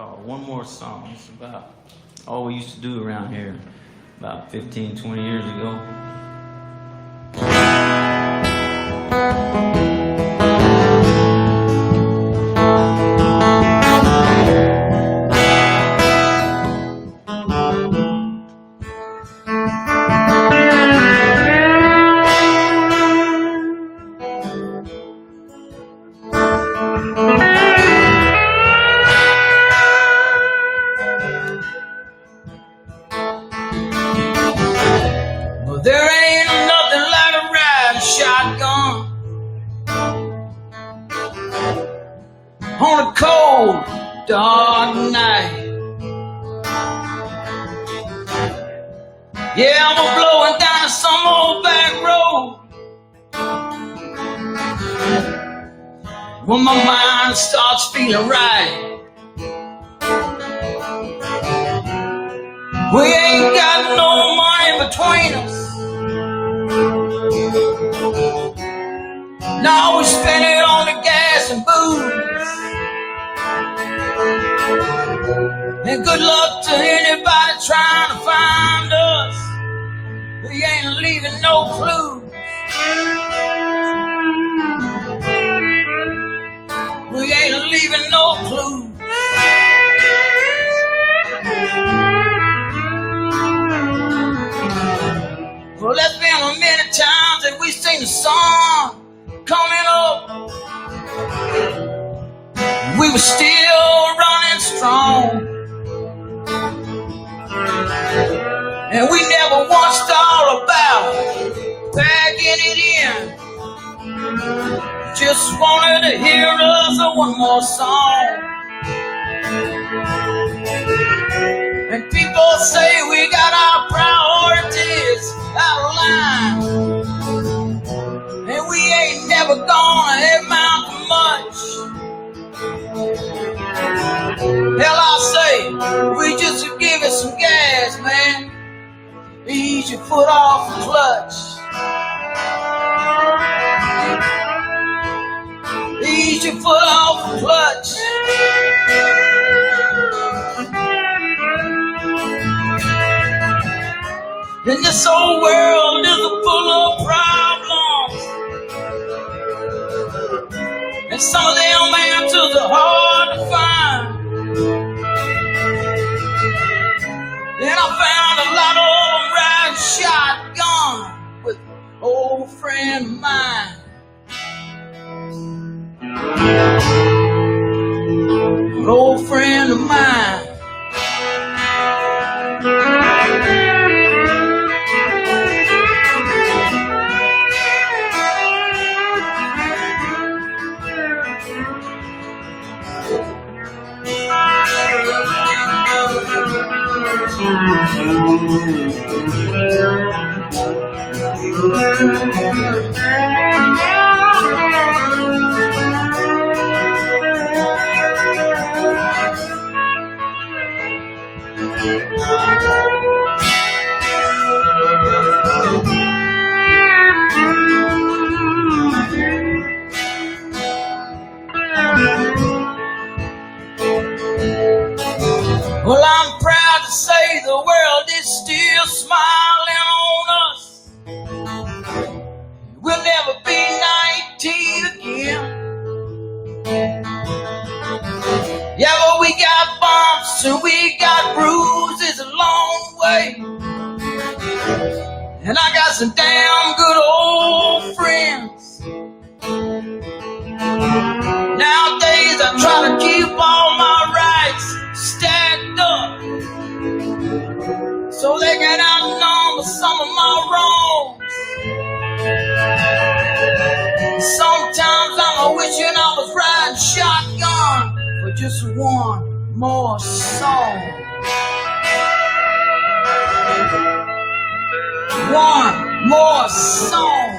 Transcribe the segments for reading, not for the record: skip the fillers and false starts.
called One More Song. It's about all we used to do around here about 15, 20 years ago. There ain't nothing like a riding shotgun on a cold, dark night. Yeah, I'm blowing down some old back road when my mind starts feeling right. We ain't got no money between us. Now we spend it on the gas and booze. And good luck to anybody trying to find us. We ain't leaving no clues. We ain't leaving no clues. Well, there's been many times that we seen the sun coming up. We were still running strong, and we never once thought about packing it in. Just wanted to hear us one more song. And people say we got our priorities out of line, and we ain't never gonna amount to much. Hell, I'll say we just give it some gas, man. Ease your foot off the clutch. Ease your foot off the clutch. And this old world is full of problems, and some of them answers are hard to find. And I found a lot of them riding shotgun with an old friend of mine. An old friend of mine. Well, I'm proud to say the world is still smiling on us. We'll never be 19 again. Yeah, but we got bumps and we got bruises along the way. And I got some damn good old friends. Nowadays I try to keep all my rights stacked up so they can outnumber some of my wrongs. Sometimes I'm wishing I was riding shotgun for just one more song. One more song.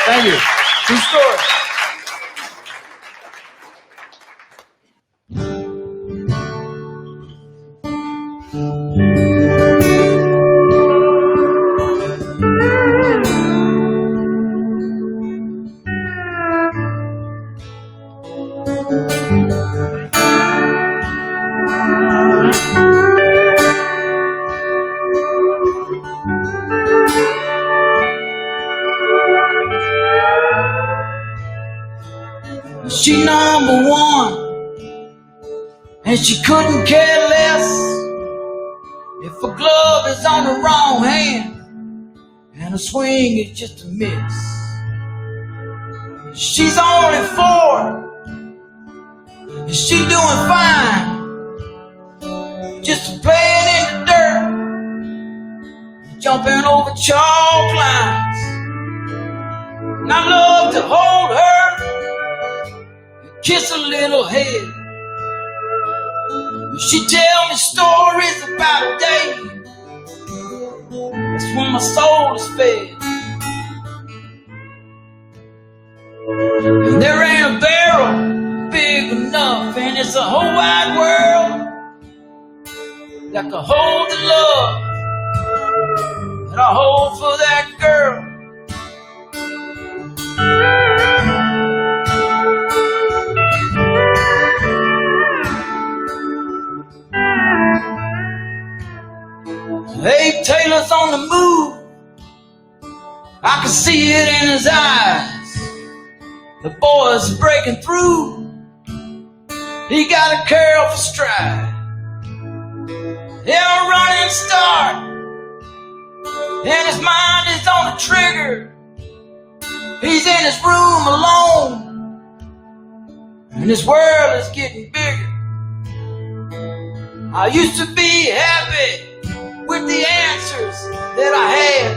Thank you. True story. She number one, and she couldn't care less if a glove is on the wrong hand and a swing is just a miss. She's only 4, and she doing fine, just playing in the dirt, jumping over chalk lines. And I love to hold her, kiss her little head. She tell me stories about a day that's when my soul is fed. And there ain't a barrel big enough, and it's a whole wide world that can hold the love that I hold for that girl. Abe Taylor's on the move, I can see it in his eyes. The boy's breaking through, he got a curl for stride. He'll run and start, and his mind is on the trigger. He's in his room alone, and his world is getting bigger. I used to be happy with the answers that I had,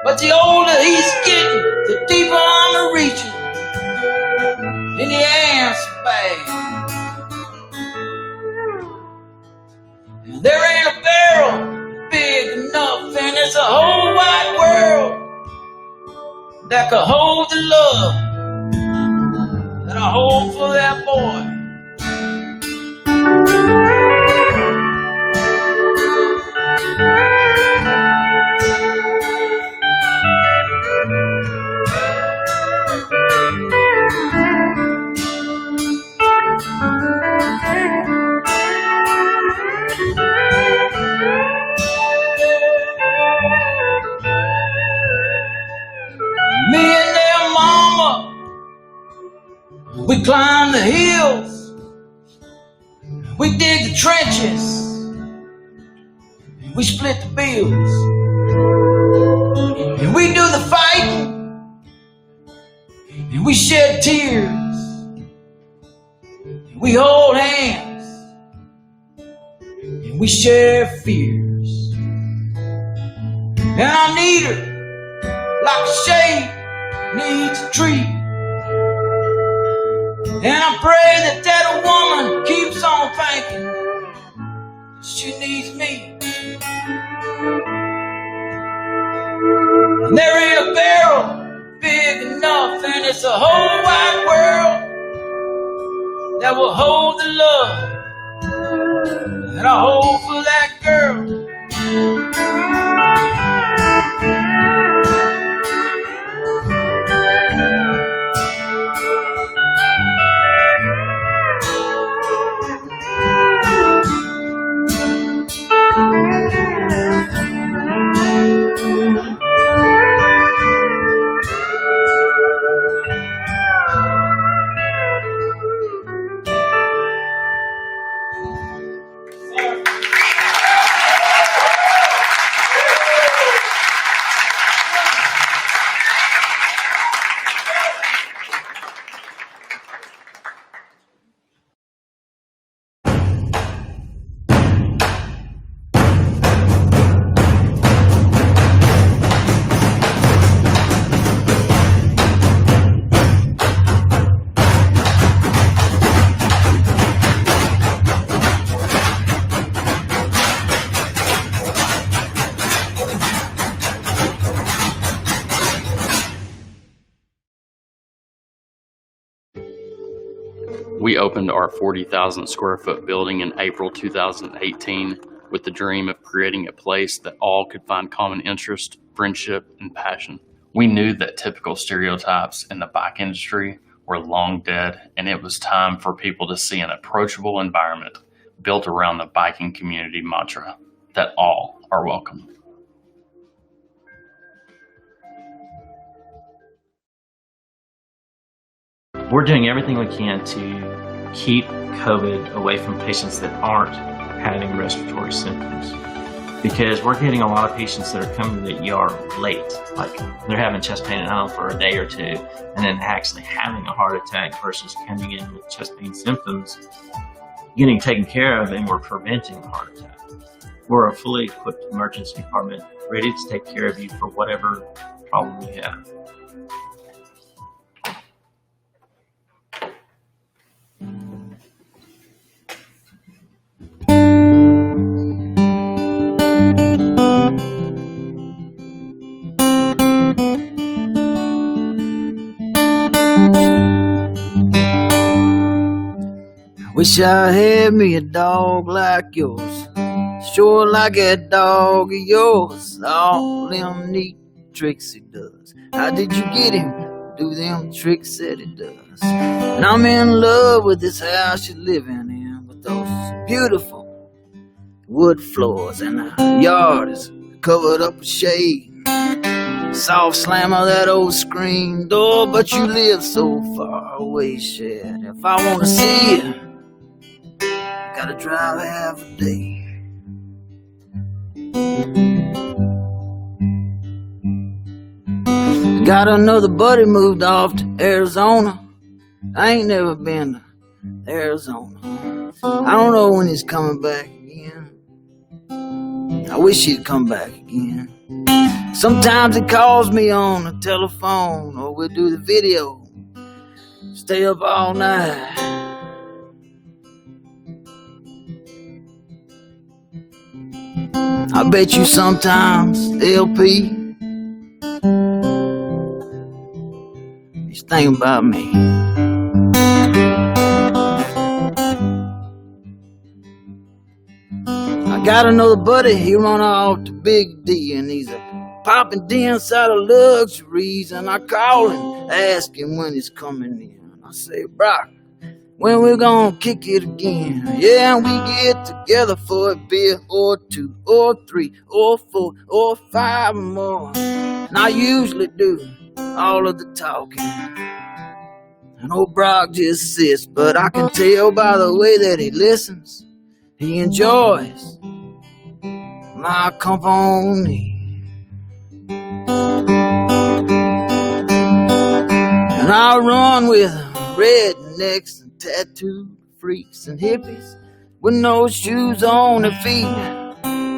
but the older he's getting, the deeper I'm reaching, and the answer bad. And there ain't a barrel big enough, and it's a whole wide world that could hold the love that I hold for that boy. Me and their mama, we climb the hills, we dig the trenches, we split the bills, and we do the fighting, and we shed tears, and we hold hands, and we share fears. And I need her like a shade needs a tree, and I pray that that woman keeps on thinking she needs me. And there ain't a barrel big enough, and it's a whole wide world that will hold the love that I hold for that girl. We opened our 40,000 square foot building in April 2018 with the dream of creating a place that all could find common interest, friendship, and passion. We knew that typical stereotypes in the bike industry were long dead, and it was time for people to see an approachable environment built around the biking community mantra that all are welcome. We're doing everything we can to keep COVID away from patients that aren't having respiratory symptoms, because we're getting a lot of patients that are coming to the ER late, like they're having chest pain at home for a day or two and then actually having a heart attack versus coming in with chest pain symptoms, getting taken care of, and we're preventing a heart attack. We're a fully equipped emergency department ready to take care of you for whatever problem you have. Wish I had me a dog like yours, sure like that dog of yours, all them neat tricks he does. How did you get him to do them tricks that he does? And I'm in love with this house you're living in, with those beautiful wood floors, and the yard is covered up with shade. Soft slam of that old screen door, but you live so far away, Shed. If I want to see you, gotta drive half a day. Got another buddy moved off to Arizona. I ain't never been to Arizona. I don't know when he's coming back again. I wish he'd come back again. Sometimes he calls me on the telephone, or we'll do the video, stay up all night. I bet you sometimes, LP, he's thinking about me. I got another buddy, he run off to Big D, and he's a popping D inside of luxuries, and I call him, ask him when he's coming in. I say, Brock, when we gonna kick it again? Yeah, and we get together for a beer or two or three or four or five more. And I usually do all of the talking, and old Brock just sits, but I can tell by the way that he listens, he enjoys my company. And I run with rednecks, tattoo freaks and hippies with no shoes on their feet.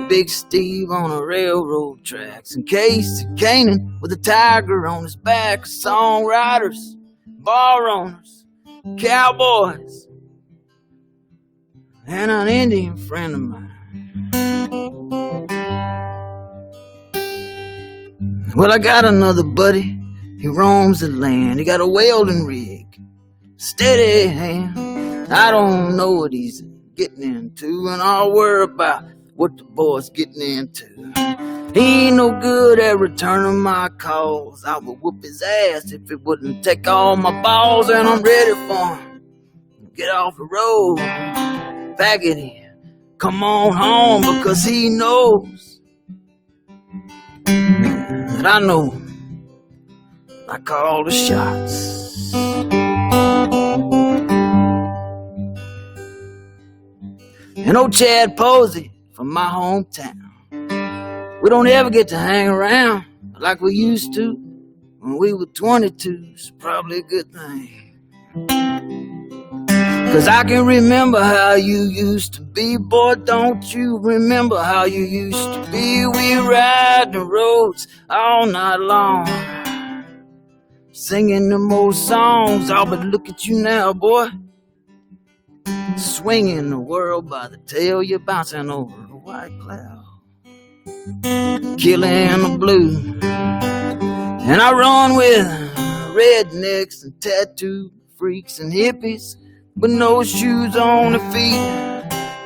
Big Steve on the railroad tracks, and Casey Kanan with a tiger on his back. Songwriters, bar owners, cowboys, and an Indian friend of mine. Well, I got another buddy, he roams the land. He got a welding rig, steady hand. I don't know what he's getting into, and I'll worry about what the boy's getting into. He ain't no good at returning my calls. I would whoop his ass if it wouldn't take all my balls, and I'm ready for him. Get off the road, back it in, come on home, because he knows that I know I call the shots. And old Chad Posey from my hometown, we don't ever get to hang around like we used to when we were 22. It's probably a good thing, 'cause I can remember how you used to be. Boy, don't you remember how you used to be? We ride the roads all night long, singing them old songs. Oh, but look at you now, boy, swinging the world by the tail. You're bouncing over a white cloud, killing the blue. And I run with rednecks and tattoo freaks and hippies with no shoes on their feet.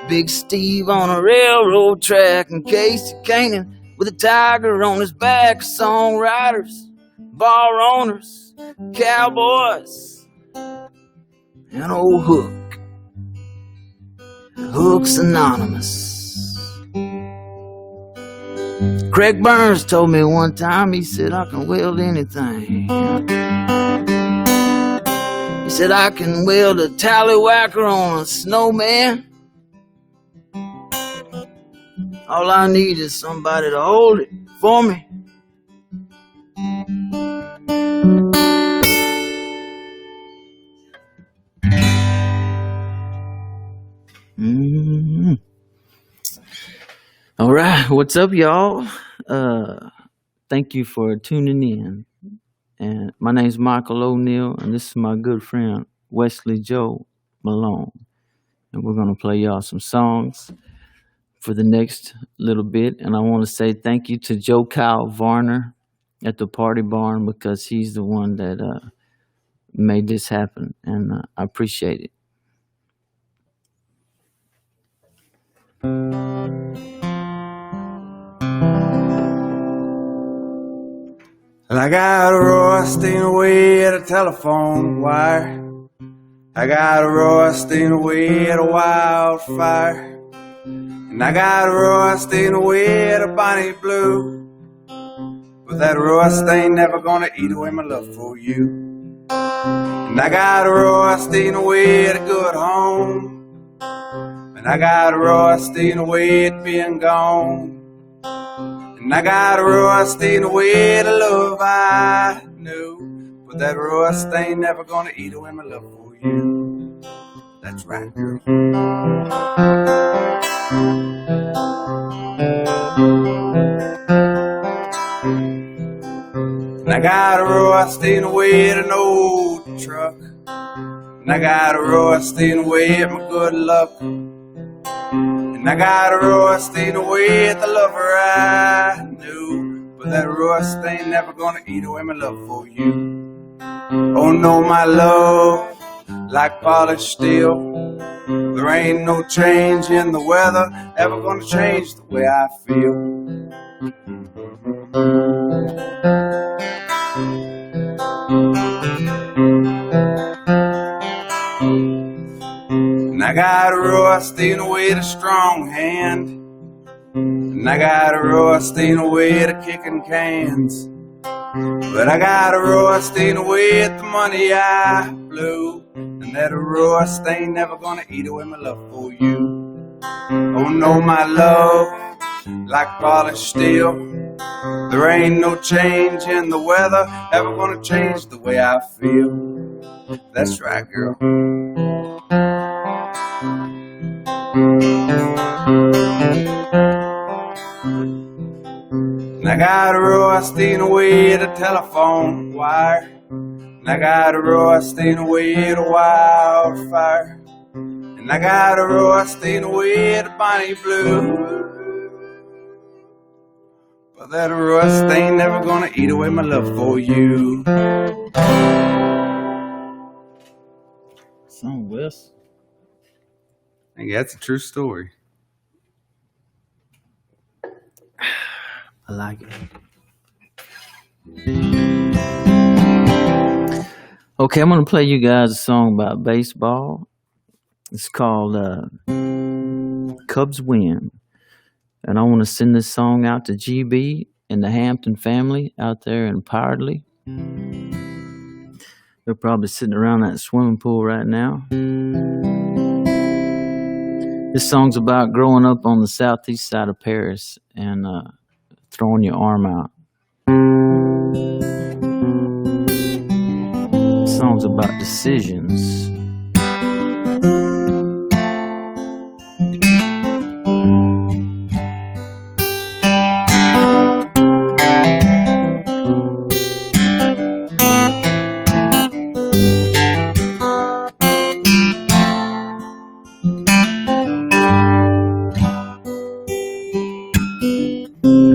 Big Steve on a railroad track, and Casey Canaan with a tiger on his back. Songwriters, bar owners, cowboys, and old Hook. Hook's Anonymous. Craig Burns told me one time, he said, I can weld anything. He said, I can weld a tallywhacker on a snowman. All I need is somebody to hold it for me. Mm-hmm. All right, what's up, y'all? Thank you for tuning in. And my name's Michael O'Neill, and this is my good friend Wesley Joe Malone. And we're gonna play y'all some songs for the next little bit. And I want to say thank you to Joe Kyle Varner at the Party Barn, because he's the one that made this happen, and I appreciate it. I got a roasting away at a telephone wire. I got a roasting away at a wildfire. And I got a roasting away at a Bonnie Blue. But that rust ain't never gonna eat away my love for you. And I got a roasting away at a good home. And I got a roasting away at being gone. And I got a roasting away at a love I knew. But that rust ain't never gonna eat away my love for you. That's right, girl. And I got a roasting away at an old truck. And I got a roasting away at my good luck. And I got a roasting away at the lover I knew. But that rust ain't never gonna eat away my love for you. Oh no, my love, like polished steel. There ain't no change in the weather ever gonna change the way I feel. And I got a roasting away at a strong hand. And I got a roasting away at a kicking cans. But I got a roasting away at the money I blew. And that rust ain't never gonna eat away my love for you. Oh no, my love, like polished steel. There ain't no change in the weather ever gonna change the way I feel. That's right, girl. And I got a roasting away at a telephone wire. And I got a roasting away at a wildfire. And I got a roasting away at a Bonnie Blue. But that rust ain't never gonna eat away my love for you. Song, Wes. I think that's a true story. I like it. Okay, I'm gonna play you guys a song about baseball. It's called Cubs Win. And I want to send this song out to GB and the Hampton family out there in Powderly. They're probably sitting around that swimming pool right now. This song's about growing up on the southeast side of Paris and throwing your arm out. This song's about decisions.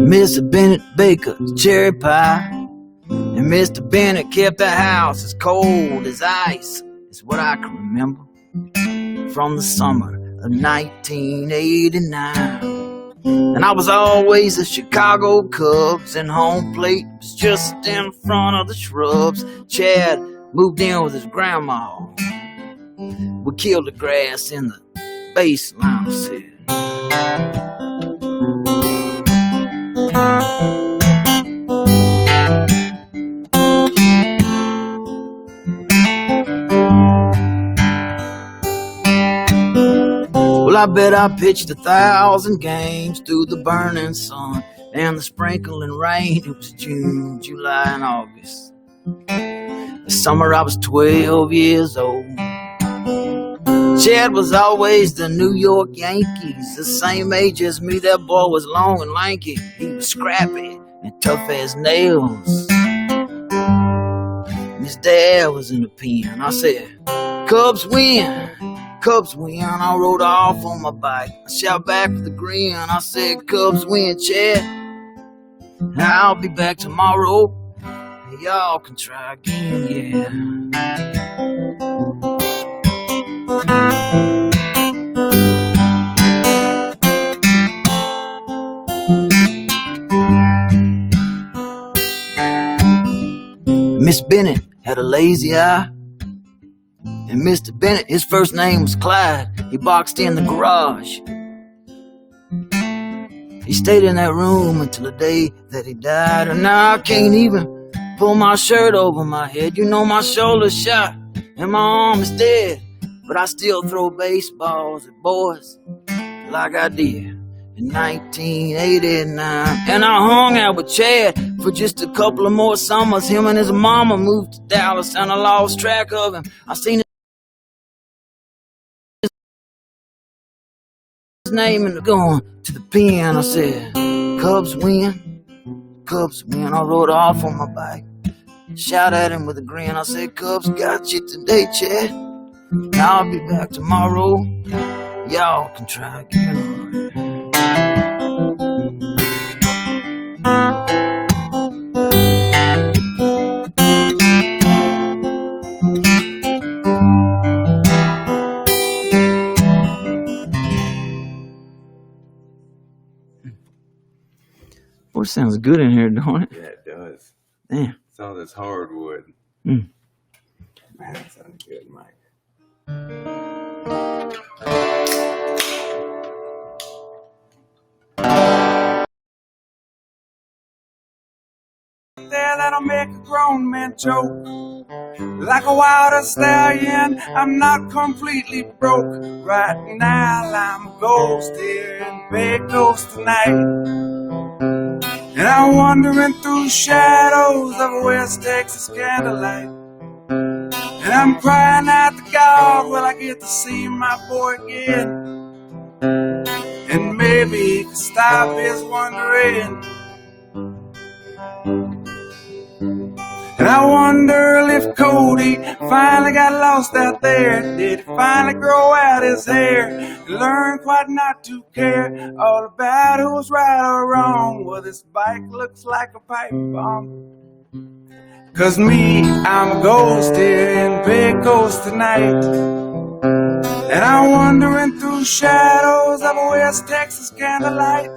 Mr. Bennett Baker's cherry pie, and Mr. Bennett kept the house as cold as ice, is what I can remember. from the summer of 1989. And I was always the Chicago Cubs, and home plate was just in front of the shrubs. Chad moved in with his grandma. We killed the grass in the baseline, I said. Well, I bet I pitched 1,000 games through the burning sun and the sprinkling rain. It was June, July, and August. The summer I was 12 years old. Chad was always the New York Yankees, the same age as me. That boy was long and lanky. He was scrappy and tough as nails. And his dad was in the pen. I said, Cubs win, Cubs win. I rode off on my bike. I shot back with a grin. I said, Cubs win, Chad. I'll be back tomorrow. Y'all can try again, yeah. Miss Bennett had a lazy eye. And Mr. Bennett, his first name was Clyde. He boxed in the garage. He stayed in that room until the day that he died. And now I can't even pull my shirt over my head. You know my shoulder's shot and my arm is dead. But I still throw baseballs at boys like I did in 1989. And I hung out with Chad for just a couple of more summers. Him and his mama moved to Dallas and I lost track of him. I seen his name and going to the pen. I said, Cubs win, Cubs win. I rode off on my bike, shot at him with a grin. I said, Cubs got you today, Chad. I'll be back tomorrow. Y'all can try again. Boy, sounds good in here, don't it? Yeah, it does. Damn. Some of this hardwood. Mm. Man, that sounds good, Mike. There that'll make a grown man choke. Like a wild stallion, I'm not completely broke. Right now I'm a ghost here in big ghost tonight. And I'm wandering through shadows of West Texas candlelight. And I'm crying out to God, will I get to see my boy again? And maybe he can stop his wandering. And I wonder if Cody finally got lost out there. Did he finally grow out his hair and learn quite not to care all about who's right or wrong? Well, this bike looks like a pipe bomb. 'Cause me, I'm a ghost here in big ghost tonight. And I'm wandering through shadows of a West Texas candlelight.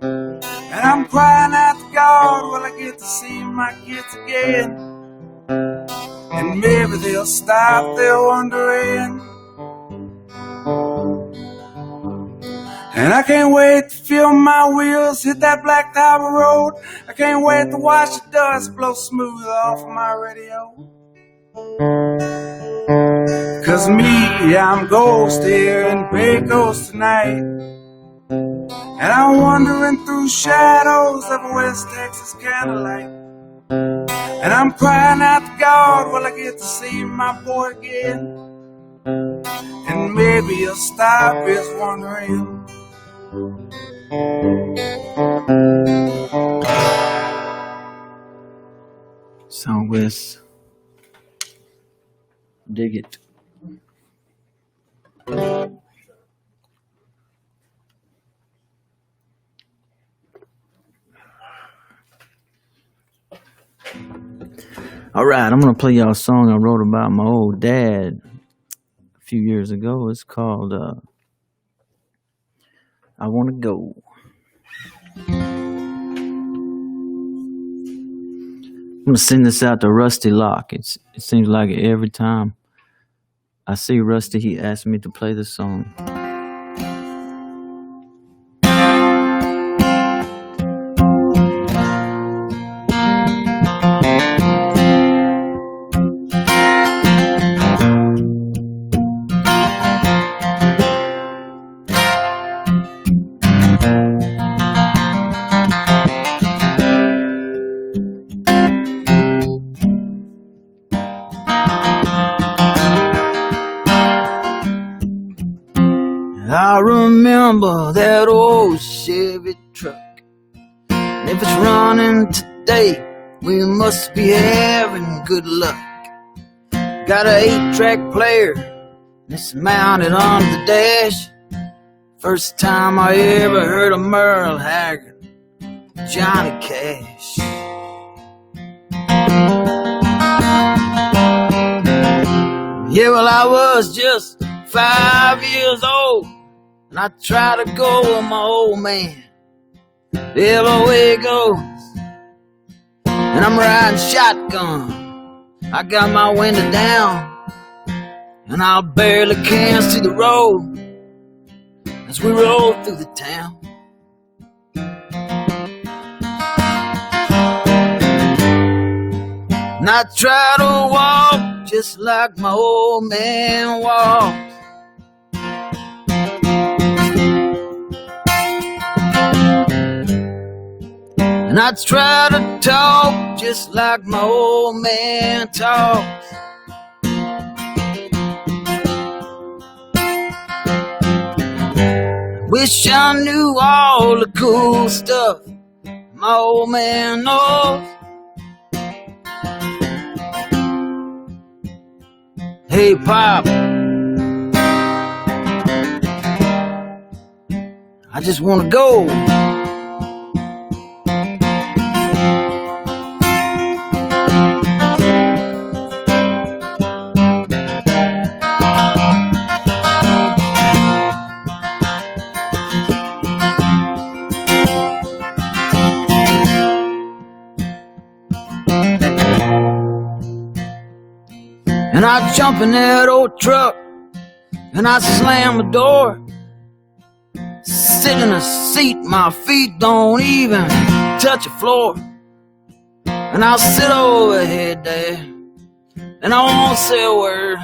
And I'm crying out to God, will I get to see my kids again? And maybe they'll stop their wandering. And I can't wait to feel my wheels hit that black top road. I can't wait to watch the dust blow smooth off of my radio. 'Cause me, I'm ghost here and big ghost tonight. And I'm wandering through shadows of West Texas candlelight. And I'm crying out to God, will I get to see my boy again? And maybe he'll stop his wandering. Southwest, dig it. All right, I'm gonna play y'all a song I wrote about my old dad a few years ago. It's called I Want to Go. I'm going to send this out to Rusty Locke. It seems like every time I see Rusty, he asks me to play this song. I remember that old Chevy truck, and if it's running today, we must be having good luck. Got an 8-track player, and it's mounted on the dash. First time I ever heard of Merle Haggard, Johnny Cash. Yeah, well, I was just 5 years old, and I try to go with my old man everywhere he goes. And I'm riding shotgun, I got my window down, and I barely can see the road as we roll through the town. And I try to walk just like my old man walked. And I try to talk just like my old man talks. Wish I knew all the cool stuff my old man knows. Hey, Pop, I just want to go. And I jump in that old truck, and I slam the door. Sit in a seat, my feet don't even touch the floor. And I'll sit over here, Dad, and I won't say a word.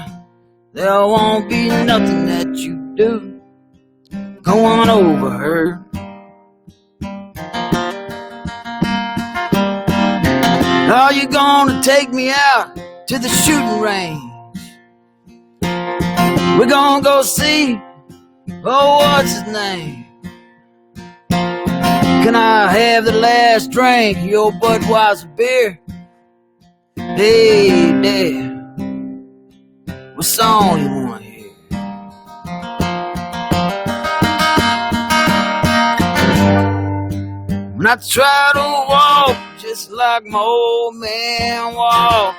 There won't be nothing that you do going over her. Are you gonna take me out to the shooting range? We're gonna go see, oh, what's his name? Can I have the last drink of your Budweiser beer? Hey, Dad, what song you wanna hear? When I try to walk just like my old man walked.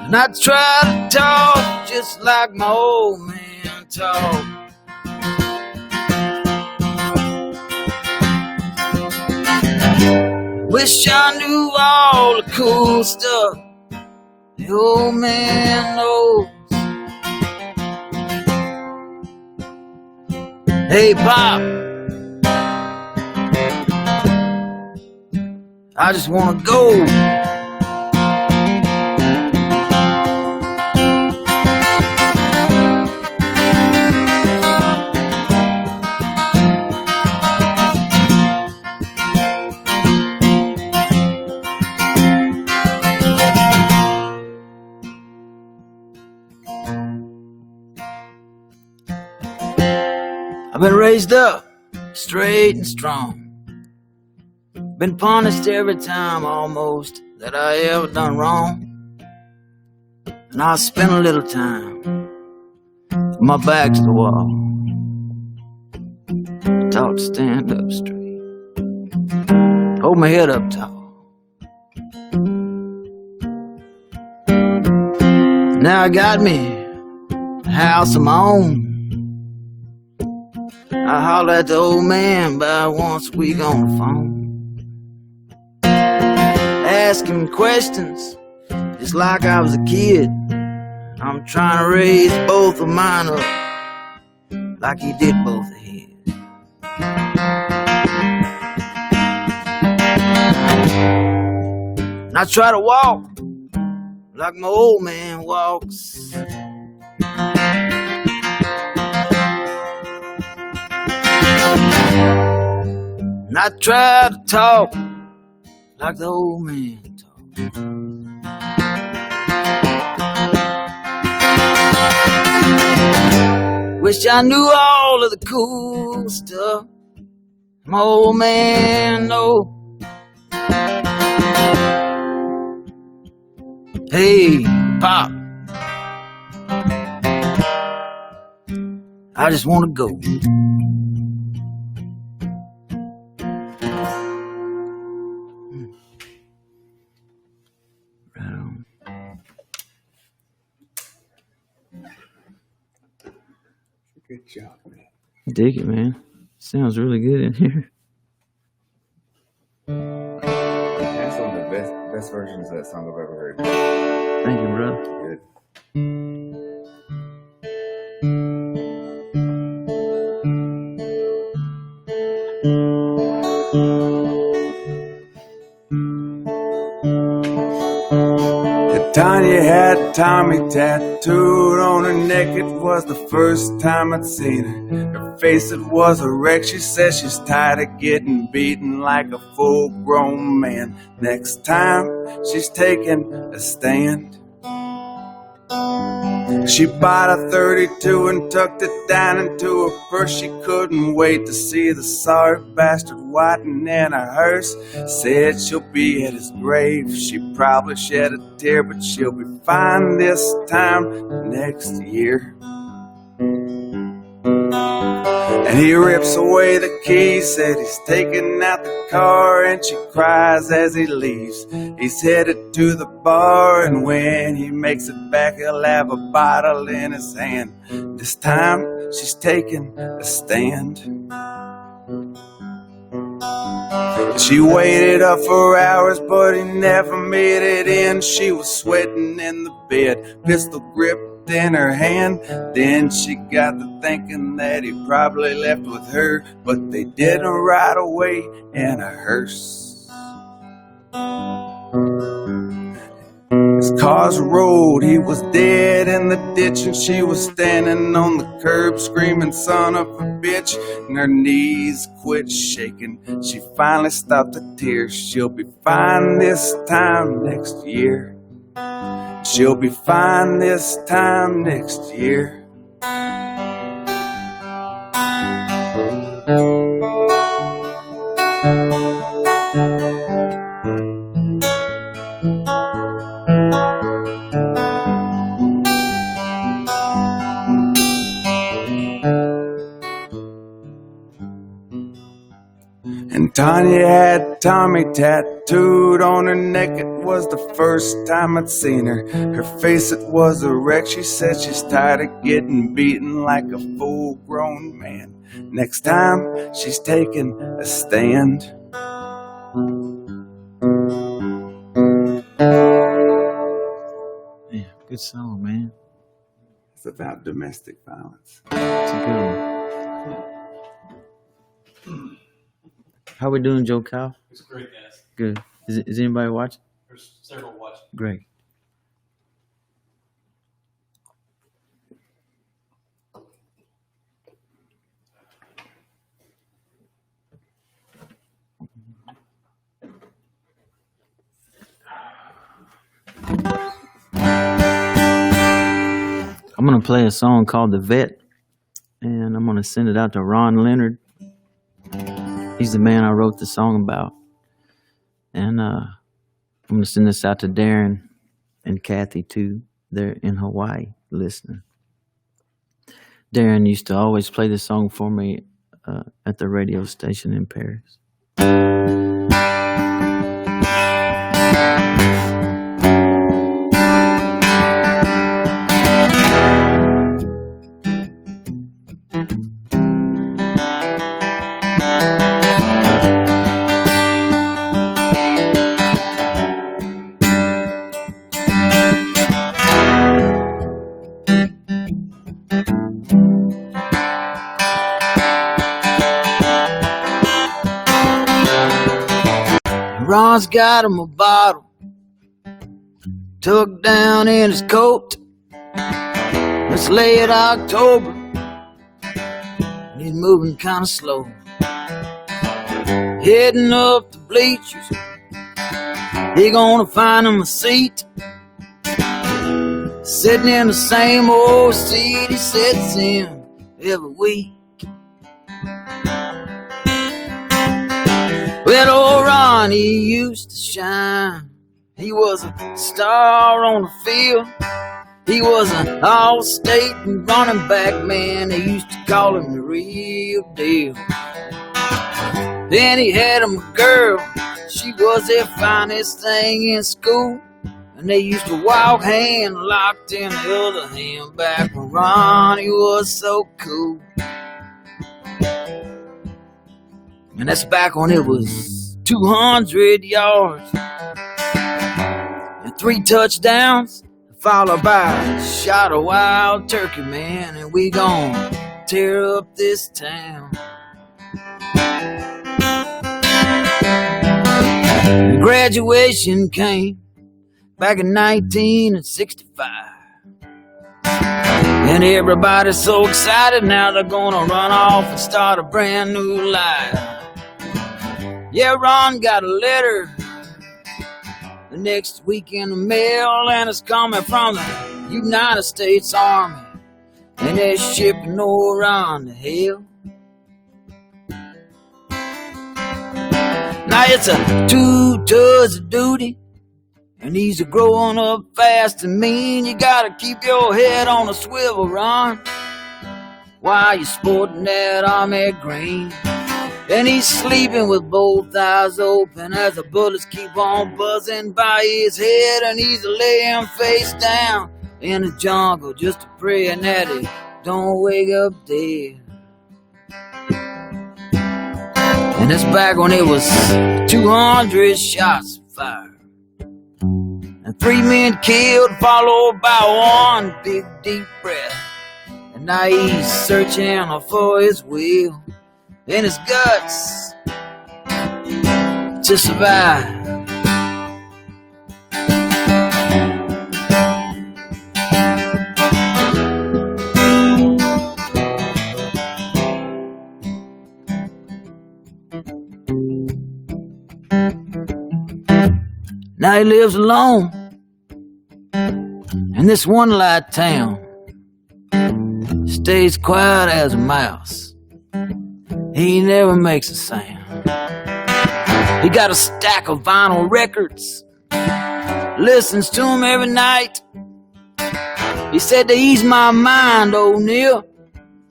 And I try to talk just like my old man talked. Wish I knew all the cool stuff the old man knows. Hey, Pop, I just wanna go. I've been raised up straight and strong, been punished every time almost that I ever done wrong. And I'll spend a little time with my back to the wall, taught to stand up straight, hold my head up tall. Now I got me a house of my own. I holler at the old man about once a week on the phone. Ask him questions just like I was a kid. I'm trying to raise both of mine up like he did both of his. And I try to walk like my old man walks. And I try to talk like the old man talks. Wish I knew all of the cool stuff my old man know. Hey, Pop, I just want to go. Right on. Good job, man. Dig it, man. Sounds really good in here. That's one of the best versions of that song I've ever heard. Thank you, brother. Good. Tanya had Tommy tattooed on her neck. It was the first time I'd seen her. Her face, it was a wreck. She says she's tired of getting beaten like a full-grown man. Next time, she's taking a stand. She bought a 32 and tucked it down into her purse. She couldn't wait to see the sorry bastard waiting in a hearse. Said she'll be at his grave. She probably shed a tear, but she'll be fine this time next year. And he rips away the keys, said he's taking out the car, and she cries as he leaves. He's headed to the bar, and when he makes it back, he'll have a bottle in his hand. This time, she's taking a stand. She waited up for hours, but he never made it in. She was sweating in the bed, pistol gripped in her hand. Then she got to thinking that he probably left with her, but they didn't ride away in a hearse. His car's rolled, he was dead in the ditch, and she was standing on the curb screaming, son of a bitch, and her knees quit shaking. She finally stopped the tears. She'll be fine this time next year. She'll be fine this time next year. And Tanya had Tommy tattooed on her neck. It was the first time I'd seen her. Her face, it was a wreck. She said she's tired of getting beaten like a full-grown man. Next time, she's taking a stand. Yeah, good song, man. It's about domestic violence. It's a good one. How we doing, Joe Kyle? It's great, guys. Good. Is anybody watching? There's several watching. Great. I'm gonna play a song called "The Vet," and I'm gonna send it out to Ron Leonard. He's the man I wrote the song about. And I'm going to send this out to Darren and Kathy, too. They're in Hawaii listening. Darren used to always play this song for me at the radio station in Paris. Ron's got him a bottle tucked down in his coat. It's late October, and he's moving kind of slow, heading up the bleachers. He gonna find him a seat, sitting in the same old seat he sits in every week. Well, old Ron, he used to shine. He was a star on the field. He was an all-state running back, man. They used to call him the real deal. Then he had him a girl. She was their finest thing in school. And they used to walk hand locked in the other hand back when Ronnie was so cool. And that's back when it was 200 yards and 3 touchdowns, followed by a shot of wild turkey, man. And we gon' tear up this town. Graduation came back in 1965. And everybody's so excited now they're gonna run off and start a brand new life. Yeah, Ron got a letter the next week in the mail, and it's coming from the United States Army, and they're shipping old Ron to hell. Now it's a 2 tons of duty, and he's a growing up fast and mean. You gotta keep your head on a swivel, Ron, while you're sporting that army green. And he's sleeping with both eyes open as the bullets keep on buzzing by his head. And he's laying face down in the jungle just praying that he don't wake up dead. And it's back when it was 200 shots fired and 3 men killed, followed by 1 big deep breath. And now he's searching for his will and his guts to survive. Now he lives alone in this one-light town. Stays quiet as a mouse. He never makes a sound. He got a stack of vinyl records, listens to them every night. He said to ease my mind, O'Neill,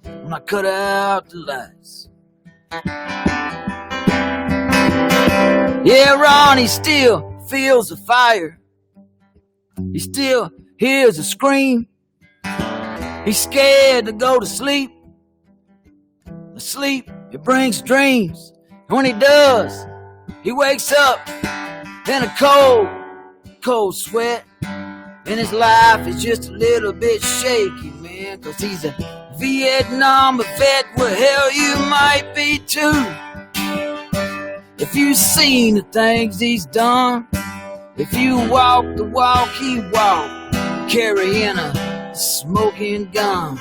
when I cut out the lights. Yeah, Ron, he still feels the fire. He still hears a scream. He's scared to go to sleep. The sleep, it brings dreams. And when he does, he wakes up in a cold, cold sweat. And his life is just a little bit shaky, man, 'cause he's a Vietnam vet. Well, hell, you might be too. If you've seen the things he's done, if you walk the walk he walked, carrying a smoking gun.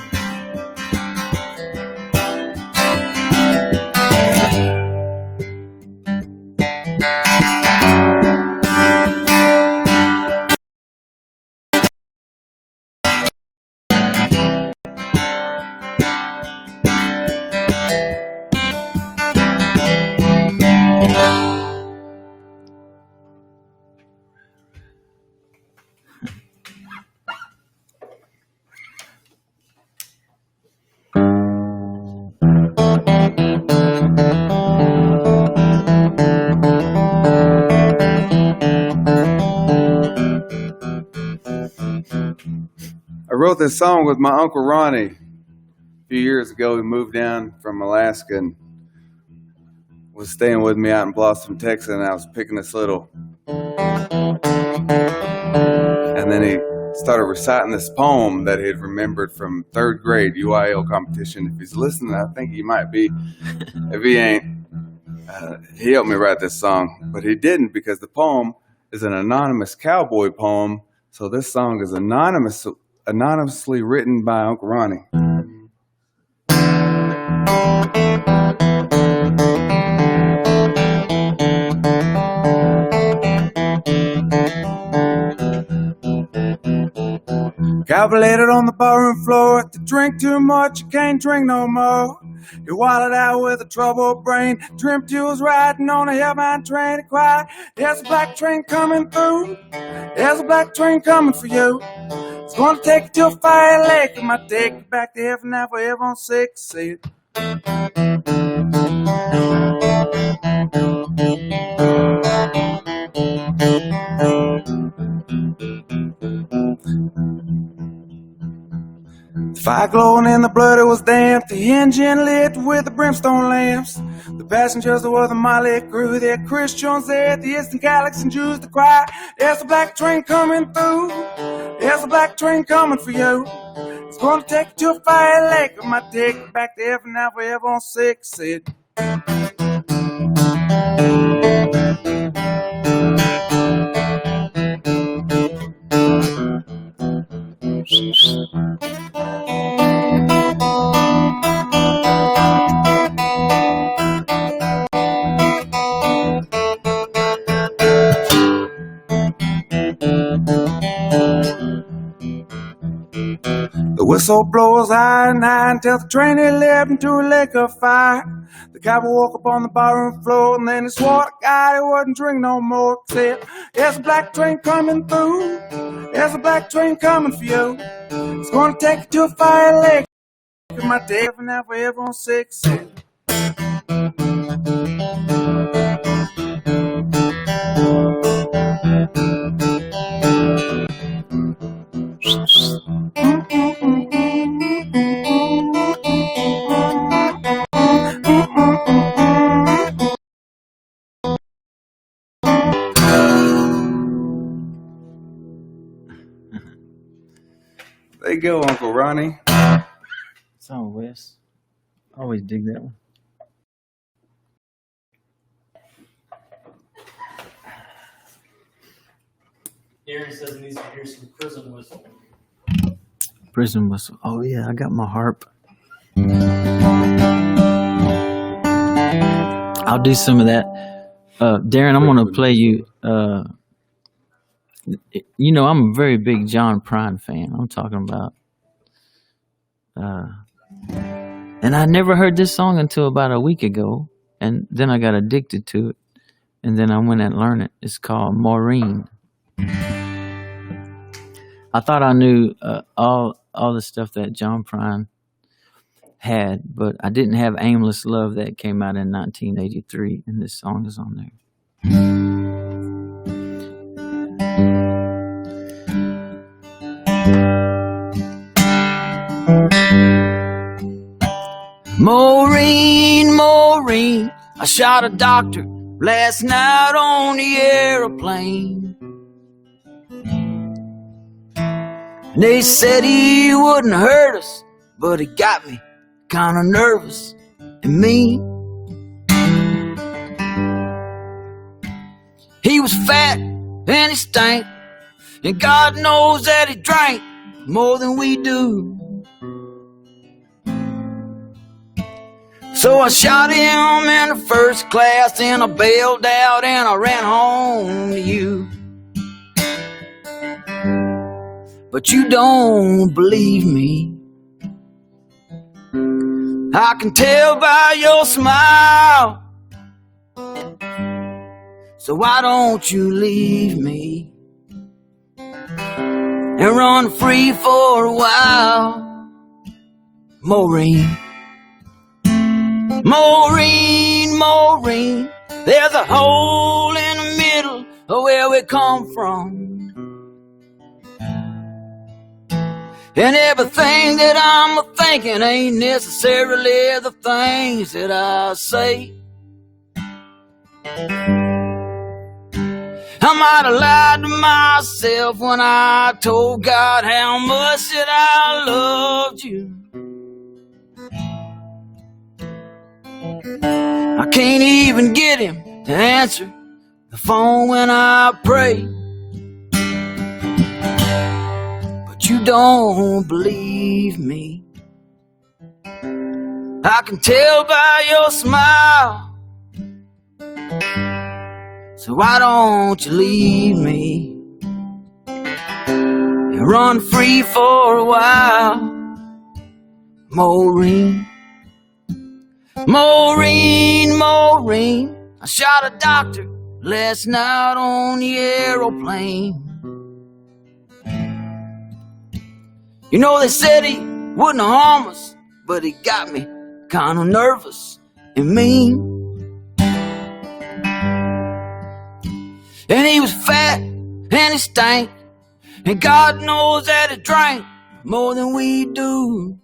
I wrote this song with my Uncle Ronnie a few years ago. He moved down from Alaska and was staying with me out in Blossom, Texas, and I was picking this little. And then he started reciting this poem that he had remembered from 3rd grade UIL competition. If he's listening, I think he might be. If he ain't, He helped me write this song, but he didn't because the poem is an anonymous cowboy poem. So this song is anonymously written by Uncle Ronnie. Calculated on the barroom floor. If you drink too much, you can't drink no more. You wallowed out with a troubled brain. Dreamt you was riding on a hellbound train. And quiet, there's a black train coming through. There's a black train coming for you. It's gonna take you to a fire lake. It might take you back to heaven now forever on 6th Street. The fire glowing in the blood, it was damp. The engine lit with the brimstone lamps. The passengers were the Molly crew. They had Christians there, atheists and Catholics and Jews to cry. There's a black train coming through. There's a black train coming for you. It's gonna take you to a fire lake. It might take you back to heaven now forever on 6th Street. The whistle blows high and high until the train had left into a lake of fire. The cowboy woke up on the barroom floor and then he swore to God he wouldn't drink no more. Said, there's a black train coming through. There's a black train coming for you. It's gonna take you to a fire lake. It might take you now forever on 6th Street. There you go, Uncle Ronnie. It's on, Wes. Always dig that one. Aaron says he needs to hear some prison whistle. Prison whistle. Oh yeah, I got my harp. I'll do some of that. Darren, I'm gonna play you. You know, I'm a very big John Prine fan. I'm talking about. And I never heard this song until about a week ago, and then I got addicted to it, and then I went and learned it. It's called Maureen. I thought I knew all the stuff that John Prine had, but I didn't have Aimless Love that came out in 1983, and this song is on there. Maureen, Maureen, I shot a doctor last night on the airplane. They said he wouldn't hurt us, but it got me kinda nervous and mean. He was fat and he stank, and God knows that he drank more than we do. So I shot him in the first class, and I bailed out and I ran home to you. But you don't believe me. I can tell by your smile. So why don't you leave me and run free for a while? Maureen, Maureen, Maureen, there's a hole in the middle of where we come from. And everything that I'm thinking ain't necessarily the things that I say. I might have lied to myself when I told God how much that I loved you. I can't even get him to answer the phone when I pray. But you don't believe me. I can tell by your smile. So why don't you leave me and run free for a while? Maureen, Maureen, Maureen, I shot a doctor last night on the aeroplane. You know, they said he wouldn't harm us, but he got me kind of nervous and mean. And he was fat and he stank, and God knows that he drank more than we do.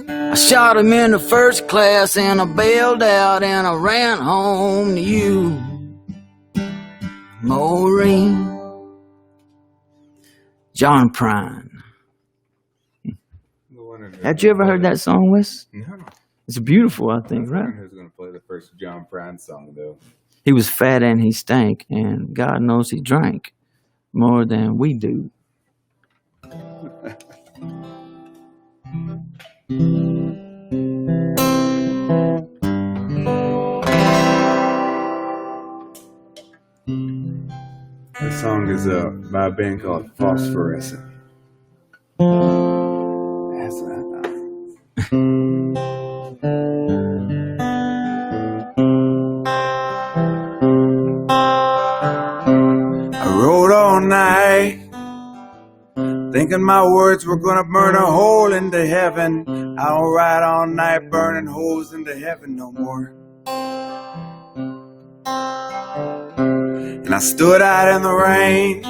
I shot him in the first class and I bailed out and I ran home to you, Maureen. John Prine. Had you ever heard that song, Wes? No. It's beautiful, I think, right? Who's going to play the first John Prine song, though? He was fat and he stank, and God knows he drank more than we do. The song is by a band called Phosphorescent. That's what I thought. I rode all night, thinking my words were gonna burn a hole into heaven. I don't ride all night burning holes into heaven no more. And I stood out in the rain,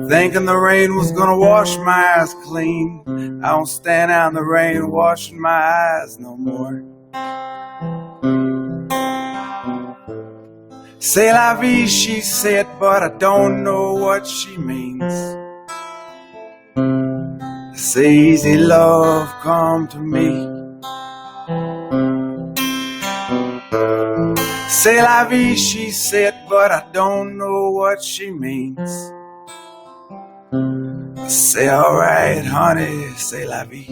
thinking the rain was gonna wash my eyes clean. I don't stand out in the rain washing my eyes no more. C'est la vie, she said, but I don't know what she means. Say easy love, come to me. C'est la vie, she said, but I don't know what she means. Say alright, honey, c'est la vie.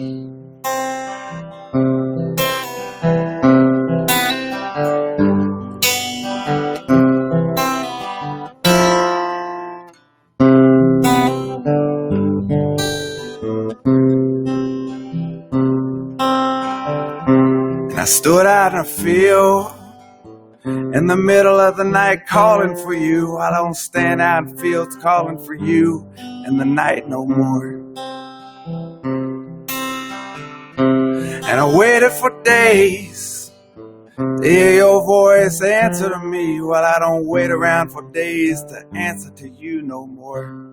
And I stood out in a field in the middle of the night calling for you. I don't stand out in fields calling for you in the night no more. And I waited for days to hear your voice answer to me. Well, I don't wait around for days to answer to you no more.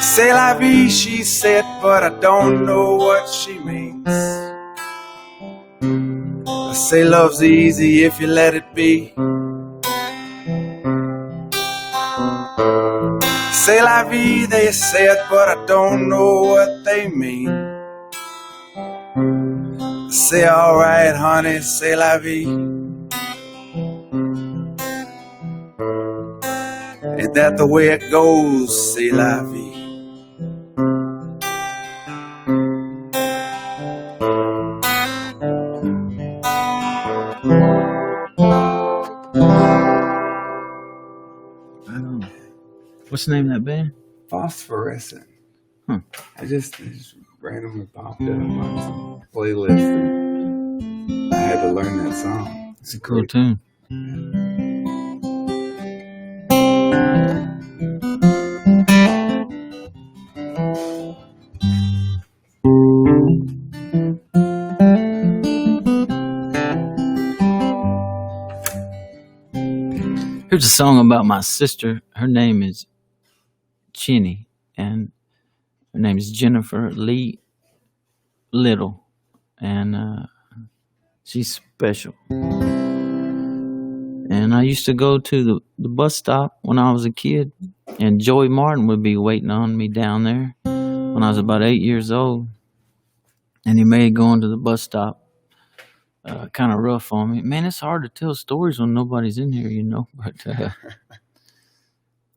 C'est la vie, she said, but I don't know what she means. I say love's easy if you let it be. C'est la vie, they said, but I don't know what they mean. I say alright, honey, c'est la vie. Ain't that the way it goes, c'est la vie. What's the name of that band? Phosphorescent. Huh. It just randomly popped up on some playlist, and I had to learn that song. It's a cool tune. Here's a song about my sister. Her name is Chinny, and her name is Jennifer Lee Little, and she's special. And I used to go to the bus stop when I was a kid, and Joey Martin would be waiting on me down there. when I was about 8 years old, and he made going to the bus stop kind of rough on me. Man, it's hard to tell stories when nobody's in here, you know.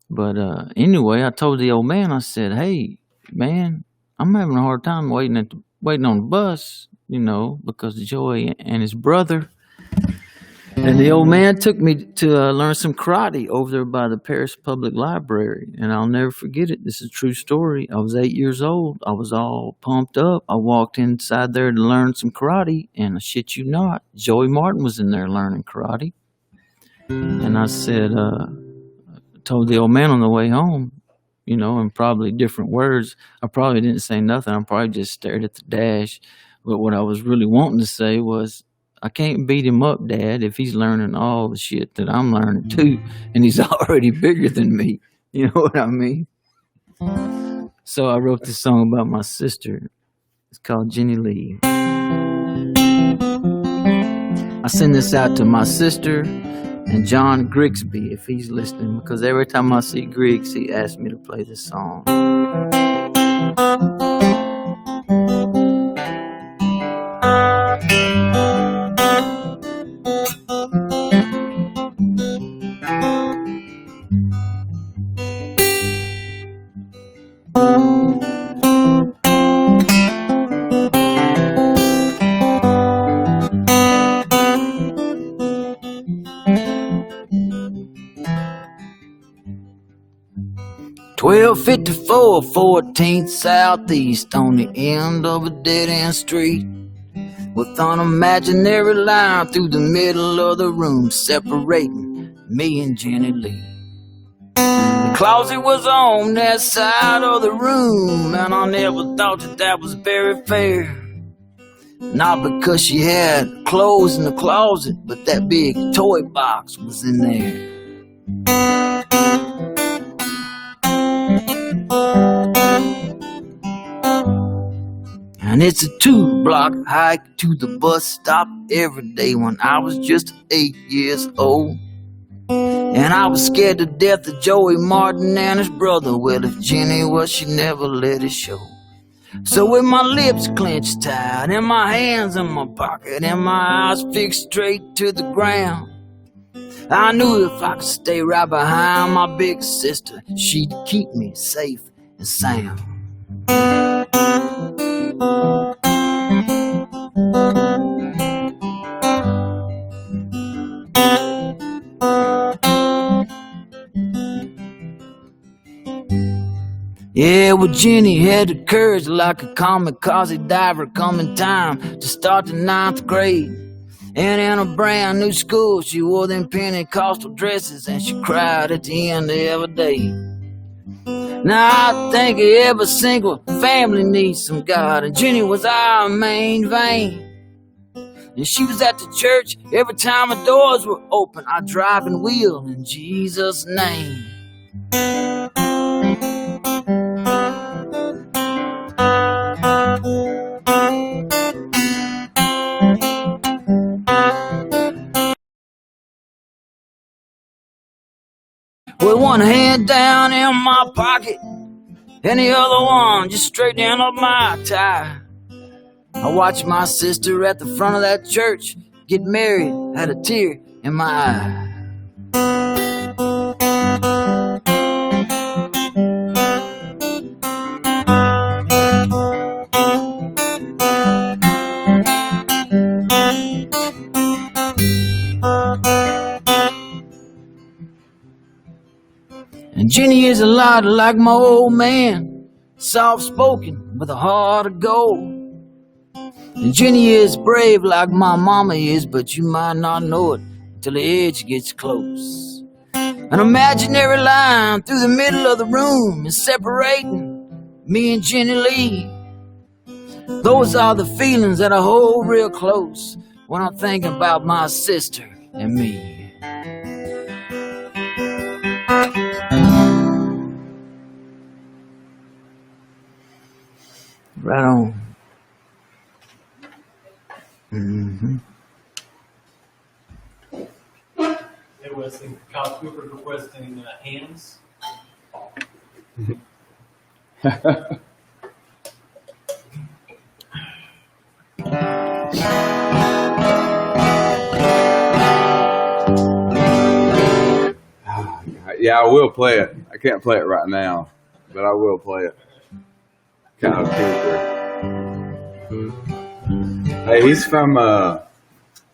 But anyway, I told the old man, I said, "Hey, man, I'm having a hard time waiting on the bus, you know, because of Joey and his brother." And the old man took me to learn some karate over there by the Paris Public Library. And I'll never forget it. This is a true story. I was 8 years old. I was all pumped up. I walked inside there to learn some karate. And I shit you not, Joey Martin was in there learning karate. And I said, told the old man on the way home, you know, in probably different words. I probably didn't say nothing. I probably just stared at the dash. But what I was really wanting to say was, I can't beat him up, Dad, if he's learning all the shit that I'm learning too, and he's already bigger than me. You know what I mean? So I wrote this song about my sister. It's called Jenny Lee. I send this out to my sister and John Grigsby, if he's listening, because every time I see Griggs, he asks me to play this song. 1254 14th Southeast on the end of a dead-end street, with an imaginary line through the middle of the room separating me and Jenny Lee. The closet was on that side of the room, and I never thought that was very fair. Not because she had clothes in the closet, but that big toy box was in there. And it's a 2-block hike to the bus stop every day when I was just 8 years old. And I was scared to death of Joey Martin and his brother. Well, if Jenny was, she never let it show. So with my lips clenched tight and my hands in my pocket and my eyes fixed straight to the ground, I knew if I could stay right behind my big sister, she'd keep me safe and sound. Yeah, well, Jenny had the courage like a kamikaze diver coming time to start the 9th grade. And in a brand new school, she wore them Pentecostal dresses and she cried at the end of every day. Now I think every single family needs some God, and Jenny was our main vein. And she was at the church every time the doors were open. I drive and wheel in Jesus' name. With one hand down in my pocket and the other one just straightening up my tie, I watched my sister at the front of that church get married, had a tear in my eye. And Jenny is a lot like my old man, soft-spoken with a heart of gold. And Jenny is brave like my mama is, but you might not know it till the edge gets close. An imaginary line through the middle of the room is separating me and Jenny Lee. Those are the feelings that I hold real close when I'm thinking about my sister and me. Right on. Mm-hmm. It was Kyle Cooper requesting hands. Yeah, I will play it. I can't play it right now, but I will play it. Kind of cool. Hey, he's from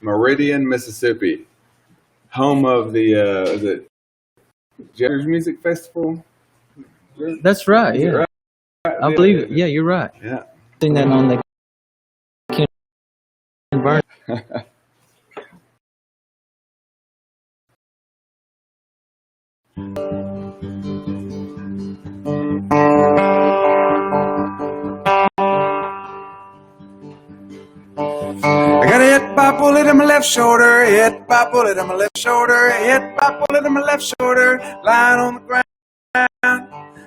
Meridian, Mississippi, home of the is it Jazz Music Festival? That's right. Is it Yeah, right? I believe it. Yeah, you're right. Yeah. Seen that on the Ken Burns. I got hit by a bullet in my left shoulder, hit by a bullet in my left shoulder, hit by a bullet in my left shoulder, lying on the ground,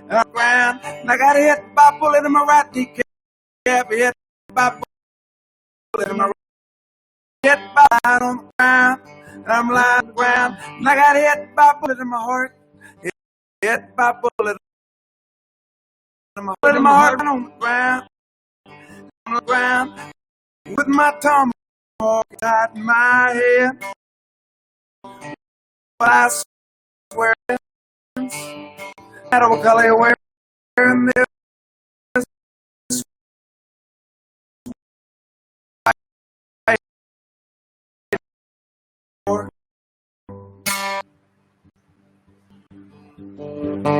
and I got hit by a bullet in my right kneecap, hit by a bullet in my right, hit by lying on the ground, and I'm lying on the ground, and I got hit by a bullet in my heart, hit by a bullet in my heart, on the ground, with my tomahawk tied in my head. But I swear, that old Cully wearing this.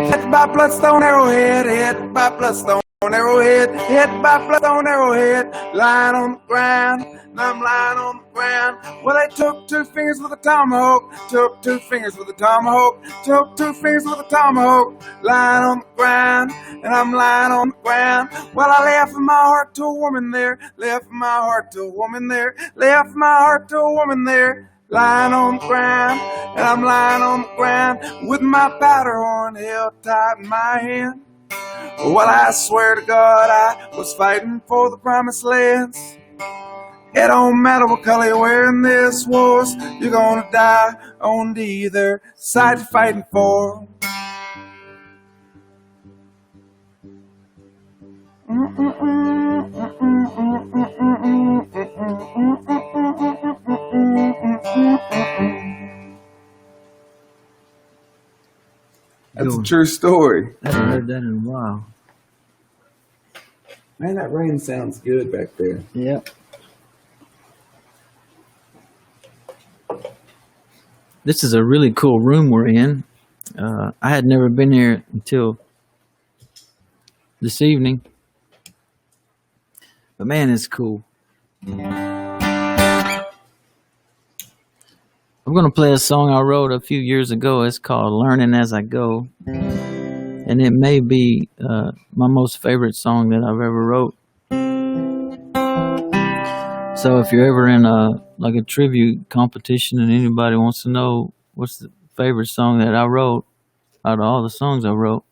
Hit by bloodstone arrowhead, hit by bloodstone arrowhead, hit by bloodstone arrowhead, lying on the ground, and I'm lying on the ground. Well, they took 2 fingers with a tomahawk, took 2 fingers with a tomahawk, took 2 fingers with a tomahawk, lying on the ground, and I'm lying on the ground. Well, I left my heart to a woman there, left my heart to a woman there, left my heart to a woman there. Lying on the ground, and I'm lying on the ground with my powder horn held tight in my hand. Well, I swear to God, I was fighting for the promised lands. It don't matter what color you're wearing this was, you're gonna die on either side you're fighting for. That's a true story. I haven't heard that in a while. Man, that rain sounds good back there. Yep. This is a really cool room we're in. I had never been here until this evening. But man, it's cool. I'm going to play a song I wrote a few years ago. It's called Learning As I Go. And it may be my most favorite song that I've ever wrote. So if you're ever in a tribute competition and anybody wants to know what's the favorite song that I wrote out of all the songs I wrote,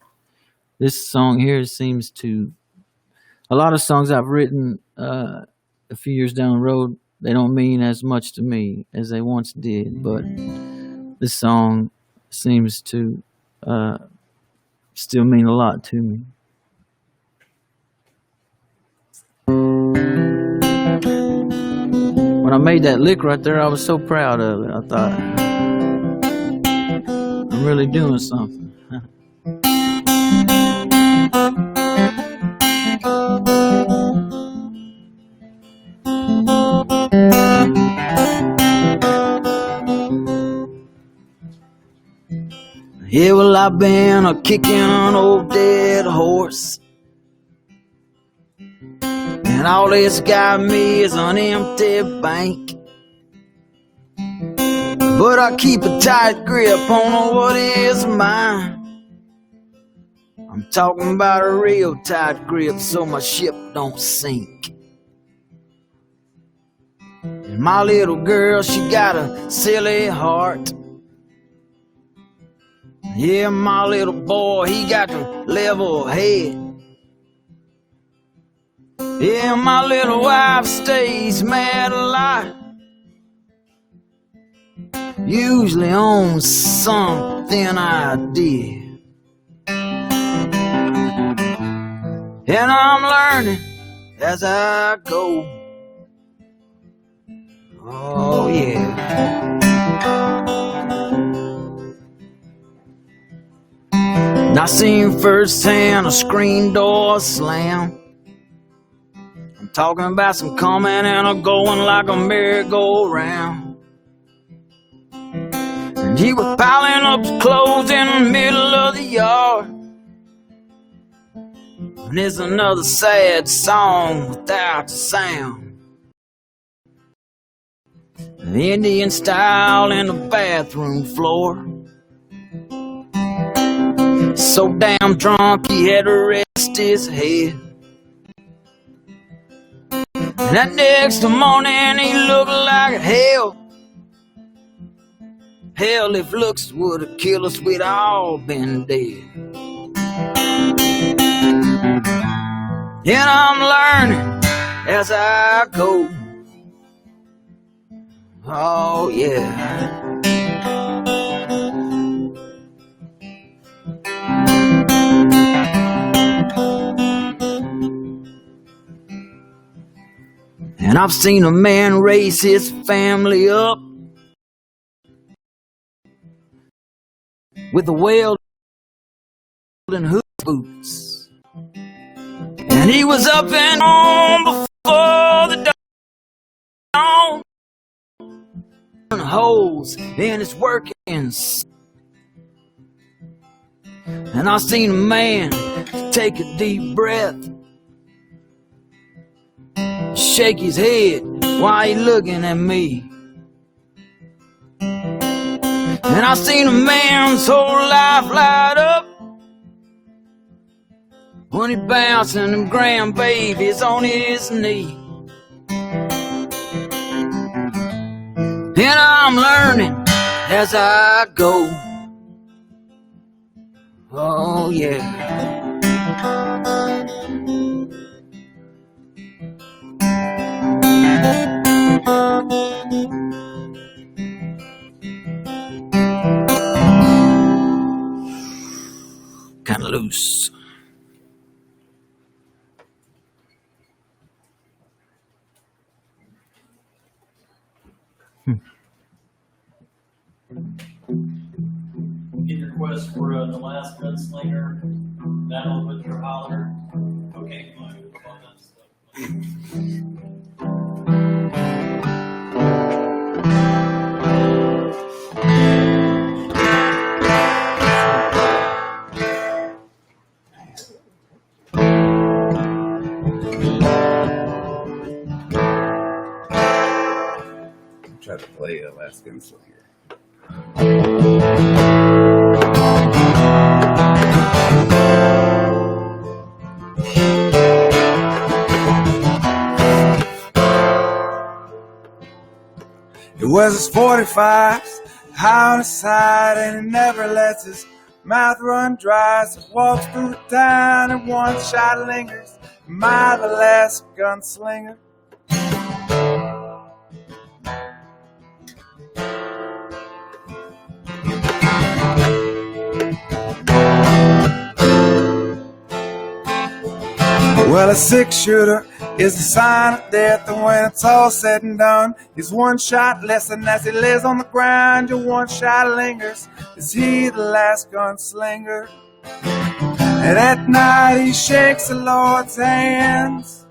this song here seems to... A lot of songs I've written a few years down the road, they don't mean as much to me as they once did, but this song seems to still mean a lot to me. When I made that lick right there, I was so proud of it. I thought, I'm really doing something. Yeah, well, I've been a kicking an old dead horse, and all this got me is an empty bank. But I keep a tight grip on what is mine. I'm talking about a real tight grip so my ship don't sink. And my little girl, she got a silly heart. Yeah, my little boy, he got a level head. Yeah, my little wife stays mad a lot, usually on something I did. And I'm learning as I go. Oh yeah. And I seen firsthand a screen door slam. I'm talking about some coming and a going like a merry-go-round. And he was piling up his clothes in the middle of the yard. And it's another sad song without the sound. Indian style in the bathroom floor. So damn drunk he had to rest his head. And that next morning he looked like hell. Hell, if looks would have killed us, we'd all been dead. And I'm learning as I go. Oh yeah. And I've seen a man raise his family up with the welding hood boots. And he was up and on before the dawn. Holes in his workings. And I seen a man take a deep breath, shake his head while he looking at me. And I seen a man's whole life light up when he bouncing them grandbabies on his knee. And I'm learning as I go. Oh yeah. Kind of loose. Get requests for the last gunslinger, battle with your holler, cocaine blue, all that stuff. Try to play a Last Gunslinger. It was his 45s, high on the side, and he never lets his mouth run dry. So he walks through the town and one shot lingers. Am I the last gunslinger? Well, a six-shooter is a sign of death, and when it's all said and done, he's one shot less, and as he lays on the ground, your one shot lingers. Is he the last gunslinger? And at night he shakes the Lord's hands,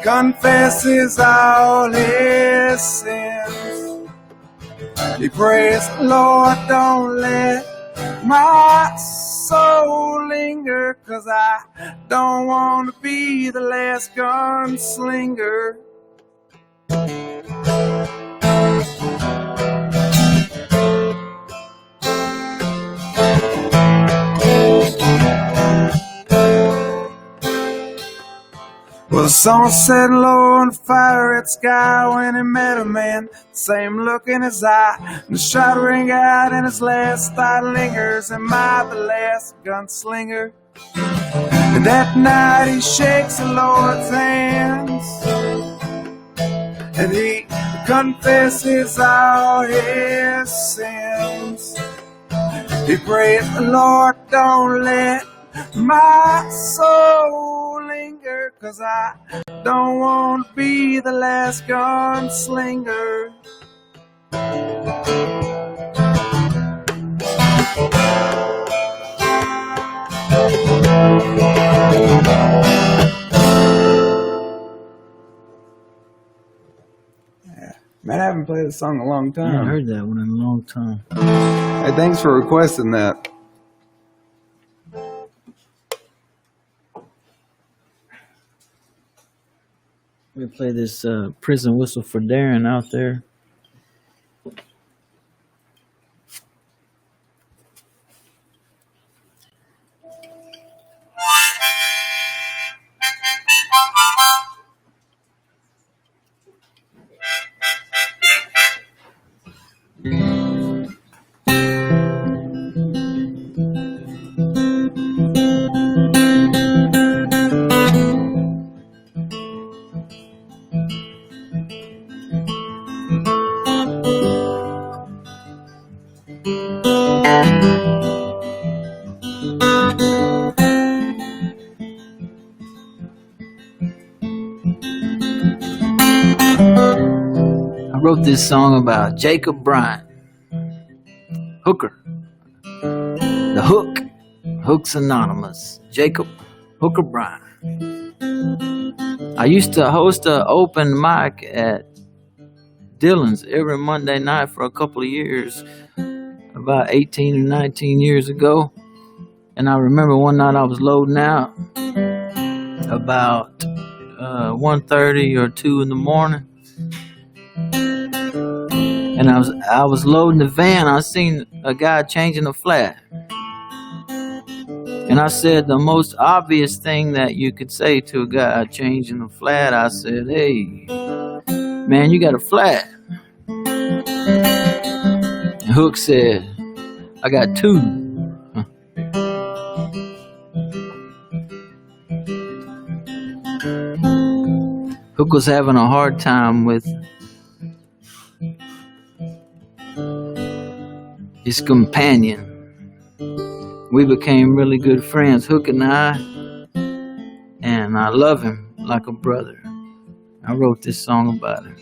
confesses all his sins. He prays, Lord, don't let my soul linger, 'cause I don't want to be the last gunslinger. Well, the sun set low in a fire-red sky when he met a man, same look in his eye, and the shot rang out and his last thought lingers. Am I the last gunslinger? And that night he shakes the Lord's hands, and he confesses all his sins. He prays, Lord, don't let my soul linger, 'cause I don't want to be the last gunslinger. haven't played a song in a long I haven't time. heard that one in a long time. Hey, thanks for requesting that. We play this prison whistle for Darren out there. I wrote this song about Jacob Bryant, Hooker, the Hook, Hook's Anonymous, Jacob Hooker Bryant. I used to host an open mic at Dillon's every Monday night for a couple of years, about 18 or 19 years ago. And I remember one night I was loading out about 1:30 or 2 in the morning. And I was loading the van. I seen a guy changing a flat. And I said the most obvious thing that you could say to a guy changing a flat. I said, "Hey, man, you got a flat." And Hook said, "I got two." Hook was having a hard time with his companion. We became really good friends, Hook and I love him like a brother. I wrote this song about it.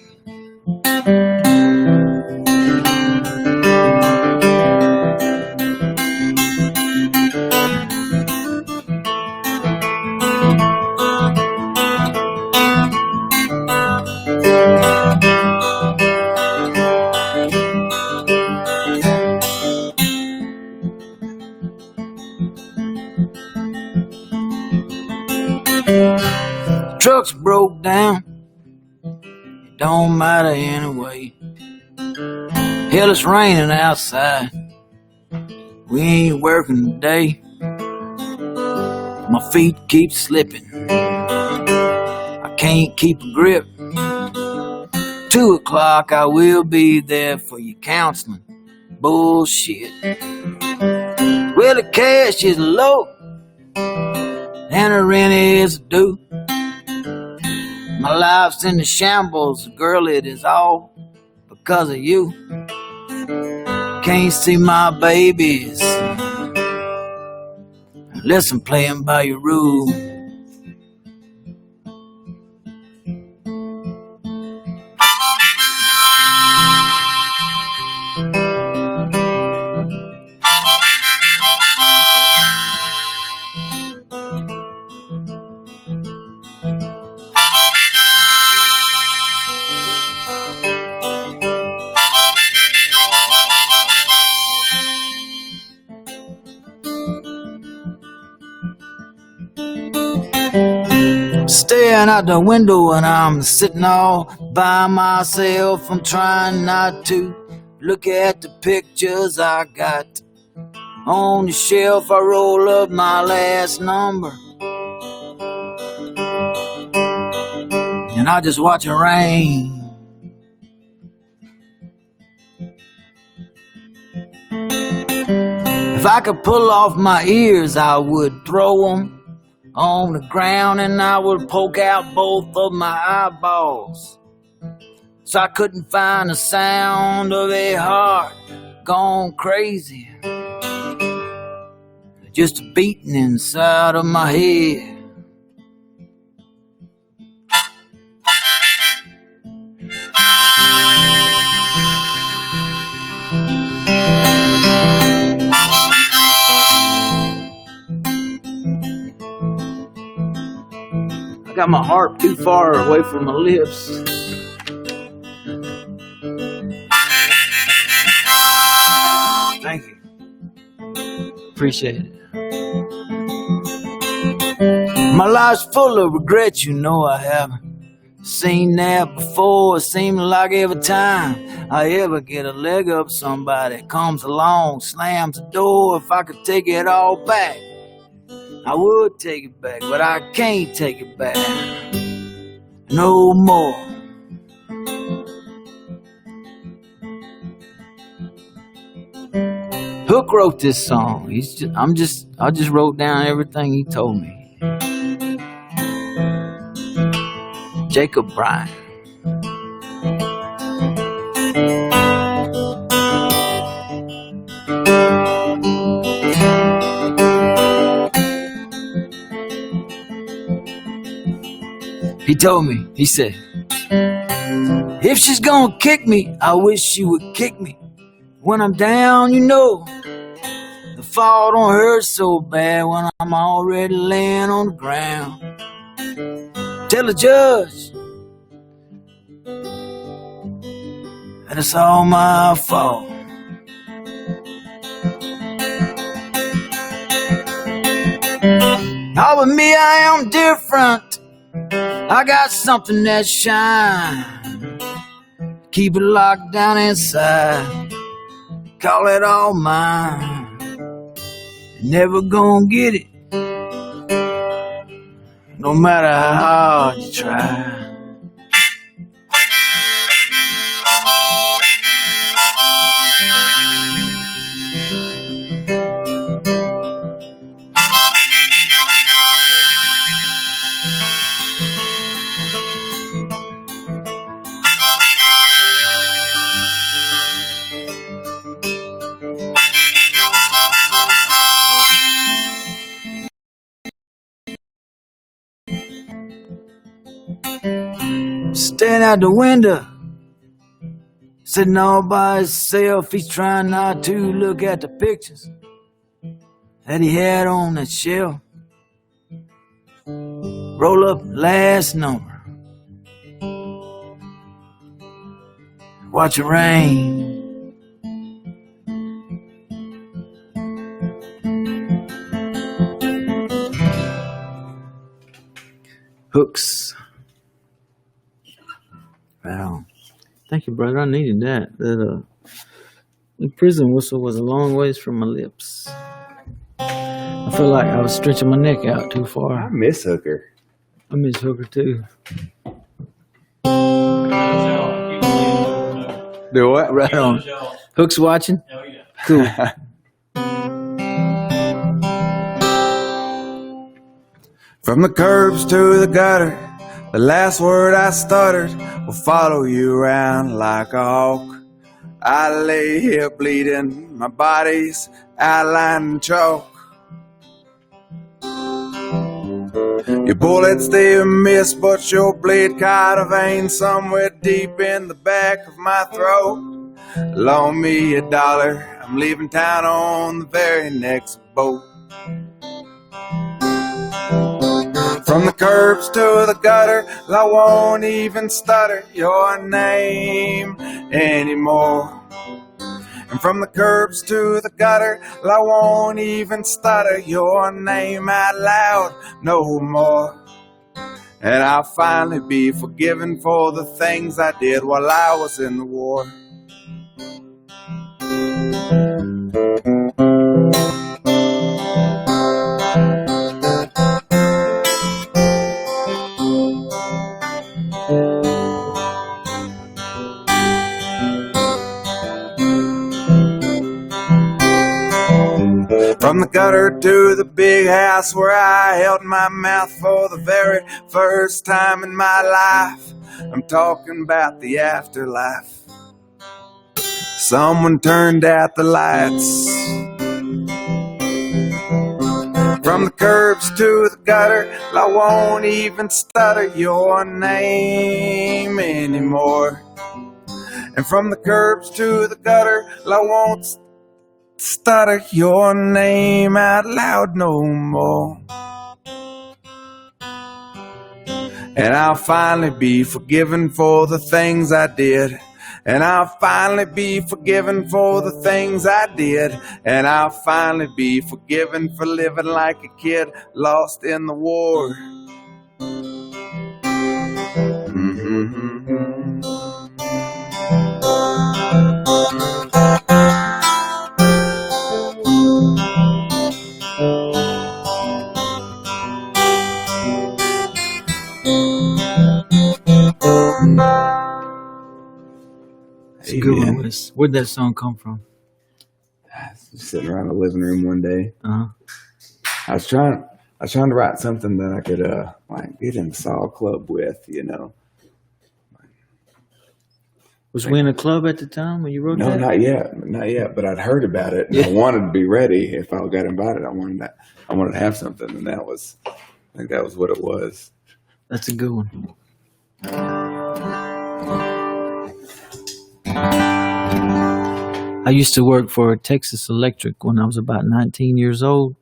Truck's broke down, it don't matter anyway. Hell, it's raining outside, we ain't working today. My feet keep slipping, I can't keep a grip. 2 o'clock, I will be there for your counseling. Bullshit. Well, the cash is low, and the rent is due. My life's in the shambles, girl, it is all because of you. Can't see my babies unless I'm playing by your rules. Staring out the window and I'm sitting all by myself. I'm trying not to look at the pictures I got on the shelf. I roll up my last number and I just watch it rain. If I could pull off my ears, I would throw them on the ground and I would poke out both of my eyeballs, so I couldn't find the sound of a heart gone crazy, just a beating inside of my head. Got my heart too far away from my lips. Appreciate it. My life's full of regrets, you know I haven't seen that before. It seems like every time I ever get a leg up, somebody comes along, slams the door. If I could take it all back, I would take it back, but I can't take it back no more. Hook wrote this song. I just wrote down everything he told me. Jacob Bryan. He told me, he said, if she's gonna kick me, I wish she would kick me. When I'm down, you know, the fall don't hurt so bad when I'm already laying on the ground. Tell the judge that it's all my fault. Oh, but me, I am different. I got something that shines. Keep it locked down inside. Call it all mine. Never gonna get it, no matter how hard you try. Staring out the window, sitting all by himself, he's trying not to look at the pictures that he had on that shelf. Roll up last number, watch it rain. Hooks. Wow. Thank you, brother. I needed that. The prison whistle was a long ways from my lips. I felt like I was stretching my neck out too far. I miss Hooker. I miss Hooker too. Do what? Right on. Hook's watching? Oh, yeah. Cool. From the curbs to the gutter, the last word I stuttered will follow you around like a hawk. I lay here bleeding, my body's outlined in chalk. Your bullets, they miss, but your blade caught a vein somewhere deep in the back of my throat. Loan me $1, I'm leaving town on the very next boat. From the curbs to the gutter, I won't even stutter your name anymore. And from the curbs to the gutter, I won't even stutter your name out loud no more. And I'll finally be forgiven for the things I did while I was in the war. From the gutter to the big house where I held my mouth for the very first time in my life, I'm talking about the afterlife. Someone turned out the lights. From the curbs to the gutter, I won't even stutter your name anymore. And from the curbs to the gutter, I won't stutter your name out loud no more. And I'll finally be forgiven for the things I did, And I'll finally be forgiven for the things I did. And I'll finally be forgiven for living like a kid lost in the war. It's a good one. Where'd that song come from? Just sitting around the living room one day. Uh-huh. I was trying to write something that I could like get in the Saw Club with, you know. Was we in a club at the time when you wrote No, that? not yet. But I'd heard about it, and Yeah. I wanted to be ready if I got invited. I wanted to have something, and I think that was what it was. That's a good one. I used to work for Texas Electric when I was about 19 years old.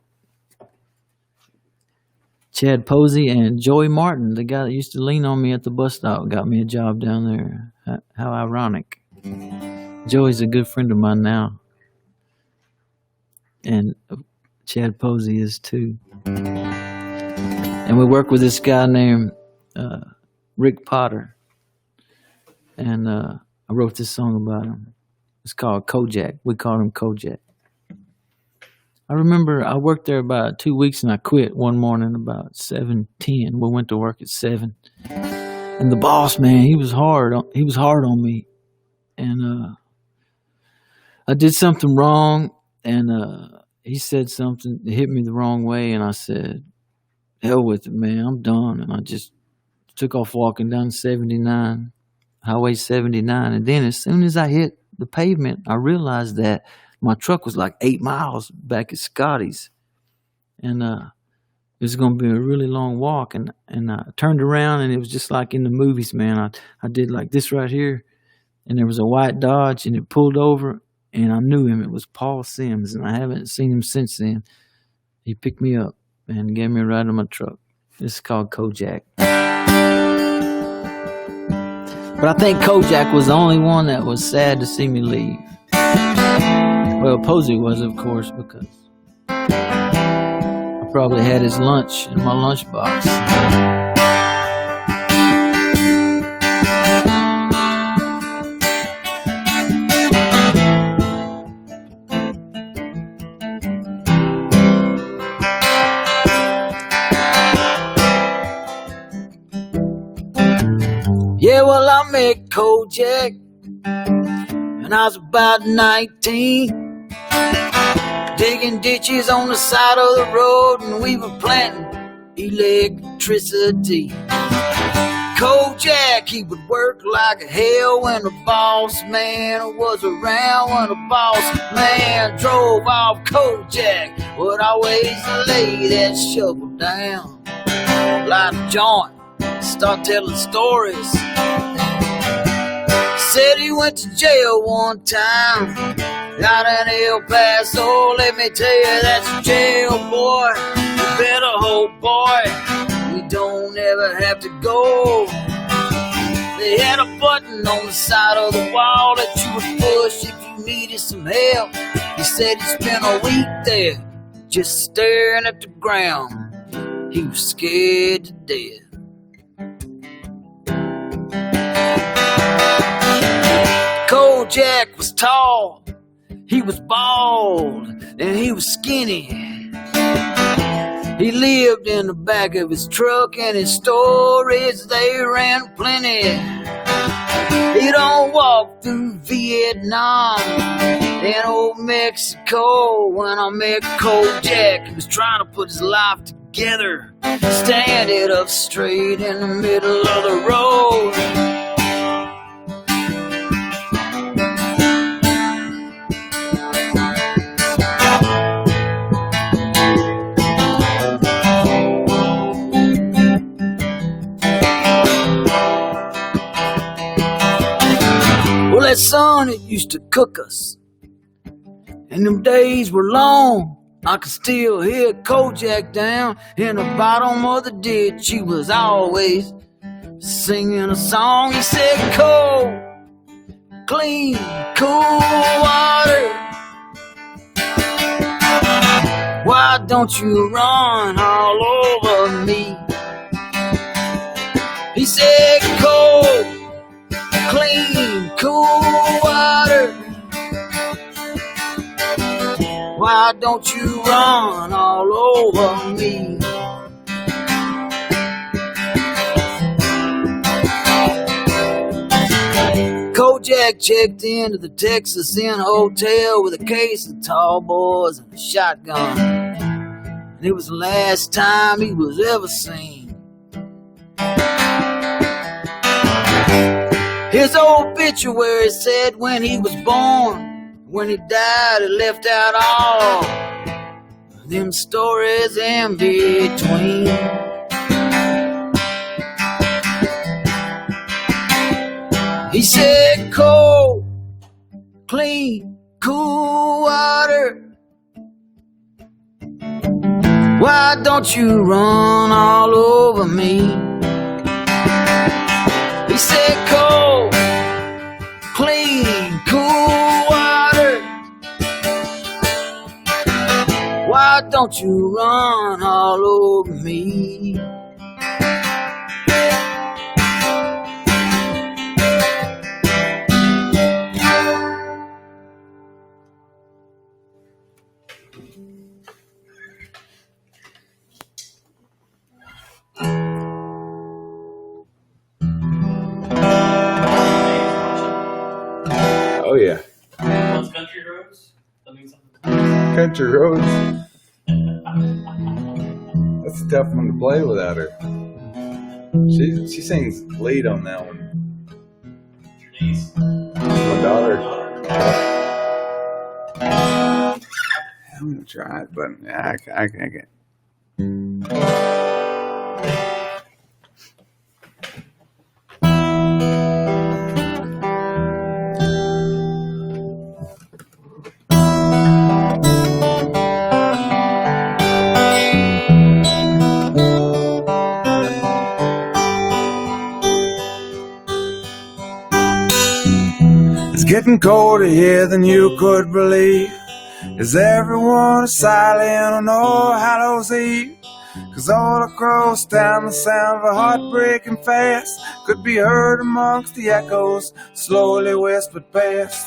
Chad Posey and Joey Martin, the guy that used to lean on me at the bus stop, got me a job down there. How ironic. Joey's a good friend of mine now. And Chad Posey is too. And we work with this guy named Rick Potter. And I wrote this song about him. It's called Kojak. We call him Kojak. I remember I worked there about 2 weeks and I quit one morning about 7:10. We went to work at 7. And the boss, man, he was hard on me. And I did something wrong, and he said something that hit me the wrong way, and I said, hell with it, man, I'm done. And I just took off walking down 79, Highway 79. And then as soon as I hit the pavement, I realized that my truck was like 8 miles back at Scotty's. And it was going to be a really long walk. And I turned around, and it was just like in the movies, man. I did like this right here, and there was a white Dodge, and it pulled over, and I knew him. It was Paul Sims, and I haven't seen him since then. He picked me up and gave me a ride in my truck. This is called Kojak. But I think Kojak was the only one that was sad to see me leave. Well, Posey was, of course, because I probably had his lunch in my lunchbox. Yeah, well, I met Kojak when I was about 19. Digging ditches on the side of the road, and we were planting electricity. Kojak, he would work like hell when the boss man was around. When the boss man drove off, Kojak would always lay that shovel down, light a joint, start telling stories. Said he went to jail one time out in El Paso. Let me tell you, that's a jail, boy. You better hope, boy, we don't ever have to go. They had a button on the side of the wall that you would push if you needed some help. He said he spent a week there just staring at the ground. He was scared to death. Kojak was tall, he was bald, and he was skinny. He lived in the back of his truck, and his stories, they ran plenty. He don't walk through Vietnam and old Mexico. When I met Kojak, he was trying to put his life together, standing up straight in the middle of the road. That sun, it used to cook us, and them days were long. I could still hear Kojak down in the bottom of the ditch. He was always singing a song. He said, clean, cool water. Why don't you run all over me? He said, cold, clean, cool water. Why don't you run all over me? Kojak checked into the Texas Inn Hotel with a case of tall boys and a shotgun. And it was the last time he was ever seen. His obituary said when he was born, when he died, he left out all them stories in between. He said, cold, clean, cool water. Why don't you run all over me? He said, cold, clean, cool water. Why don't you run all over me? Oh yeah, Those country roads? That means something. country roads. That's a tough one to play without her. She sings lead on that one. Your niece. My daughter. Daughter. I'm gonna try it, but I can't. It's getting colder here than you could believe. Is everyone silent on All Hallows Eve? 'Cause all across town the sound of a heart breaking fast could be heard amongst the echoes, slowly whispered past.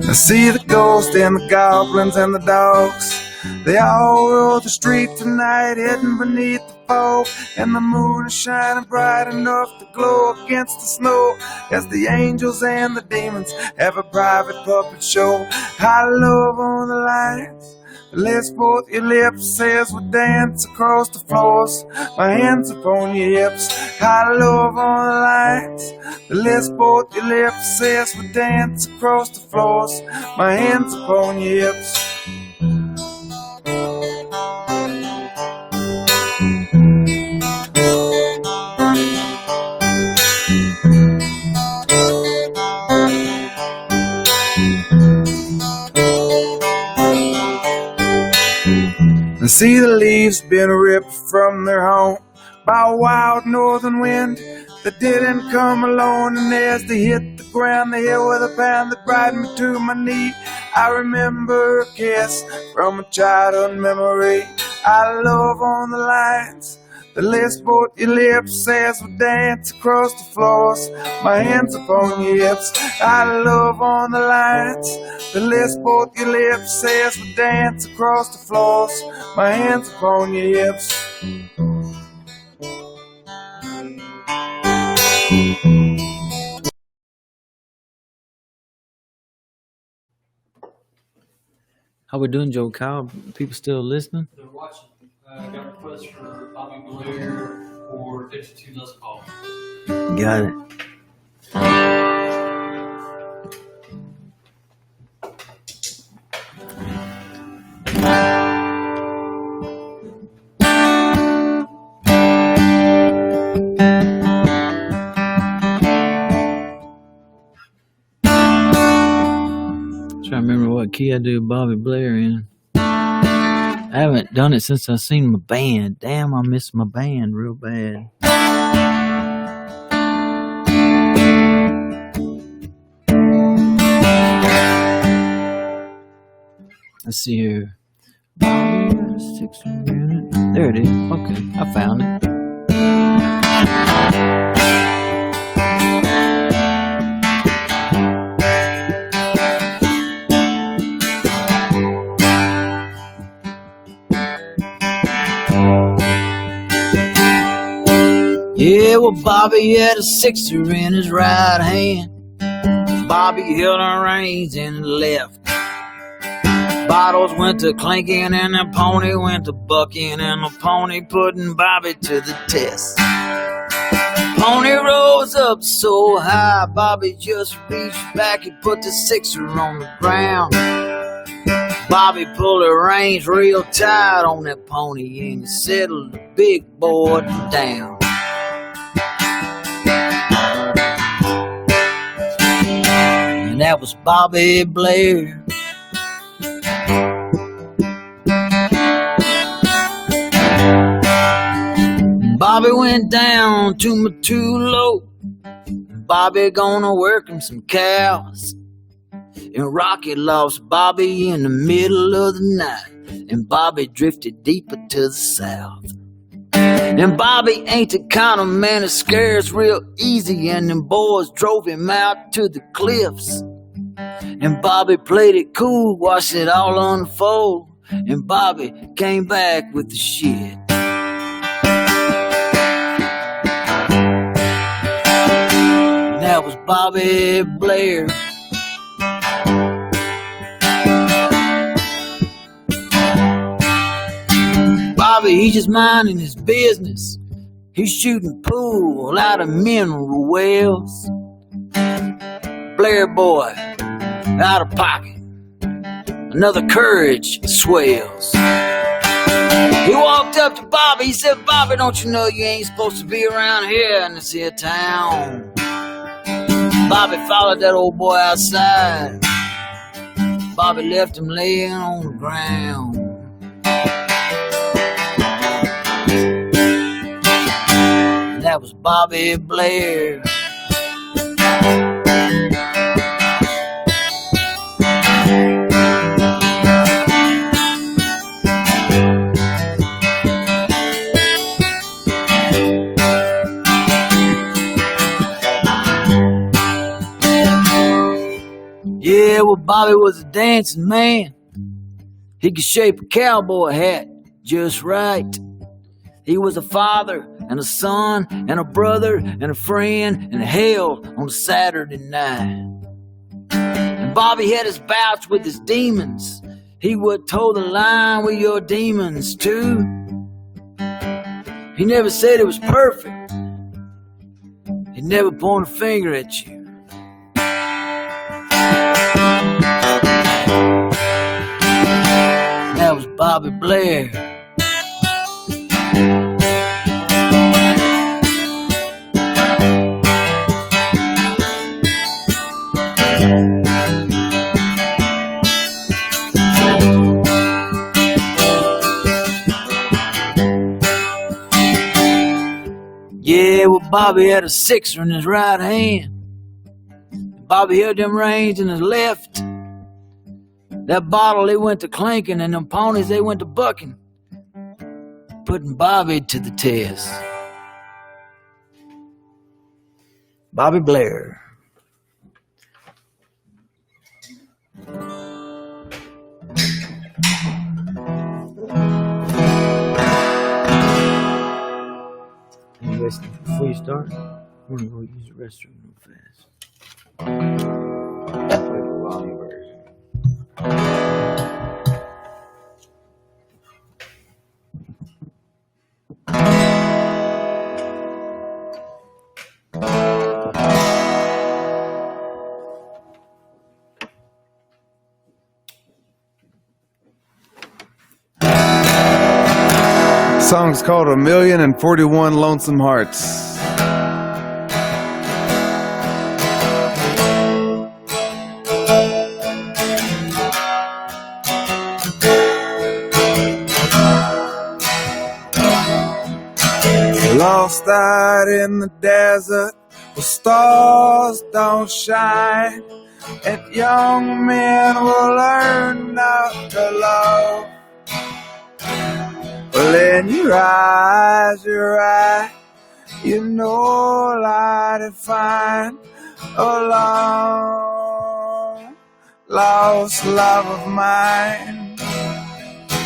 I see the ghosts and the goblins and the dogs. They all rule the street tonight, hidden beneath the fog, and the moon is shining bright enough to glow against the snow, as the angels and the demons have a private puppet show. High love on the lines, let's both your lips as we dance across the floors, my hands upon your hips. High love on the lines, let's both your lips as we dance across the floors, my hands upon your hips. And see the leaves been ripped from their home by a wild northern wind that didn't come alone. And as they hit the ground, they hit with a pound that brought me to my knee. I remember a kiss from a childhood memory. I love on the lines that lifts both your lips as we dance across the floors, my hands upon your hips. I love on the lines that lifts both your lips as we dance across the floors, my hands upon your hips. How we doing, Joe Kyle? People still listening? They're watching. I got a request for Bobby Blair for 52 Dust Ball. Got it. Trying to remember what key I do Bobby Blair in. I haven't done it since I seen my band. Damn, I miss my band real bad. Let's see here. There it is. Okay, I found it. Yeah, well, Bobby had a sixer in his right hand. Bobby held the reins in the left. Bottles went to clinking and the pony went to bucking, and the pony putting Bobby to the test. Pony rose up so high, Bobby just reached back, he put the sixer on the ground. Bobby pulled the reins real tight on that pony and he settled the big boy down. And that was Bobby Blair. Bobby went down to Matulo. Bobby gonna work him some cows. And Rocky lost Bobby in the middle of the night. And Bobby drifted deeper to the south. And Bobby ain't the kind of man that scares real easy. And them boys drove him out to the cliffs. And Bobby played it cool, watched it all unfold. And Bobby came back with the shit. That was Bobby Blair. Bobby, he's just minding his business. He's shooting pool out of mineral wells. Blair boy, out of pocket. Another courage swells. He walked up to Bobby, he said, Bobby, don't you know you ain't supposed to be around here in this here town? Bobby followed that old boy outside. Bobby left him laying on the ground. And that was Bobby Blair. Yeah, well, Bobby was a dancing man. He could shape a cowboy hat just right. He was a father and a son and a brother and a friend and hell on a Saturday night. And Bobby had his bouts with his demons. He would toe the line with your demons too. He never said it was perfect. He never pointed a finger at you. That was Bobby Blair. Yeah, well, Bobby had a sixer in his right hand. Bobby held them reins in his left. That bottle, they went to clinking, and them ponies, they went to bucking, putting Bobby to the test. Bobby Blair. Before you start, I want to go use the restroom real fast. Play the volume version. Song's called 1,041 Lonesome Hearts. out in the desert where stars don't shine, and young men will learn not to love. Well, in your eyes, you know light and find a long lost love of mine.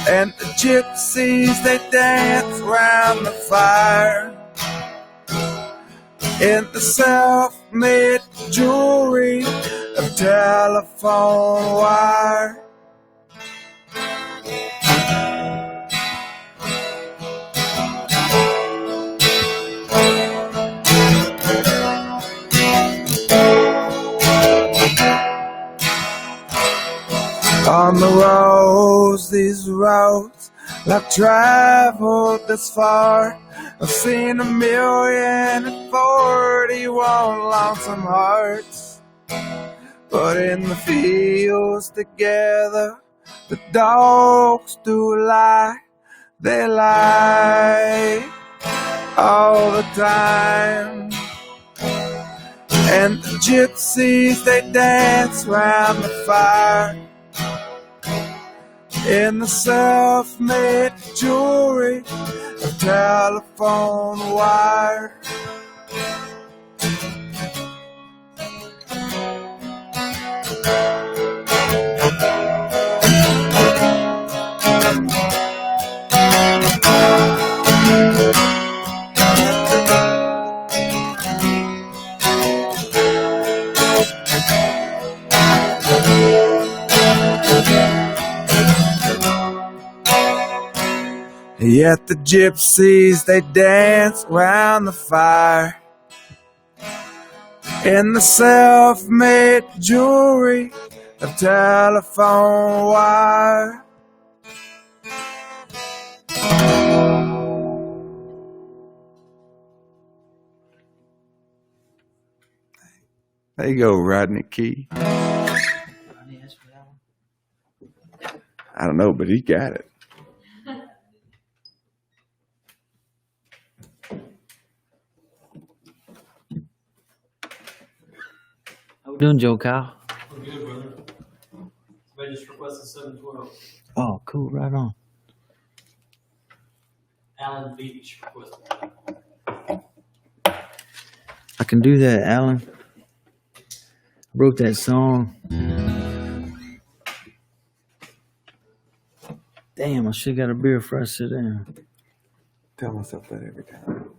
And the gypsies, they dance round the fire in the self-made jewelry of telephone wire. On the roads, these roads I've traveled this far, I've seen 1,041 lonesome hearts. But in the fields together, the dogs do lie. They lie all the time. And the gypsies, they dance round the fire in the self-made jewelry of telephone wire. Yet the gypsies, they dance round the fire in the self-made jewelry of telephone wire. There you go, Rodney Key. I don't know, but he got it. How we doing, Joe Kyle? We're good, brother. Somebody just requested 712. Oh, cool. Right on. Alan Beach requested that. I can do that, Alan. I wrote that song. Damn, I should got a beer before I sit down. Tell myself that every time.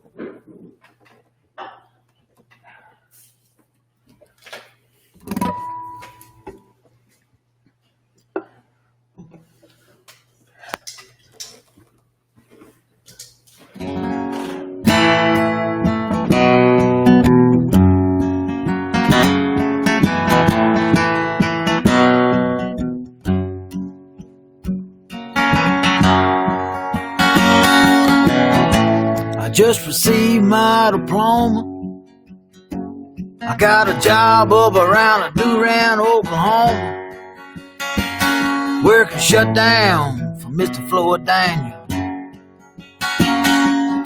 Just received my diploma. I got a job up around Durant, Oklahoma. Work shut down for Mr. Floyd Daniel. The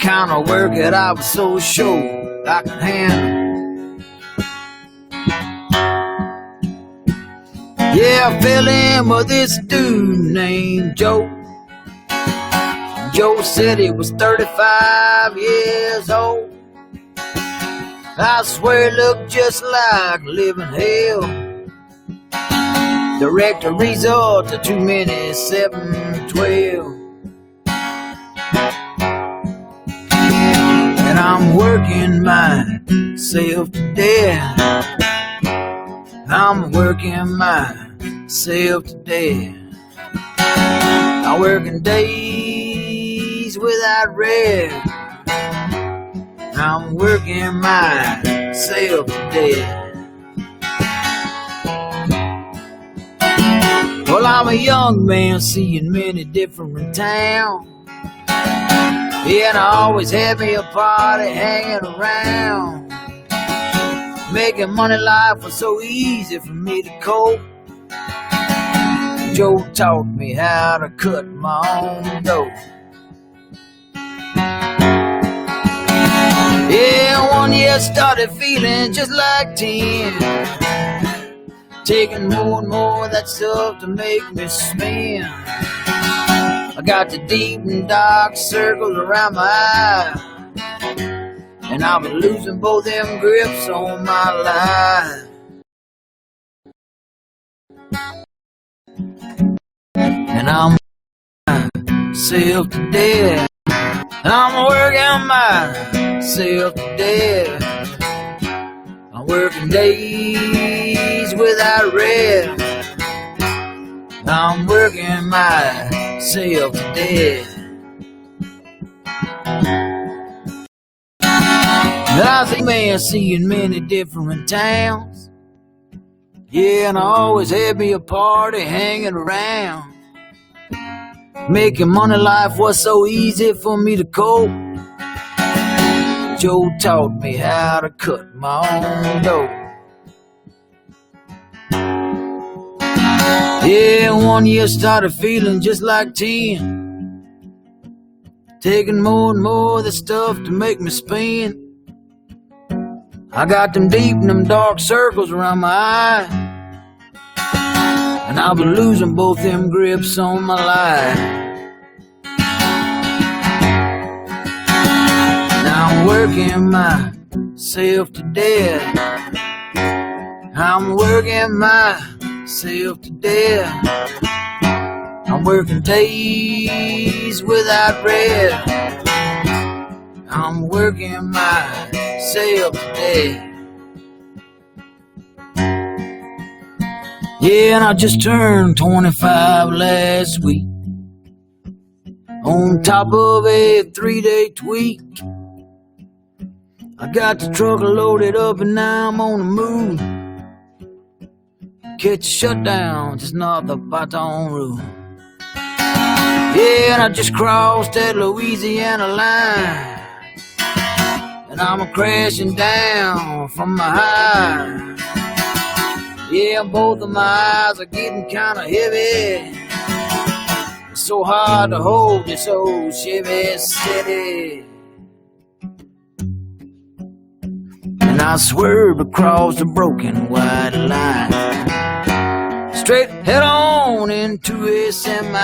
kind of work that I was so sure I could handle. Yeah, I fell in with this dude named Joe. Joe said he was 35 years old. I swear it looked just like living hell. Direct result to too many 712. And I'm working myself to death. I'm working myself to death. I'm working days without rest. I'm working myself to death. Well, I'm a young man seeing many different towns. Yeah, and I always had me a party hanging around. Making money life was so easy for me to cope. Joe taught me how to cut my own dough. Yeah, 1 year started feeling just like 10. Taking more and more of that stuff to make me spin. I got the deep and dark circles around my eyes, and I've been losing both them grips on my life. And I'm myself to death. I'm working myself to death. I'm working days without rest. I'm working myself to death. I think man seeing many different towns. Yeah, and I always had me a party hanging around. Making money life was so easy for me to cope. Joe taught me how to cut my own dough. Yeah, 1 year started feeling just like 10. Taking more and more of the stuff to make me spin. I got them deep and them dark circles around my eyes, and I've been losing both them grips on my life. Now I'm working myself to death. I'm working myself to death. I'm working days without rest. I'm working myself to death. Yeah, and I just turned 25 last week, on top of a 3-day tweak. I got the truck loaded up and now I'm on the move. Catch a shutdown just north of Baton Rouge. Yeah, and I just crossed that Louisiana line, and I'm a-crashing down from my high. Yeah, both of my eyes are getting kinda heavy. It's so hard to hold this old Chevy City. And I swerve across the broken white line, straight head on into a semi,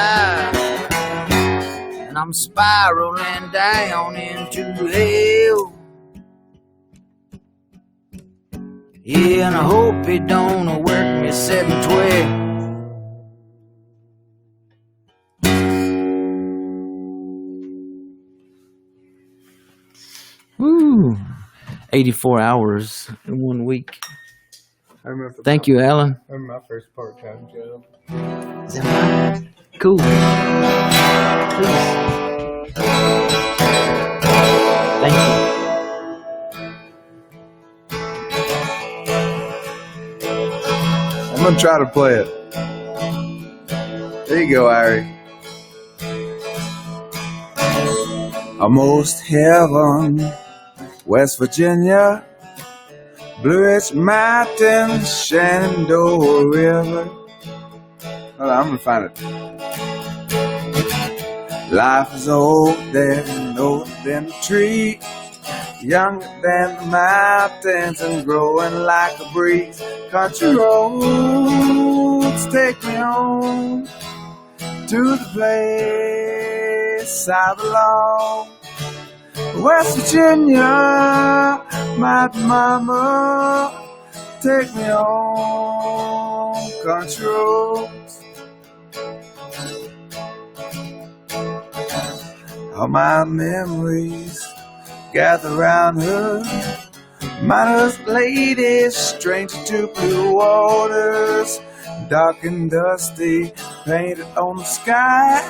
and I'm spiraling down into hell. Yeah, and I hope it don't work me 712. Woo! 84 hours in 1 week. I remember. Thank you, Alan. I remember my first part-time job. Is that right? Cool. Please. Thank you. I'm gonna try to play it. There you go, Ari. Almost heaven, West Virginia, Blue Ridge Mountains, Shenandoah River. Hold on, I'm gonna find it. Life is old and older than the tree, younger than the mountains and growing like a breeze. Country roads take me home to the place I belong. West Virginia, my mama, take me home. Country roads. All my memories gather round her. Miner's lady, stranger to blue waters, dark and dusty, painted on the sky.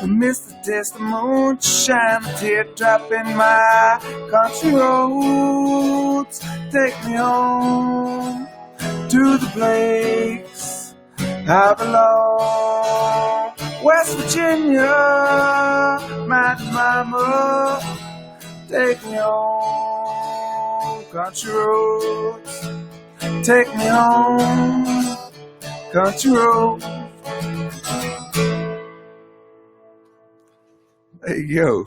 Amidst the test of moonshine, a teardrop in my country roads. Take me home to the place I belong. West Virginia, my mama, take me home. Country roads, take me home. Country road. There you go.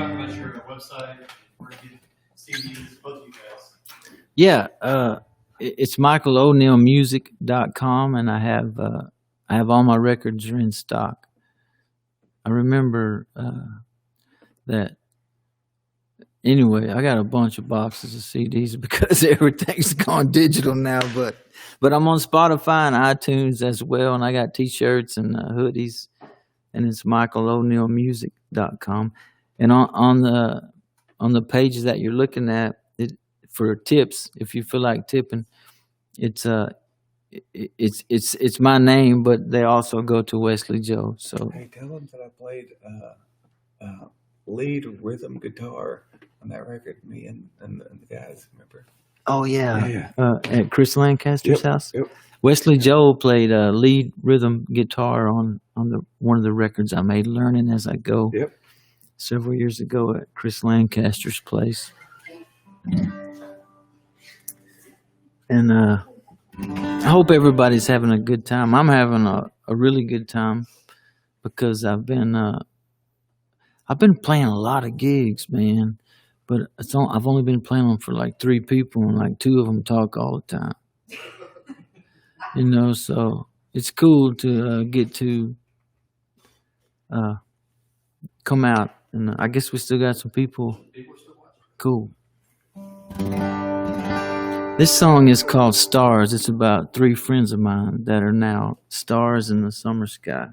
talk about your website, where you get CDs, both of you guys? Yeah, it's michaeloneillmusic.com, and I have all my records are in stock. I remember that. Anyway, I got a bunch of boxes of CDs because everything's gone digital now. But I'm on Spotify and iTunes as well, and I got T-shirts and hoodies, and it's michaeloneillmusic.com. And on the pages that you're looking at, for tips, if you feel like tipping, it's my name, but they also go to Wesley Joe. So Hey, tell them that I played lead rhythm guitar on that record. Me and the guys, remember? oh yeah, Yeah. at Chris Lancaster's house. Yep. Wesley Joe played lead rhythm guitar on one of the records I made, Learning As I Go, Yep. several years ago at Chris Lancaster's place. And I hope everybody's having a good time. I'm having a really good time because I've been playing a lot of gigs, man. But I've only been playing them for like 3 people, and like 2 of them talk all the time. You know, so it's cool to get to come out, and I guess we still got some people. Cool. This song is called Stars. It's about 3 friends of mine that are now stars in the summer sky.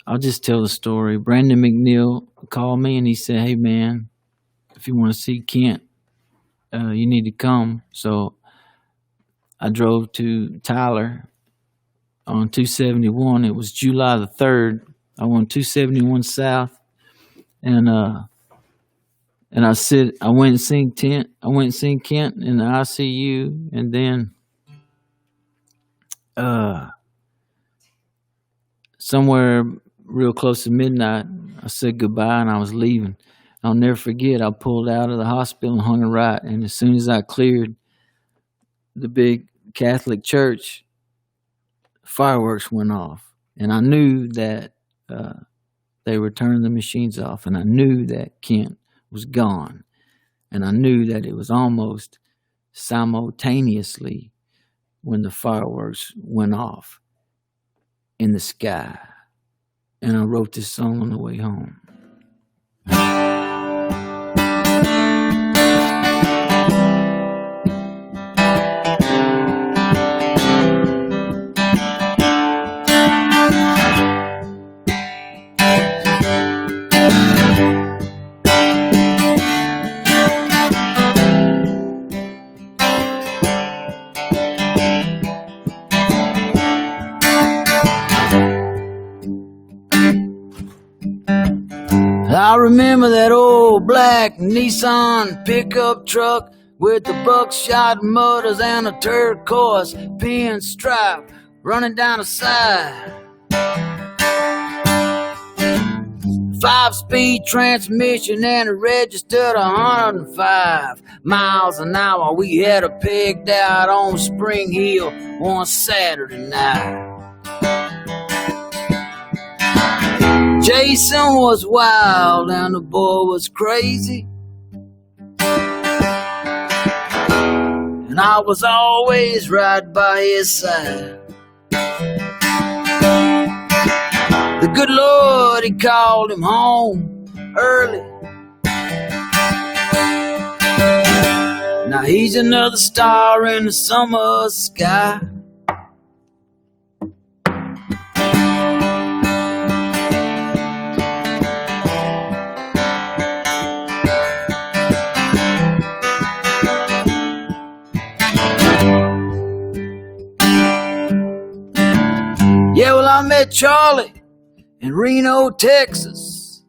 I'll just tell the story. Brandon McNeil called me and he said, "Hey man, if you want to see Kent, you need to come." So I drove to Tyler on 271. It was July the 3rd. I went 271 South, and I went and seen Kent. I went and seen Kent in the ICU, and then somewhere real close to midnight, I said goodbye and I was leaving. I'll never forget, I pulled out of the hospital and hung a right, and as soon as I cleared the big Catholic church, fireworks went off, and I knew that they were turning the machines off, and I knew that Kent was gone, and I knew that it was almost simultaneously when the fireworks went off in the sky. And I wrote this song on the way home. I remember that old black Nissan pickup truck with the buckshot motors and a turquoise pinstripe running down the side. 5-speed transmission and it registered 105 miles an hour. We had it pegged out on Spring Hill one Saturday night. Jason was wild and the boy was crazy, and I was always right by his side. The good Lord, he called him home early. Now he's another star in the summer sky. Yeah, well, I met Charlie in Reno, Texas.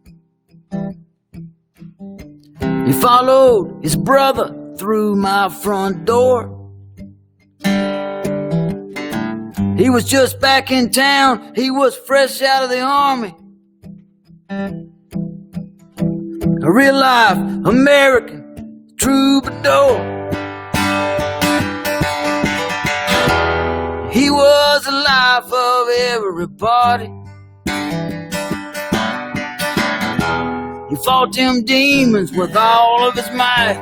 He followed his brother through my front door. He was just back in town. He was fresh out of the army. A real life American troubadour. He was the life of everybody. He fought them demons with all of his might.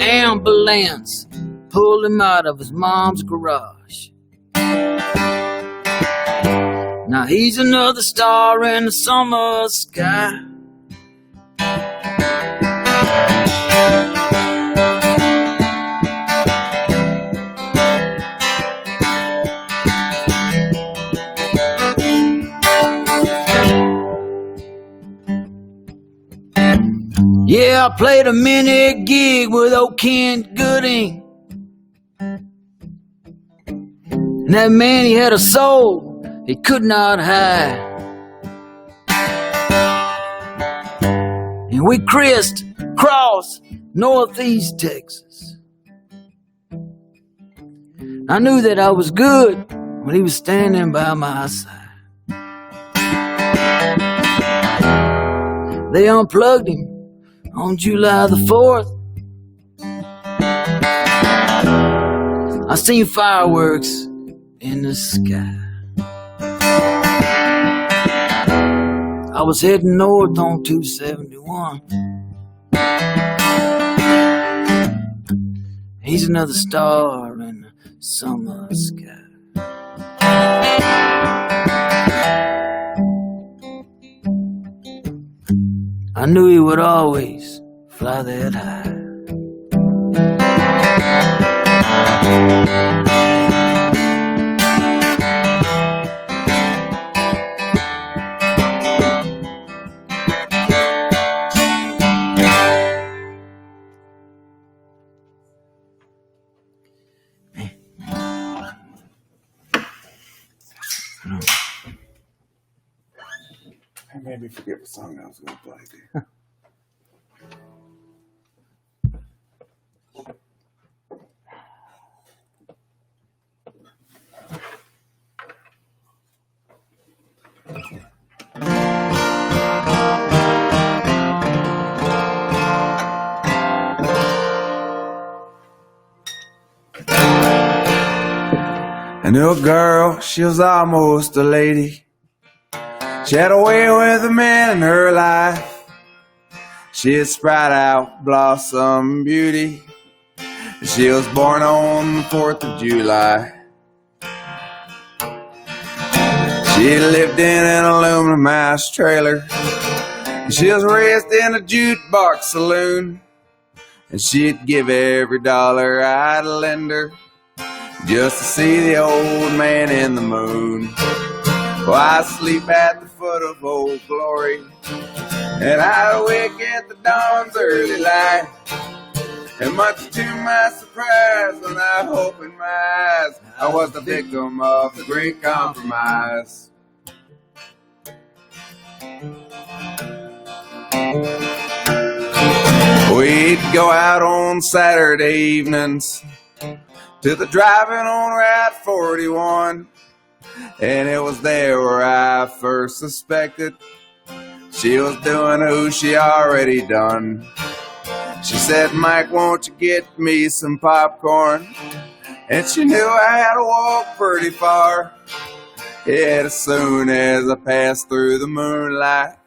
Ambulance pulled him out of his mom's garage. Now he's another star in the summer sky. Yeah, I played a mini gig with old Ken Gooding. And that man, he had a soul he could not hide. And we crisscrossed Northeast Texas. I knew that I was good when he was standing by my side. They unplugged him on July the 4th. I seen fireworks in the sky. I was heading north on 271. He's another star in the summer sky. I knew he would always fly that high. I made me forget what song I was going to play, dude. I knew a girl, she was almost a lady. She had a way with a man in her life. She had sprout out blossom beauty. She was born on the 4th of July. She lived in an aluminum house trailer. She was raised in a jukebox saloon. And she'd give every dollar I'd lend her just to see the old man in the moon. Well, I sleep at the foot of Old Glory, and I wake at the dawn's early light. And much to my surprise, when I opened my eyes, I was the victim of the Great Compromise. We'd go out on Saturday evenings to the driving on Route 41. And it was there where I first suspected she was doing who she already done. She said, Mike, won't you get me some popcorn? And she knew I had to walk pretty far. Yet as soon as I passed through the moonlight,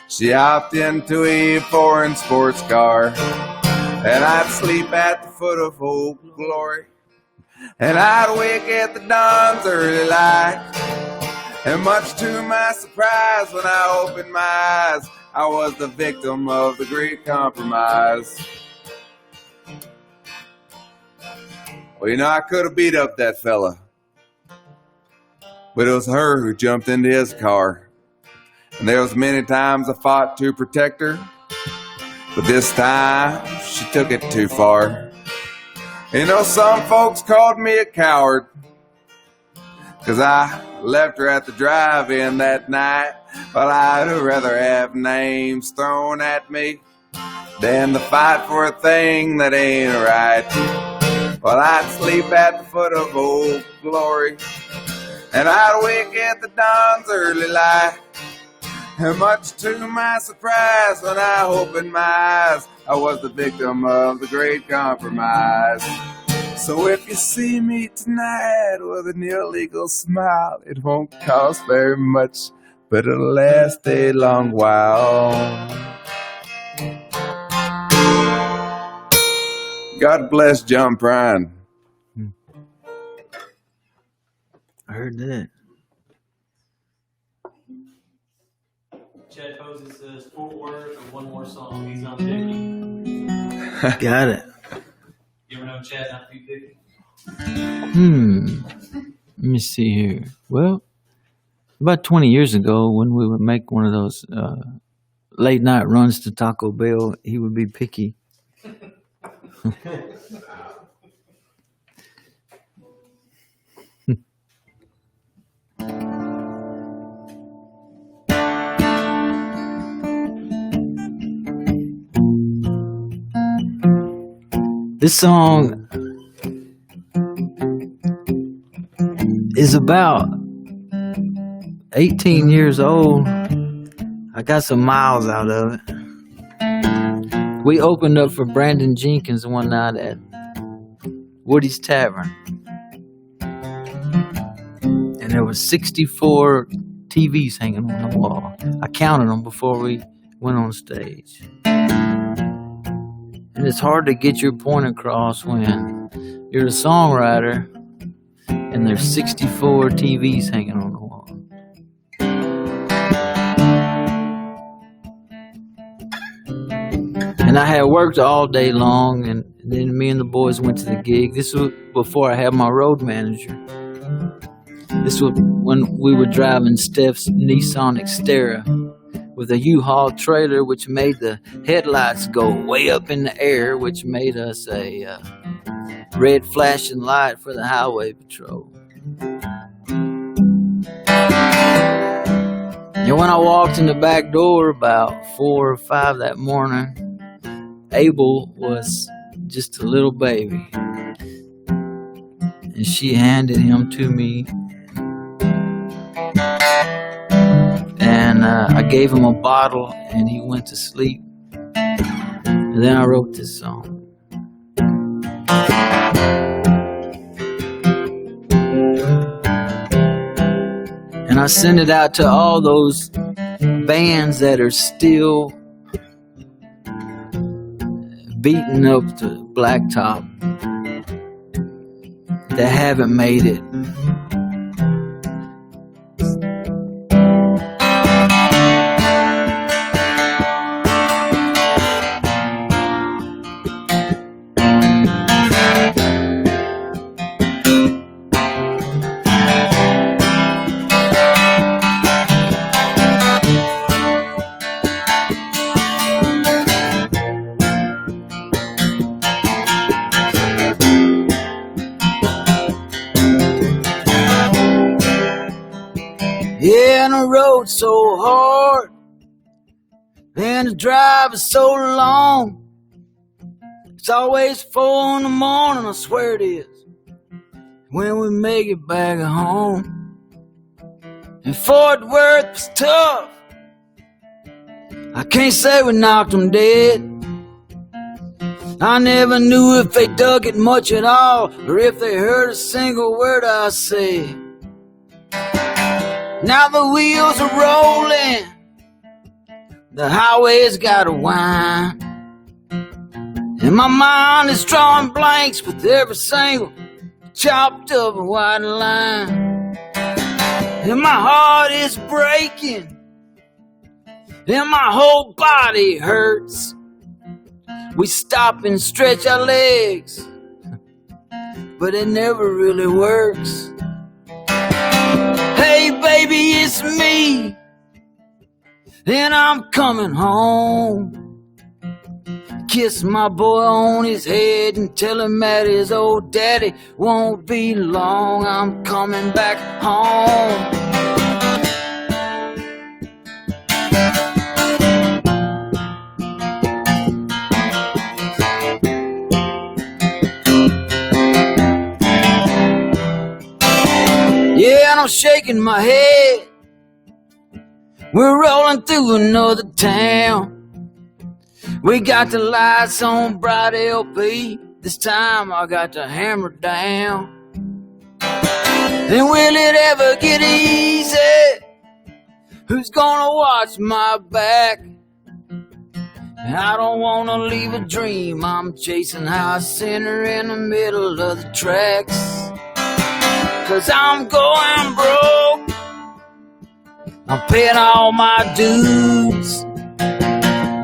she hopped into a foreign sports car. And I'd sleep at the foot of Old Glory, and I'd wake at the dawn's early light. And much to my surprise, when I opened my eyes, I was the victim of the Great Compromise. Well, you know, I could have beat up that fella, but it was her who jumped into his car. And there was many times I fought to protect her, but this time she took it too far. You know, some folks called me a coward, 'cause I left her at the drive-in that night. But I'd rather have names thrown at me than to fight for a thing that ain't right. Well, I'd sleep at the foot of Old Glory, and I'd wake at the dawn's early light. And much to my surprise, when I opened my eyes, I was the victim of the Great Compromise. So if you see me tonight with an illegal smile, it won't cost very much. but it'll last a long while. God bless John Prine. I heard that. Chad Posey says 4 words or one more song. He's not picky. Got it. You ever know Chad not to be picky? Let me see here. Well, about 20 years ago, when we would make one of those late night runs to Taco Bell, he would be picky. This song is about 18 years old. I got some miles out of it. We opened up for Brandon Jenkins one night at Woody's Tavern. And there was 64 TVs hanging on the wall. I counted them before we went on stage. And it's hard to get your point across when you're a songwriter and there's 64 TVs hanging on the wall. And I had worked all day long, and then me and the boys went to the gig. This was before I had my road manager. This was when we were driving Steph's Nissan Xterra with a U-Haul trailer, which made the headlights go way up in the air, which made us a red flashing light for the highway patrol. And when I walked in the back door about 4 or 5 that morning, Abel was just a little baby. And she handed him to me. And I gave him a bottle, and he went to sleep. And then I wrote this song. And I sent it out to all those bands that are still beating up the blacktop, that haven't made it. Yeah, and the road's so hard, and the drive is so long. It's always 4 in the morning, I swear it is, when we make it back home. And Fort Worth was tough. I can't say we knocked them dead. I never knew if they dug it much at all, or if they heard a single word I said. Now the wheels are rolling, the highway's got a whine, and my mind is drawing blanks with every single chopped up white line. And my heart is breaking, and my whole body hurts. We stop and stretch our legs, but it never really works. Hey baby, it's me, and I'm coming home. Kiss my boy on his head and tell him that his old daddy won't be long. I'm coming back home. Yeah, and I'm shaking my head. We're rolling through another town. We got the lights on bright LP. This time I got the hammer down. And will it ever get easy? who's gonna watch my back? And I don't wanna leave a dream I'm chasing high center in the middle of the tracks. 'Cause I'm going broke, I'm paying all my dues.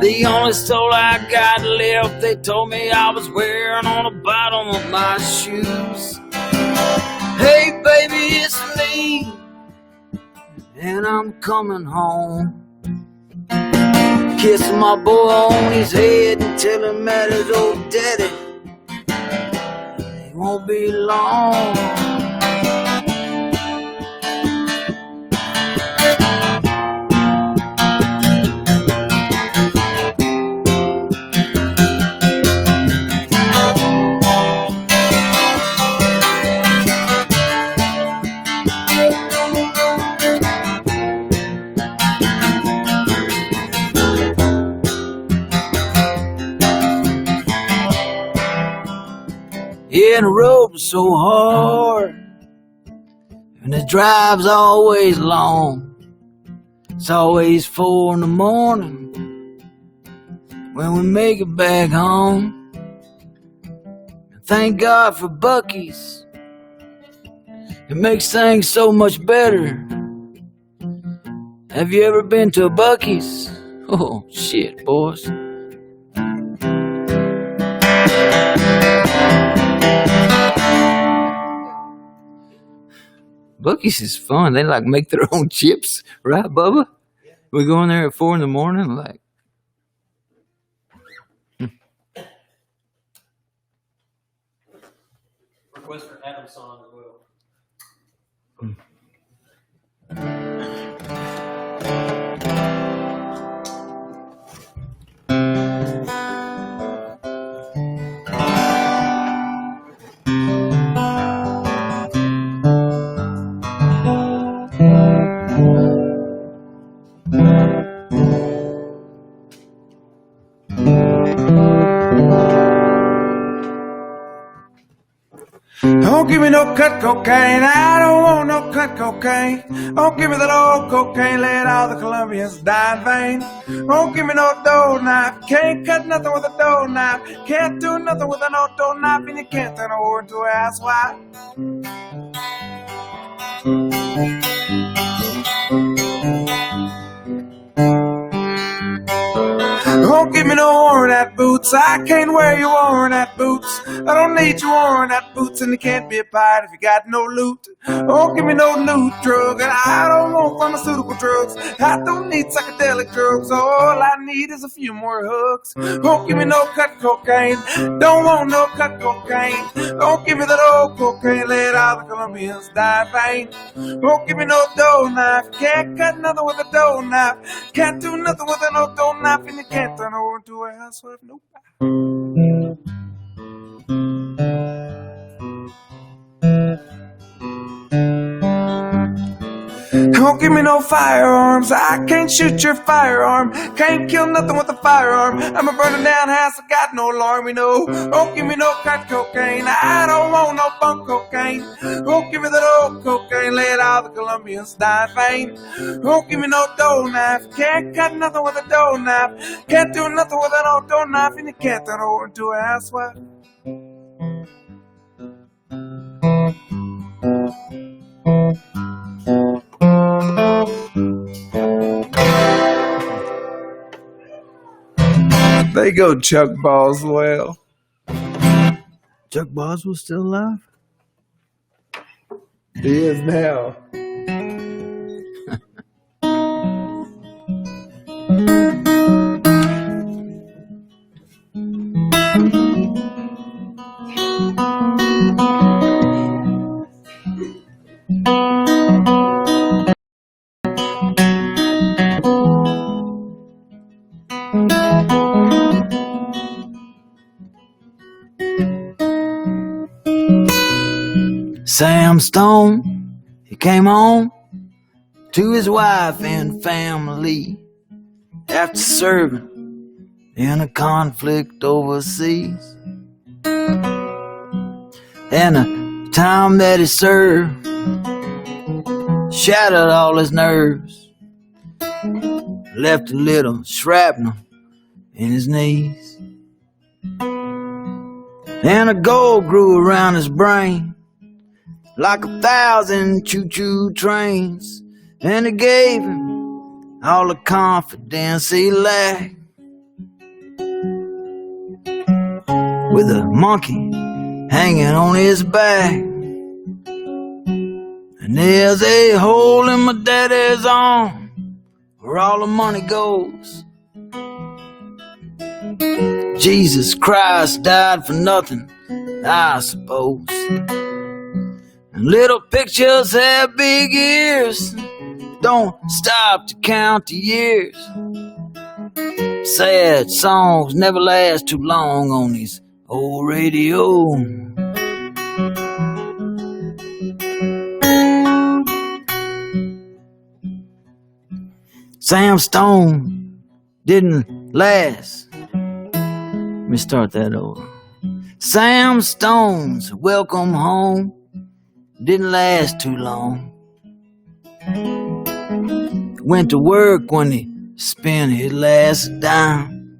The only soul I got left, they told me I was wearing on the bottom of my shoes. Hey baby, it's me, and I'm coming home. Kissing my boy on his head and tell him that his old daddy, he won't be long. Yeah, and the road was so hard, and the drive's always long. It's always 4 in the morning when we make it back home. Thank God for Buc-ee's, it makes things so much better. Have you ever been to a Buc-ee's? Oh shit, boys. Buc-ee's is fun. They like make their own chips, right, Bubba? We go in there at 4 in the morning, like. Request for Adam song as well. Don't give me no cut cocaine, I don't want no cut cocaine. Don't give me that old cocaine, let all the Colombians die in vain. Don't give me no dough knife, can't cut nothing with a dough knife. Can't do nothing with an old dough knife, and you can't turn a whore into a housewife. Don't give me no worn out boots, I can't wear your worn out boots. I don't need your worn out boots, and you can't be a pirate if you got no loot. Don't give me no loot drug, and I don't want pharmaceutical drugs. I don't need psychedelic drugs, all I need is a few more hugs. Don't give me no cut cocaine, don't want no cut cocaine. Don't give me that old cocaine, let all the Colombians die in vain. Don't give me no dough knife, can't cut nothing with a dough knife. Can't do nothing with an old dough knife, and you can't turn her into a housewife, nope. Don't give me no firearms, I can't shoot your firearm. Can't kill nothing with a firearm. I'm a burning down house, I got no alarm, you know. Don't give me no cut cocaine, I don't want no bunk cocaine. Don't give me that old cocaine, let all the Colombians die in vain. Don't give me no dough knife, can't cut nothing with a dough knife. Can't do nothing with an old dough knife, and you can't turn her into a housewife. They go Chuck Boswell. Chuck Boswell's still alive? He is now. Sam Stone, he came home to his wife and family after serving in a conflict overseas. And the time that he served shattered all his nerves. left a little shrapnel in his knees. And a gold grew around his brain like 1,000 choo-choo trains. And it gave him all the confidence he lacked. With a monkey hanging on his back. And there's a hole in my daddy's arm where all the money goes. Jesus Christ died for nothing, I suppose. And little pictures have big ears, don't stop to count the years. Sad songs never last too long on these old radio. Sam Stone didn't last. Let me start that over. Sam Stone's welcome home didn't last too long. Went to work when he spent his last dime.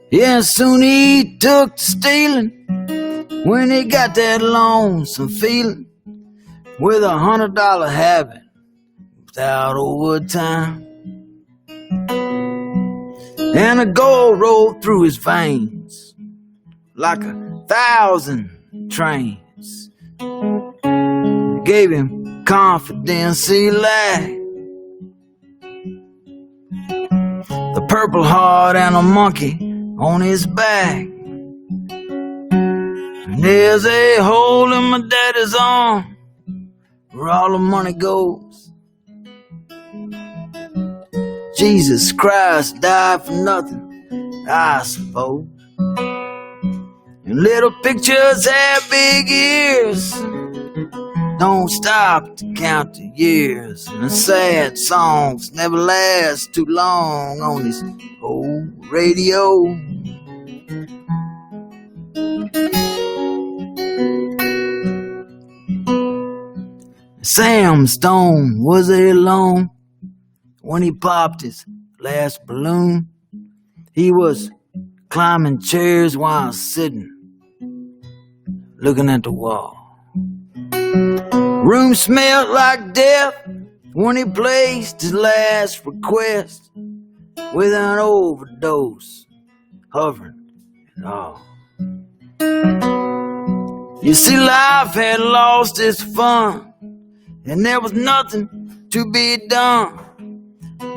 Yeah, and soon he took to stealing when he got that lonesome feeling with $100 habit without overtime. And the gold rolled through his veins like 1,000 trains. Gave him confidence he lacked. The Purple Heart and a monkey on his back. And there's a hole in my daddy's arm where all the money goes. Jesus Christ died for nothing, I suppose. And little pictures have big ears, don't stop to count the years. And the sad songs never last too long on this old radio. Sam Stone was alone when he popped his last balloon. He was climbing chairs while sitting, looking at the wall. Room smelled like death when he placed his last request, with an overdose hovering at all. You see, life had lost its fun, and there was nothing to be done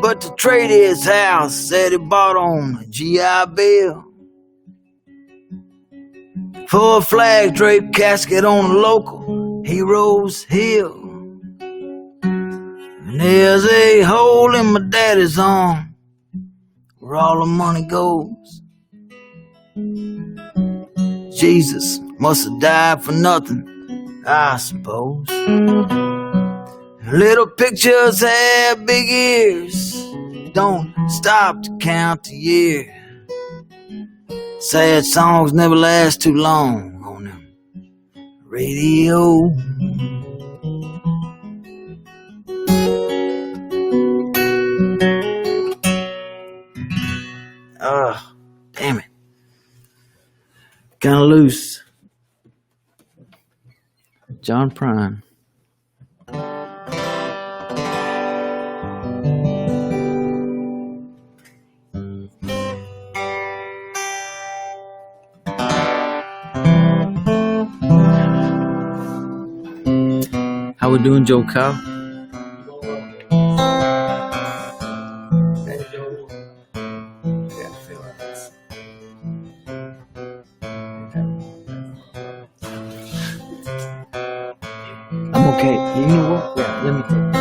but to trade his house that he bought on a GI Bill for a flag-draped casket on a local hero's hill. And there's a hole in my daddy's arm where all the money goes. Jesus must have died for nothing, I suppose. Little pictures have big ears, don't stop to count the year. Sad songs never last too long on them radio. Damn it. Kinda loose. John Prine. How we doing, Joe Cow? I'm okay. You know what? Yeah, let me take it.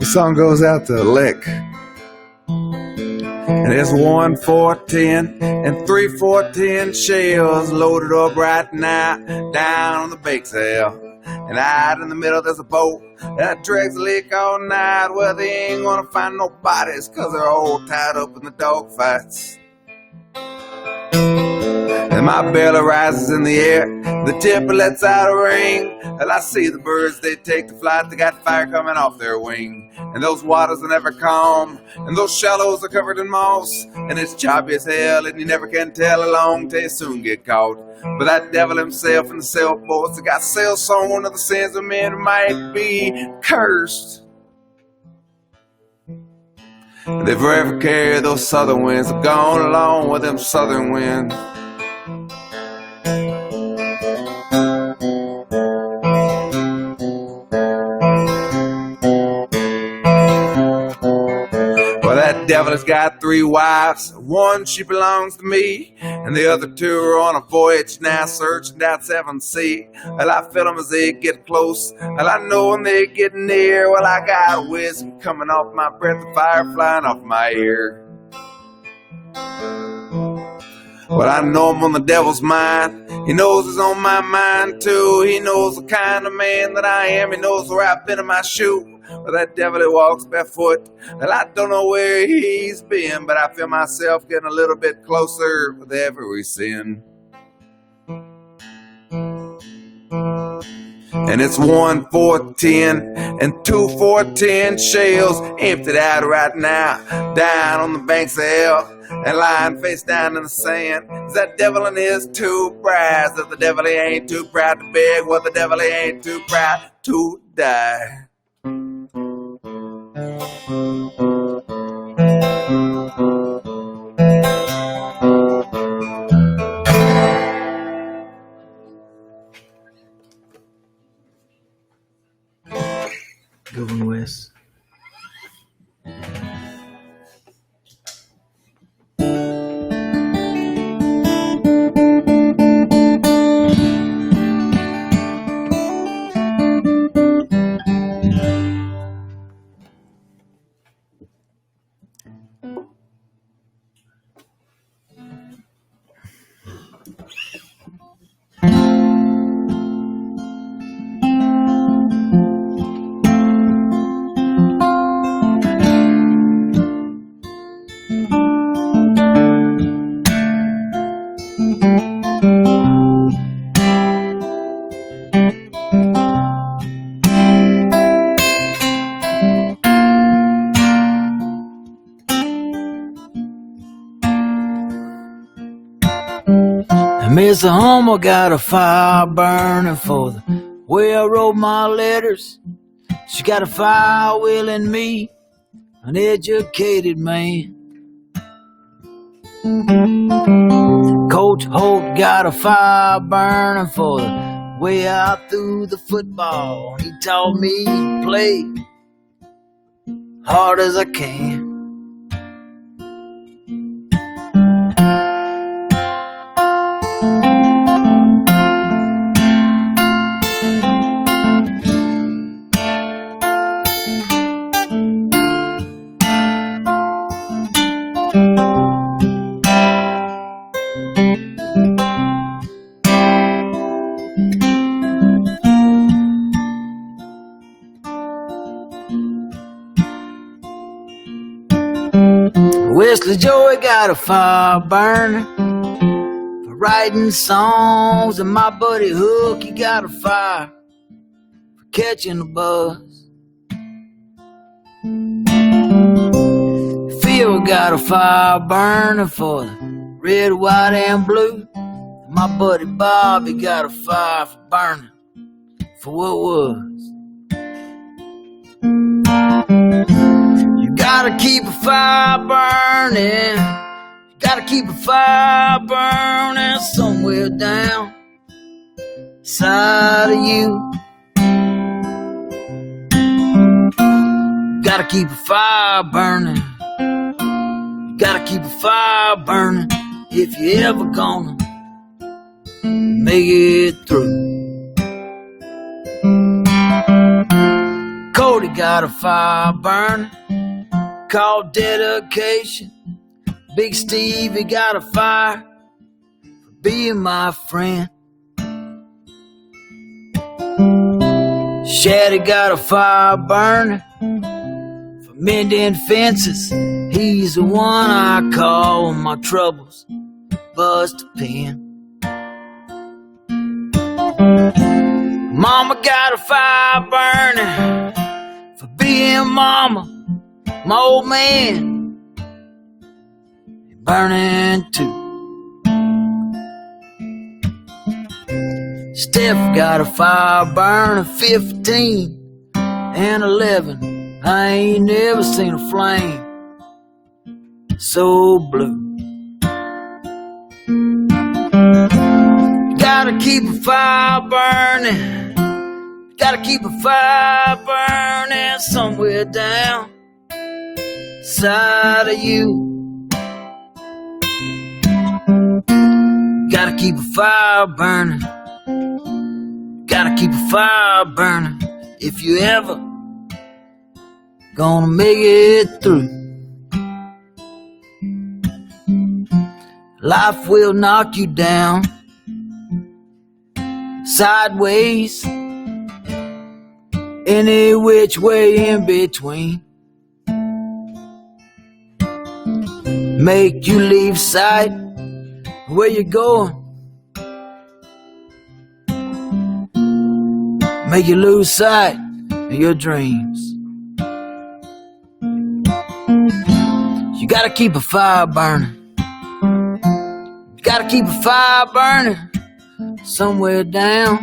This song goes out to Lick. And there's 1 410 and 3 410 shells loaded up right now down on the bake sale. And out in the middle there's a boat that drags a lick all night, where they ain't gonna find no bodies 'cause they're all tied up in the dog fights. And my belly rises in the air, the tipper lets out a ring. And I see the birds, they take the flight, they got fire coming off their wing. And those waters are never calm, and those shallows are covered in moss. And it's choppy as hell, and you never can tell how long till you soon get caught. But that devil himself in the sailboats, they got sail sewn of the sins of men who might be cursed. And they forever carry those southern winds, have gone along with them southern winds. Well, that devil has got 3 wives. One, she belongs to me, and the other 2 are on a voyage now, searching that 7th sea. Well, I feel them as they get close, well, I know when they get near. Well, I got whiskey coming off my breath, the fire flying off my ear. Well, I know I'm on the devil's mind. He knows it's on my mind too. He knows the kind of man that I am. He knows where I've been in my shoe. Well, that devil that walks barefoot, well, I don't know where he's been, but I feel myself getting a little bit closer with every sin. And it's 1 for 10 and 2 for 10 shells emptied out right now, down on the banks of hell. And lying face down in the sand is that devil and his 2 brides. That the devil he ain't too proud to beg, well, the devil he ain't too proud to die. Going west. Mr. Homer got a fire burning for the way I wrote my letters. She got a fire will in me, an educated man. Coach Holt got a fire burning for the way I threw the football. He taught me to play hard as I can. Wesley Joey got a fire burning for writing songs, and my buddy Hook, he got a fire for catching the buzz. Phil got a fire burning for the red, white, and blue. And my buddy Bobby got a fire for burning for what was. Gotta keep a fire burning. Gotta keep a fire burning somewhere down inside of you. Gotta keep a fire burning. Gotta keep a fire burning if you're ever gonna make it through. Cody got a fire burning called dedication. Big Steve, he got a fire for being my friend. Shaddy got a fire burning for mending fences. He's the one I call when my troubles bust a pen. Mama got a fire burning for being mama. My old man burning too. Steph got a fire burning 15 and 11. I ain't never seen a flame so blue. Gotta keep a fire burning. Gotta keep a fire burning somewhere down inside of you. Gotta keep a fire burning. Gotta keep a fire burning if you ever gonna make it through. Life will knock you down sideways, any which way in between. Make you leave sight where you're going. Make you lose sight of your dreams. You gotta keep a fire burning. You gotta keep a fire burning somewhere down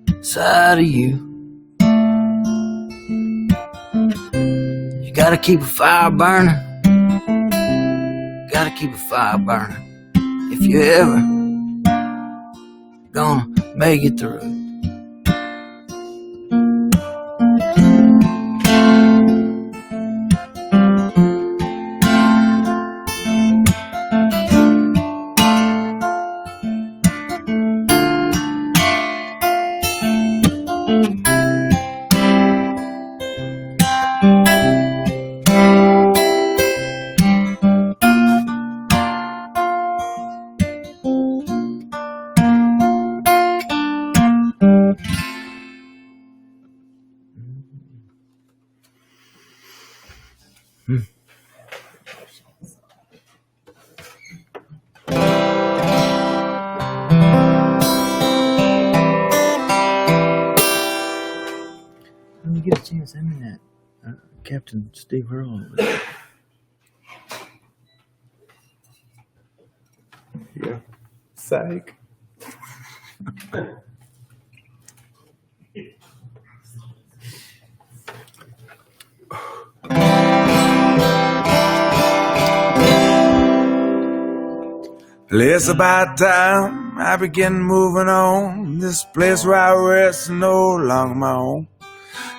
inside of you. You gotta keep a fire burning. Gotta keep a fire burning if you ever gonna make it through. When you get a chance, send me that Captain Steve Earle. Yeah. Psych. Well, it's about time I begin moving on. This place where I rest is no longer my own.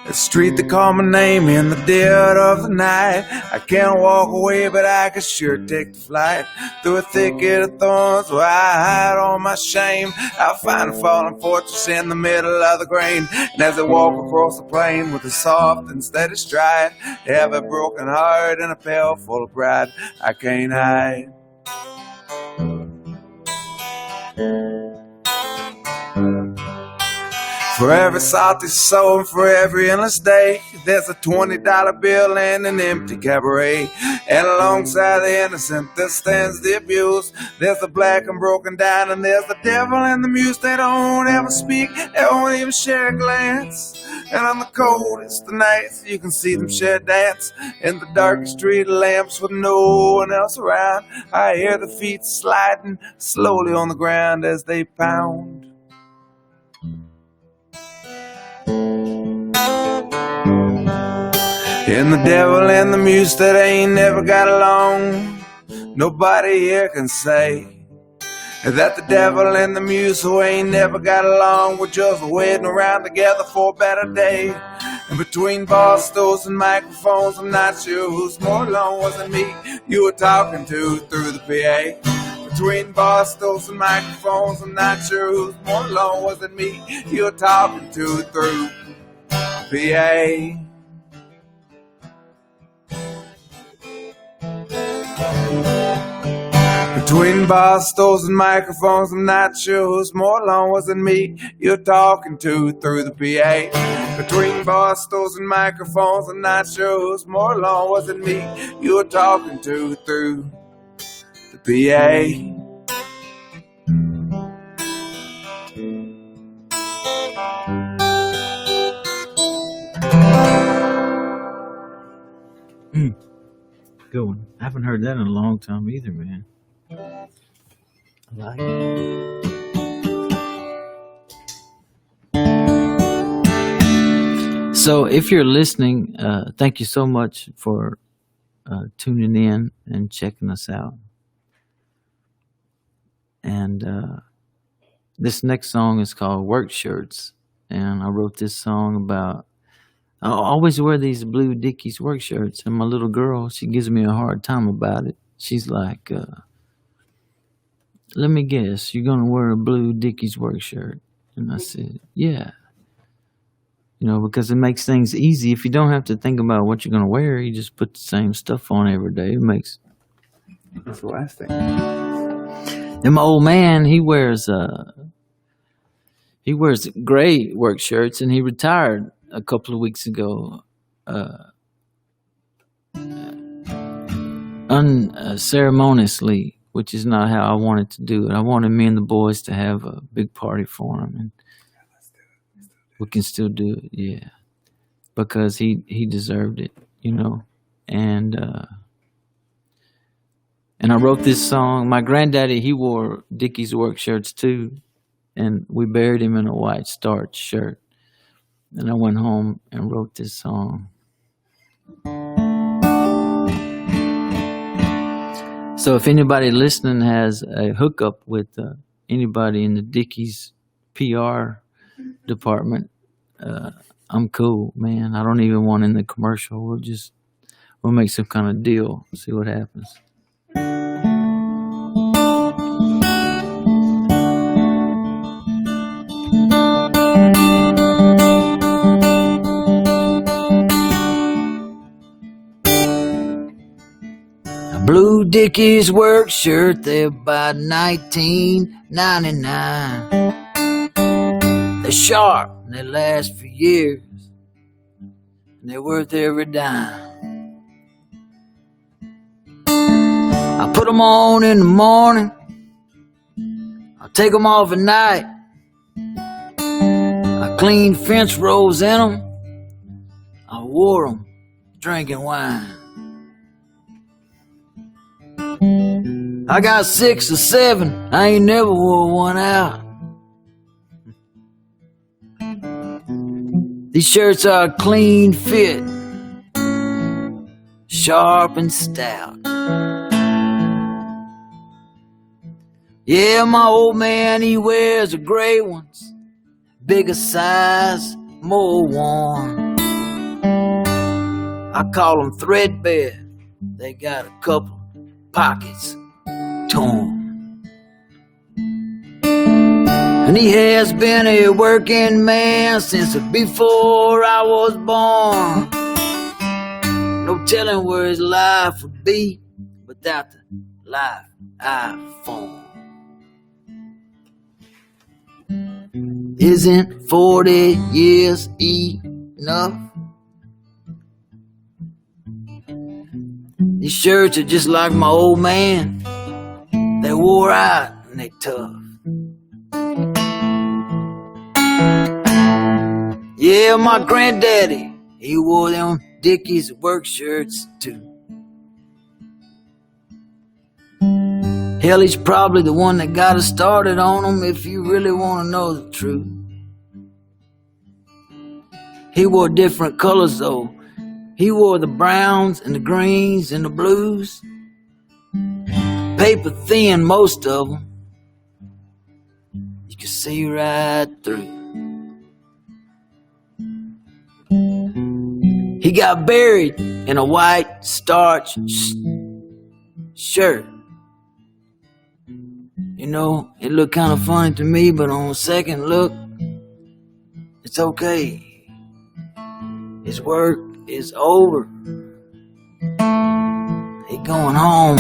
The street they call my name in the dead of the night. I can't walk away, but I can sure take the flight through a thicket of thorns where I hide all my shame. I'll find a fallen fortress in the middle of the grain. And as I walk across the plain with a soft and steady stride, I have a broken heart and a pail full of pride I can't hide. For every salty soul and for every endless day, there's a $20 bill and an empty cabaret. And alongside the innocent there stands the abused. There's the black and broken down, and there's the devil and the muse. They don't ever speak, they won't even share a glance. And on the coldest of nights you can see them share dance in the darkest street lamps with no one else around. I hear the feet sliding slowly on the ground as they pound. And the devil and the muse that ain't never got along. Nobody here can say that the devil and the muse who ain't never got along were just waiting around together for a better day. And between bar stools and microphones, I'm not sure who's more alone. Wasn't me you were talking to through the PA. Between bar stools and microphones, I'm not sure who's more alone. Wasn't me you were talking to through the PA. Between bar stools and microphones, I'm not sure who's more alone. Wasn't me you're talking to through the PA. Between bar stools and microphones, I'm not sure who's more alone. Wasn't me you're talking to through the PA. Good one. I haven't heard that in a long time either, man. I like it. So if you're listening, thank you so much for tuning in and checking us out. And this next song is called Work Shirts. And I wrote this song about, I always wear these blue Dickies work shirts. And my little girl, she gives me a hard time about it. She's like, let me guess, you're going to wear a blue Dickies work shirt? And I said, yeah. You know, because it makes things easy. If you don't have to think about what you're going to wear, you just put the same stuff on every day. It makes... That's the last thing. And my old man, he wears gray work shirts, and he retired a couple of weeks ago, unceremoniously, which is not how I wanted to do it. I wanted me and the boys to have a big party for him, and we can still do it, yeah, because he deserved it, you know. And I wrote this song. My granddaddy, he wore Dickies work shirts too, and we buried him in a white starched shirt. And I went home and wrote this song. So if anybody listening has a hookup with anybody in the Dickies PR department, I'm cool, man. I don't even want in the commercial. We'll make some kind of deal, see what happens. Blue Dickies work shirt, they're about $19.99. They're sharp and they last for years, and they're worth every dime. I put them on in the morning, I take them off at night. I cleaned fence rows in them, I wore them drinking wine. I got 6 or 7, I ain't never wore one out. These shirts are a clean fit, sharp and stout. Yeah, my old man, he wears the gray ones, bigger size, more worn. I call them threadbare, they got a couple pockets torn. And he has been a working man since before I was born. No telling where his life would be without the life I formed. Isn't 40 years enough? These shirts are just like my old man. They wore out and they tough. Yeah, my granddaddy, he wore them Dickies work shirts too. Hell, he's probably the one that got us started on them, if you really want to know the truth. He wore different colors though. He wore the browns and the greens and the blues. Paper thin, most of them. You can see right through. He got buried in a white starch shirt. You know, it looked kind of funny to me, but on second look, it's okay. His work is over. He going home.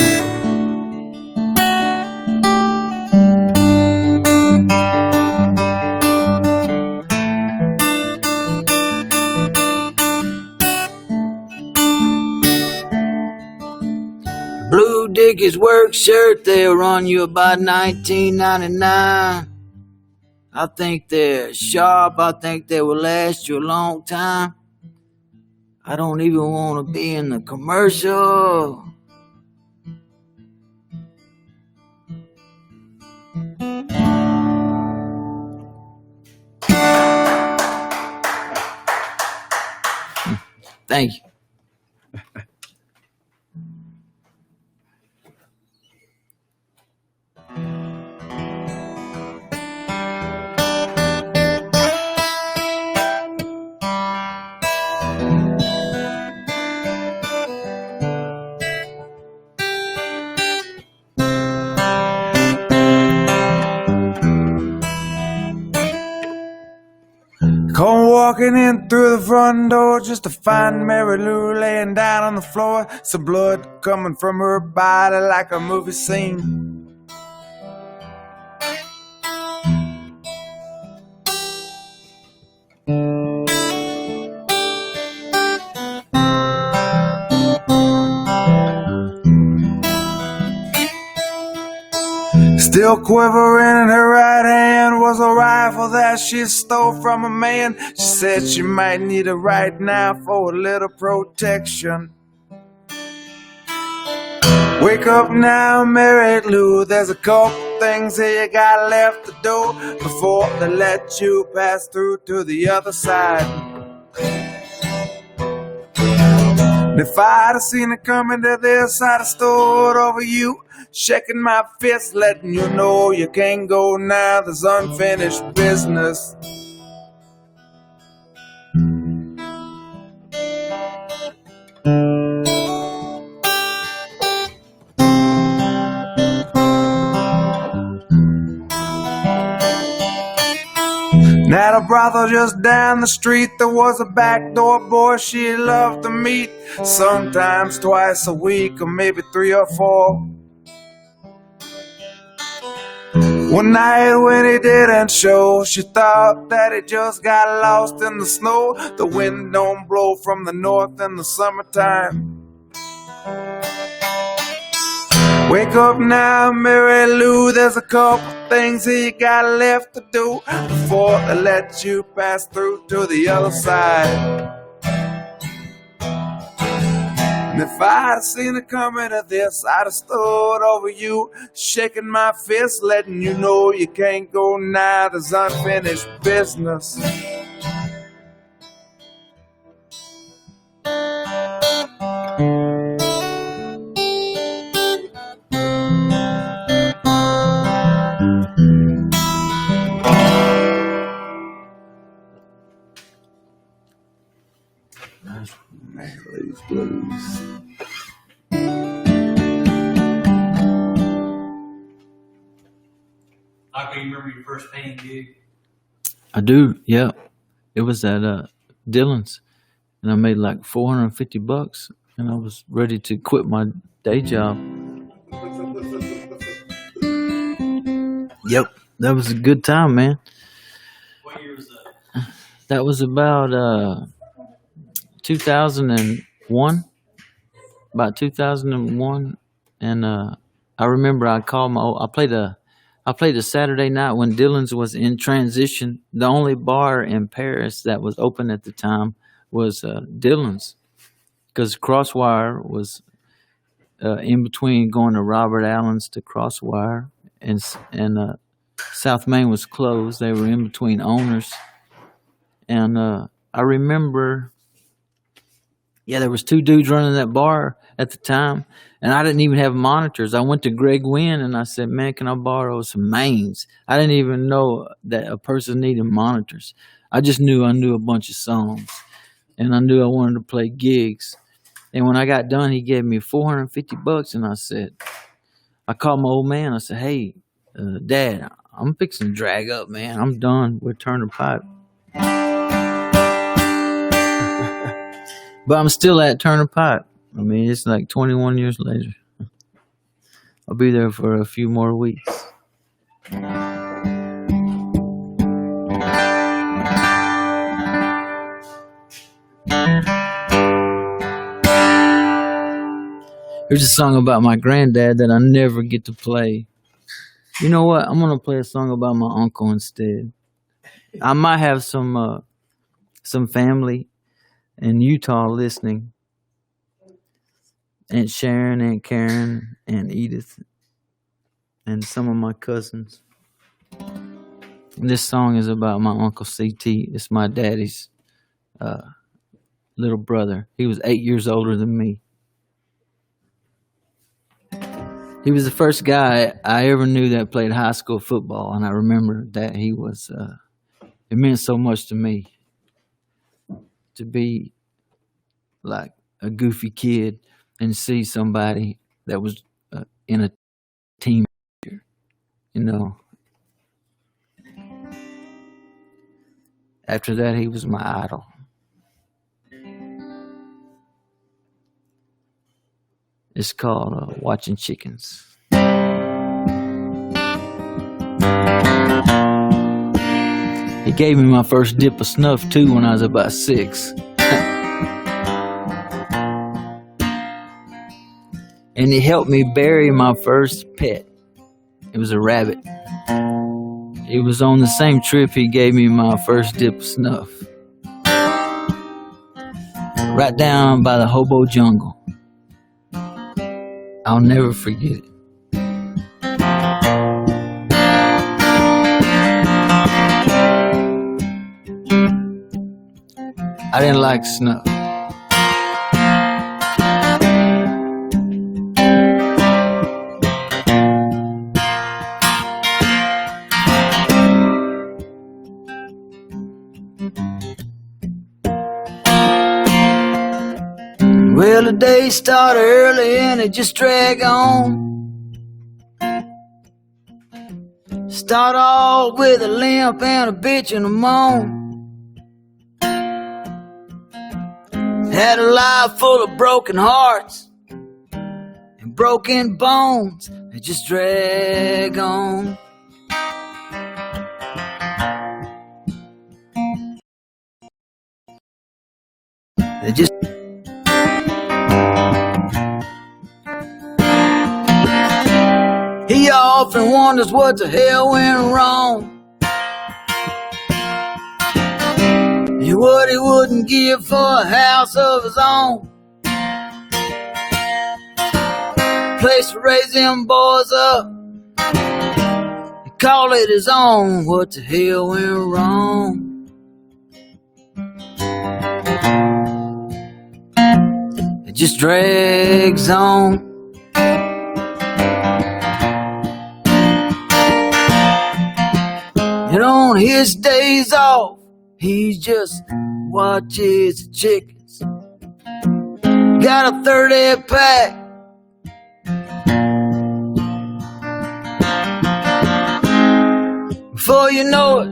Dickies work shirt, they'll run you about $19.99. I think they're sharp, I think they will last you a long time. I don't even want to be in the commercial. Thank you. Come walking in through the front door just to find Mary Lou laying down on the floor. Some blood coming from her body like a movie scene. Still quivering in her right hand was a rifle that she stole from a man. She said she might need it right now for a little protection. Wake up now, Mary Lou, there's a couple things here you got left to do before they let you pass through to the other side. If I'd have seen it coming to this, I'd have stood over you, shaking my fist, letting you know you can't go now. There's unfinished business. At a brothel just down the street, there was a backdoor boy she loved to meet, sometimes twice a week or maybe 3 or 4. One night when he didn't show, she thought that he just got lost in the snow. The wind don't blow from the north in the summertime. Wake up now, Mary Lou, there's a couple things that you got left to do before they let you pass through to the other side. And if I'd have seen it coming to this, I'd have stood over you, shaking my fist, letting you know you can't go now. There's unfinished business. Mary's Blues. Michael, you remember your first paying gig? I do, yeah. It was at Dillon's, and I made like $450, and I was ready to quit my day job. Yep, that was a good time, man. What year was that? That was about 2001, about 2001, and I remember I called I played a Saturday night when Dillon's was in transition. The only bar in Paris that was open at the time was Dillon's, because Crosswire was in between going to Robert Allen's to Crosswire, and South Main was closed. They were in between owners, and I remember. Yeah, there was 2 dudes running that bar at the time, and I didn't even have monitors. I went to Greg Wynn, and I said, man, can I borrow some mains? I didn't even know that a person needed monitors. I just knew I knew a bunch of songs, and I knew I wanted to play gigs. And when I got done, he gave me $450, and I called my old man. I said, hey, Dad, I'm fixing to drag up, man. I'm done with Turner Pipe. But I'm still at Turner Pipe. I mean, it's like 21 years later. I'll be there for a few more weeks. Here's a song about my granddad that I never get to play. You know what? I'm gonna play a song about my uncle instead. I might have some family in Utah listening. Aunt Sharon, Aunt Karen, Aunt Edith, and some of my cousins. And this song is about my Uncle CT. It's my daddy's little brother. He was 8 years older than me. He was the first guy I ever knew that played high school football, and I remember that he was, it meant so much to me to be like a goofy kid and see somebody that was in a team, you know. After that, he was my idol. It's called Watching Chickens. He gave me my first dip of snuff, too, when I was about 6. And he helped me bury my first pet. It was a rabbit. It was on the same trip he gave me my first dip of snuff. Right down by the hobo jungle. I'll never forget it. I didn't like snuff. Well, the day started early and it just dragged on. Start off with a limp and a bitch and a moan. Had a life full of broken hearts and broken bones. It just dragged on. It just He often wonders what the hell went wrong. And what he wouldn't give for a house of his own. Place to raise them boys up and call it his own. What the hell went wrong? It just drags on. And on his days off, he just watches the chickens. Got a 30 pack. Before you know it,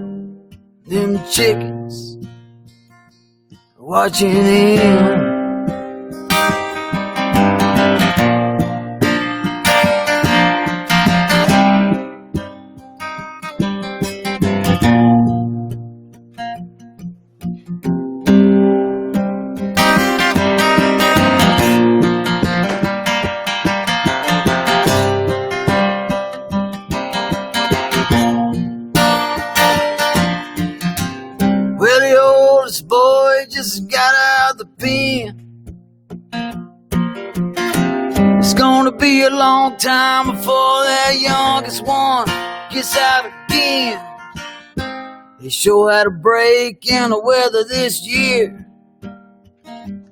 them chickens are watching him. Boy just got out of the pen. It's gonna be a long time before that youngest one gets out again. They sure had a break in the weather this year.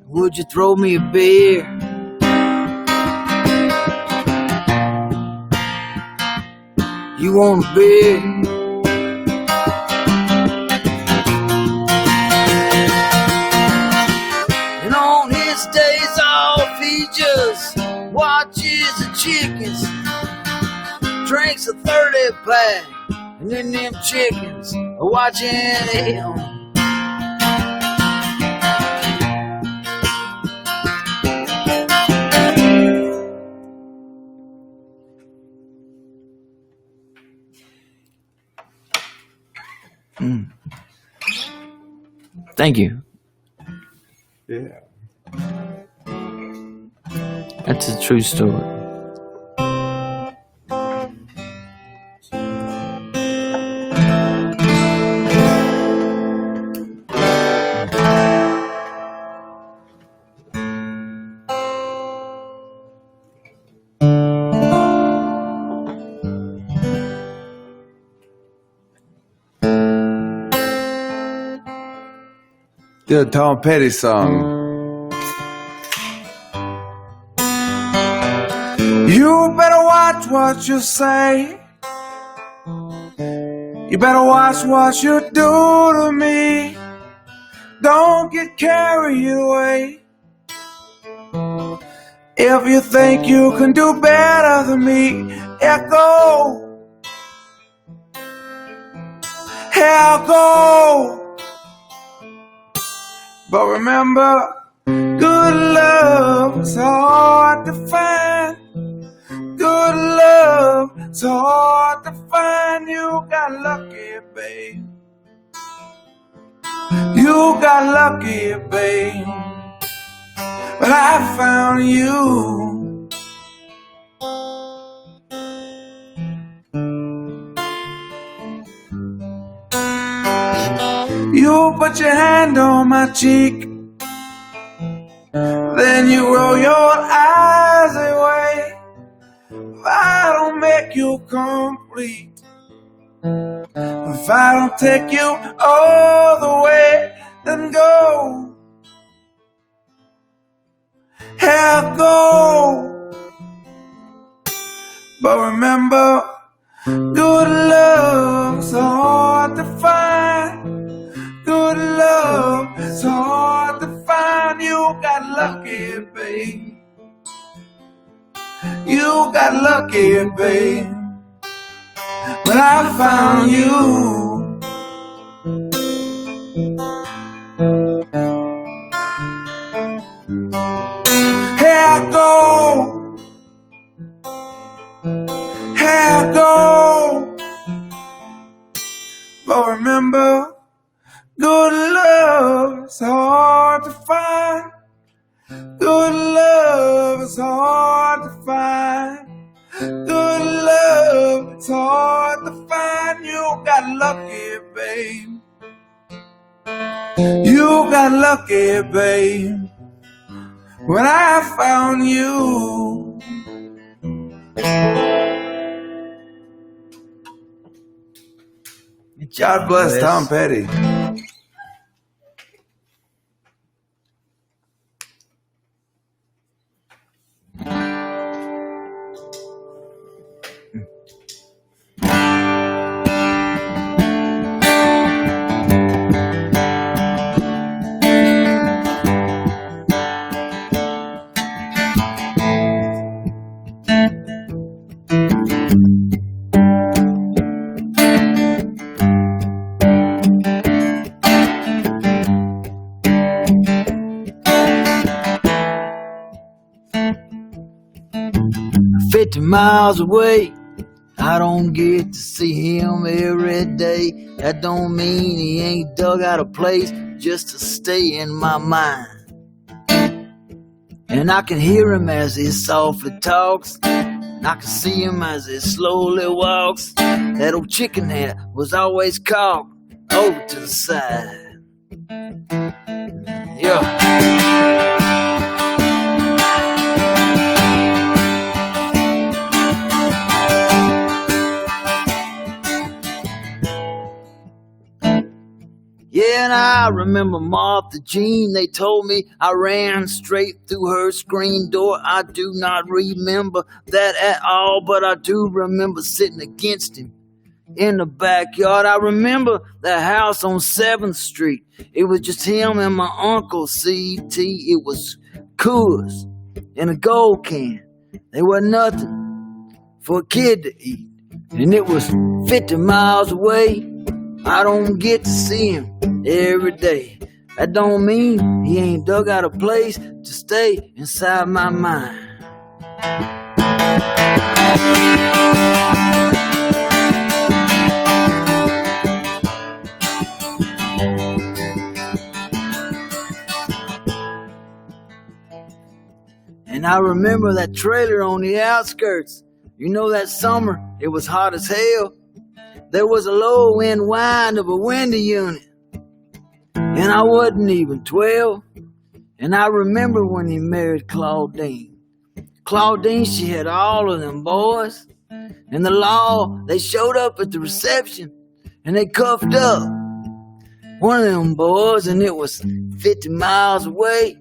Would you throw me a beer? You want a beer? Watches the chickens, drinks a 30 pack, and then them chickens are watching him. Thank you. Yeah. That's a true story. The Tom Petty song. You better watch what you say. You better watch what you do to me. Don't get carried away. If you think you can do better than me, echo, echo. But remember, good love is hard to find. Good love is hard to find. You got lucky, babe. You got lucky, babe. But I found you. You put your hand on my cheek, then you roll your eyes away. If I don't make you complete, if I don't take you all the way, then go. Hell, go. But remember, good love's hard to find. Good love is hard to find. You got lucky, babe. You got lucky, babe. But I found you. Here I go. Here I go. But remember, good love is hard to find. Good love is hard to find. Good love is hard to find. You got lucky, babe. You got lucky, babe. When I found you. God bless Tom Petty. Miles away, I don't get to see him every day. That don't mean he ain't dug out a place just to stay in my mind. And I can hear him as he softly talks, and I can see him as he slowly walks. That old chicken head was always caught over to the side. Yeah. Yeah, and I remember Martha Jean. They told me I ran straight through her screen door. I do not remember that at all, but I do remember sitting against him in the backyard. I remember the house on 7th Street. It was just him and my uncle, C.T. It was Coors in a gold can. They were nothing for a kid to eat. And it was 50 miles away. I don't get to see him every day. That don't mean he ain't dug out a place to stay inside my mind. And I remember that trailer on the outskirts. You know that summer, it was hot as hell. There was a low end whine of a window unit. And I wasn't even 12. And I remember when he married Claudine. Claudine, she had all of them boys. And the law, they showed up at the reception. And they cuffed up one of them boys, and it was 50 miles away.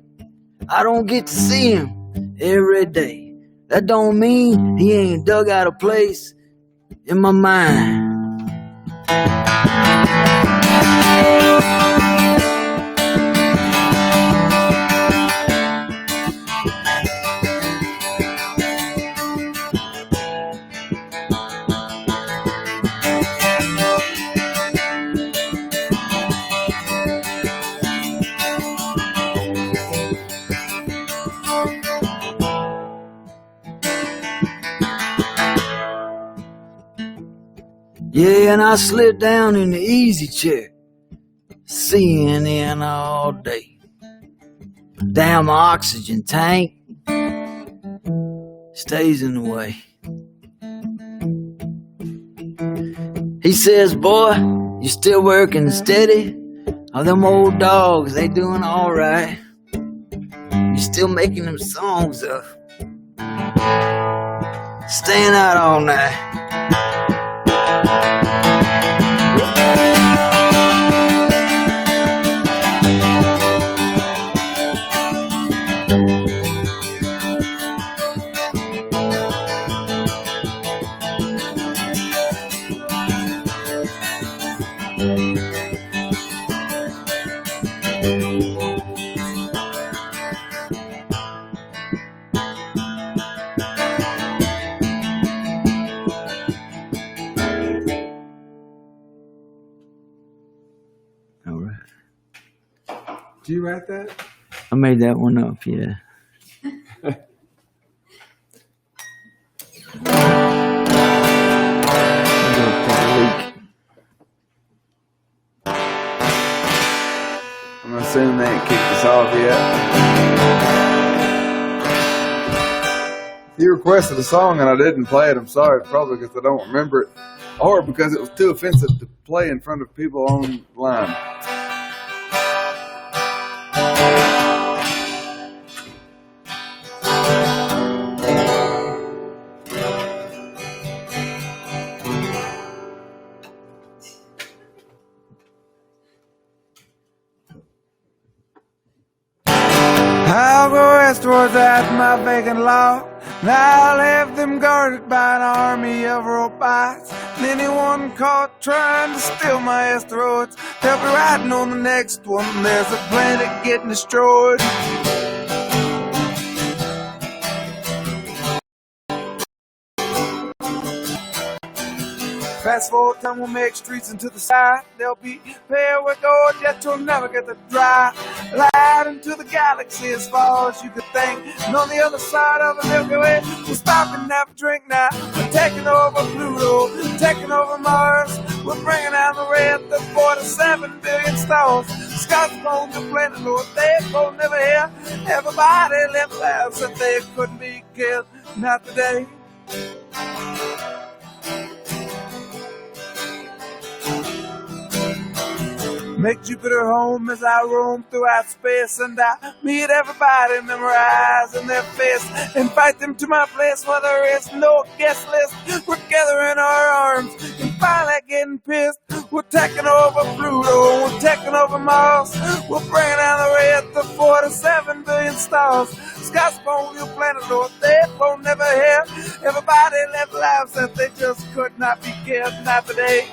I don't get to see him every day. That don't mean he ain't dug out a place in my mind. Yeah, and I slid down in the easy chair, CNN all day. Damn oxygen tank stays in the way. He says, boy, you still working steady? Oh, them old dogs, they doing all right. You still making them songs up, staying out all night. Did you write that? I made that one up, yeah. I'm assuming they ain't kicked us off yet. You requested a song and I didn't play it. I'm sorry, probably because I don't remember it, or because it was too offensive to play in front of people online. I'll go westwards at my vacant lot, and I'll have them guarded by an army of robots. And anyone caught trying to steal my asteroids, they'll be riding on the next one. There's a planet getting destroyed. Fast forward time will make streets into the sky. They'll be paved with gold, yet you'll never get the dry. Light into the galaxy as far as you could think. And on the other side of the Milky Way, we'll stop and have a drink now. We're taking over Pluto, taking over Mars. We're bringing down the red, the 47 billion stars. Scott's going to planet Lord, they will never hear. Everybody lived lives that they couldn't be killed. Not today. Make Jupiter home as I roam throughout space, and I meet everybody, memorizing their face, invite them to my place where there is no guest list. We're gathering our arms and finally getting pissed. We're taking over Pluto, we're taking over Mars. We're bringing down the red, the 47 billion stars. Scott's born, your planet, Lord, they will never hear. Everybody lived lives that they just could not be killed, not today.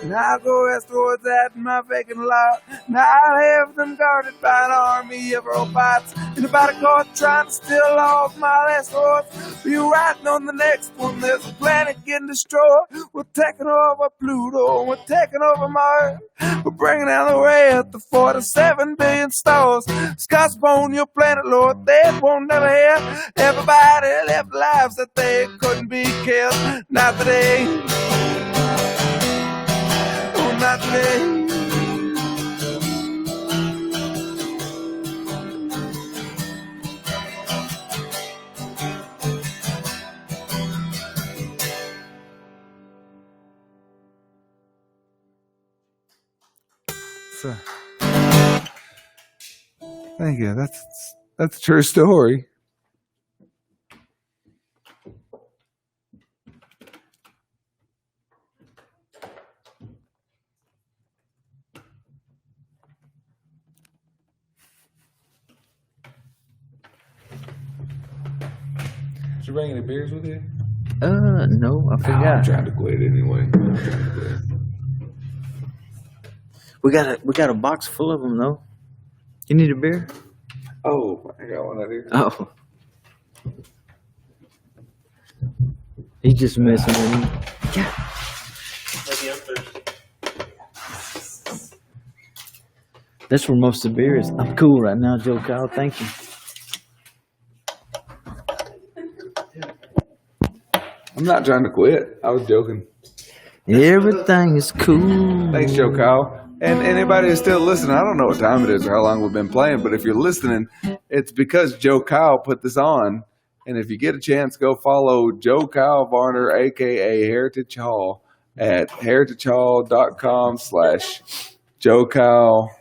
And I'll go westwards at my vacant lot, and I'll have them guarded by an army of robots. And if I caught trying to steal all of my asteroids, be riding on the next one. There's a planet getting destroyed. We're taking over Pluto, we're taking over Mars. We're bringing down the red, the 47 billion stars. Scott's born, your planet, Lord, they won't never hear. Everybody lived lives that they couldn't be killed. Not today. Not today. Thank you. That's a true story. Did you bring any beers with you? No, I I'm forgot. trying to quit anyway. We got a box full of them though. You need a beer? Oh, I got one out here. Oh. He's just messing with me. Maybe I'm thirsty. That's where most of the beer is. I'm cool right now, Joe Kyle. Thank you. I'm not trying to quit. I was joking. Everything is cool. Thanks, Joe Kyle. And anybody who's still listening, I don't know what time it is or how long we've been playing, but if you're listening, it's because Joe Kyle put this on. And if you get a chance, go follow Joe Kyle Varner, a.k.a. Heritage Hall, at heritagehall.com/Joe Kyle.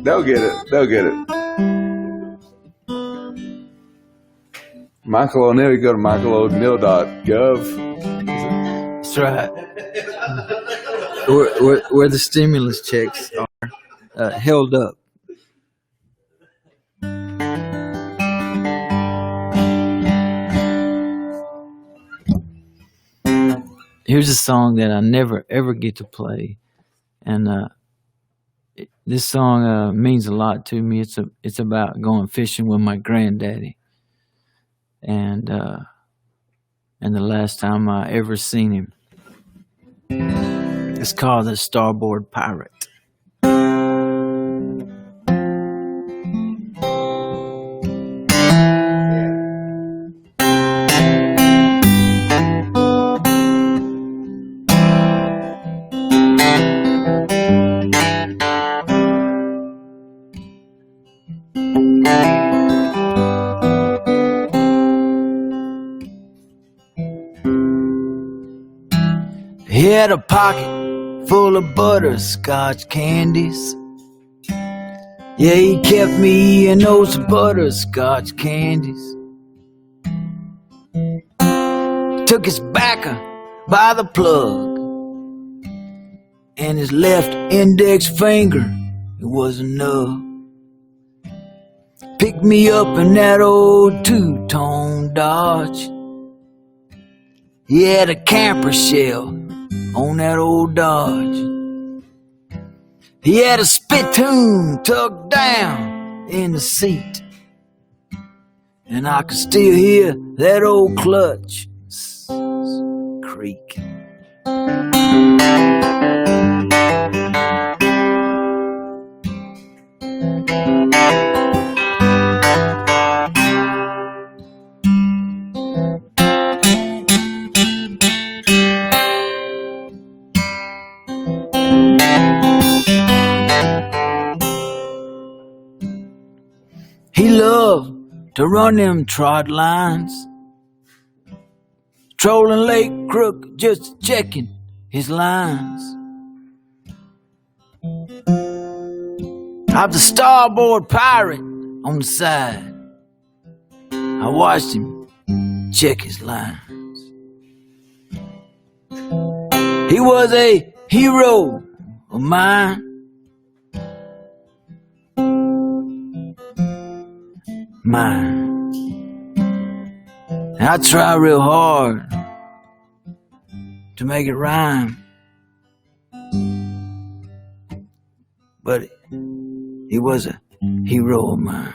They'll get it. They'll get it. Michael O'Neill, you go to michaelO'Neill.gov. That's right. Where the stimulus checks are held up. Here's a song that I never ever get to play, and this song means a lot to me. It's about going fishing with my granddaddy, and the last time I ever seen him. It's called The Starboard Pirate. He had a pocket full of butterscotch candies. Yeah, he kept me eating those butterscotch candies. Took his backer by the plug, and his left index finger, it was enough. Picked me up in that old two-tone Dodge. He had a camper shell on that old Dodge. He had a spittoon tucked down in the seat, and I could still hear that old clutch creak. He loved to run them trot lines, trolling Lake Crook, just checking his lines. I'm the starboard pirate on the side. I watched him check his lines. He was a hero of mine. And I try real hard to make it rhyme, but he was a hero of mine.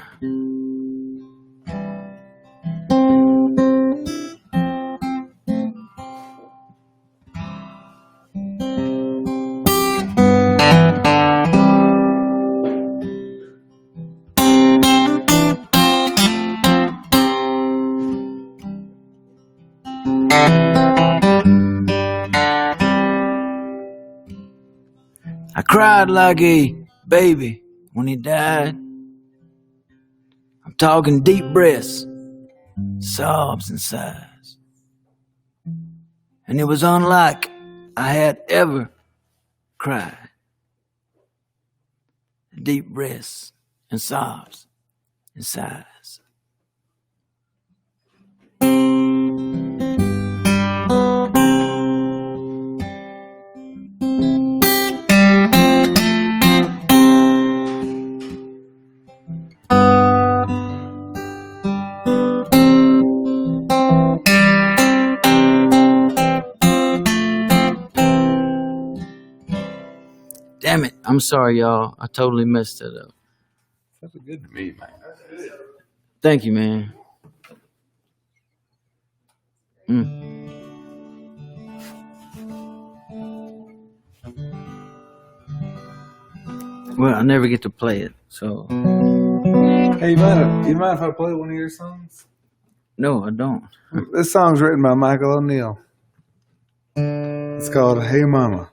I cried like a baby when he died. I'm talking deep breaths, sobs and sighs. And it was unlike I had ever cried. Deep breaths and sobs and sighs. Damn it. I'm sorry, y'all. I totally messed it up. That's good to me, man. Thank you, man. Well, I never get to play it, so Hey, you mind if I play one of your songs? no, I don't. This song's written by Michael O'Neill. It's called Hey Mama.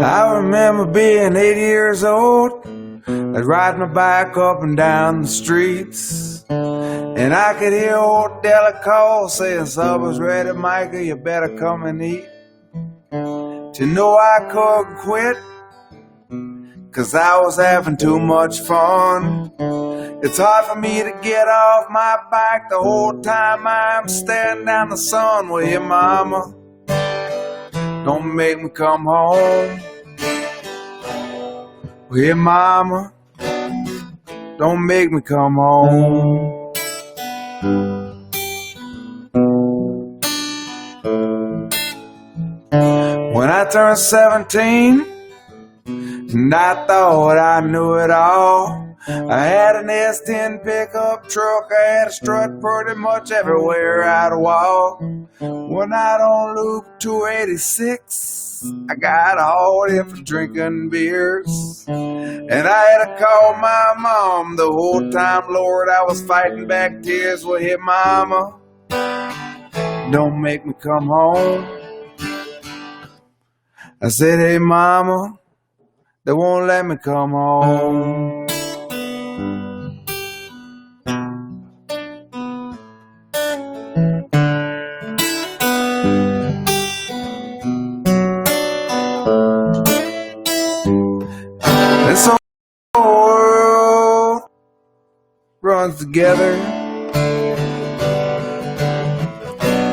I remember being 8 years old. I'd ride my bike up and down the streets, and I could hear old Della call saying, "Supper's ready, Micah, you better come and eat." To know I couldn't quit, 'cause I was having too much fun. It's hard for me to get off my bike the whole time I'm staring down the sun. Well, your mama, don't make me come home. Well, your mama, don't make me come home. When I turned 17, and I thought I knew it all, I had an S10 pickup truck, I had a strut pretty much everywhere I'd walk. One night on Loop 286, I got hauled in for drinking beers, and I had to call my mom the whole time, Lord, I was fighting back tears. Well, hey mama, don't make me come home. I said, hey mama, they won't let me come home. This whole world runs together,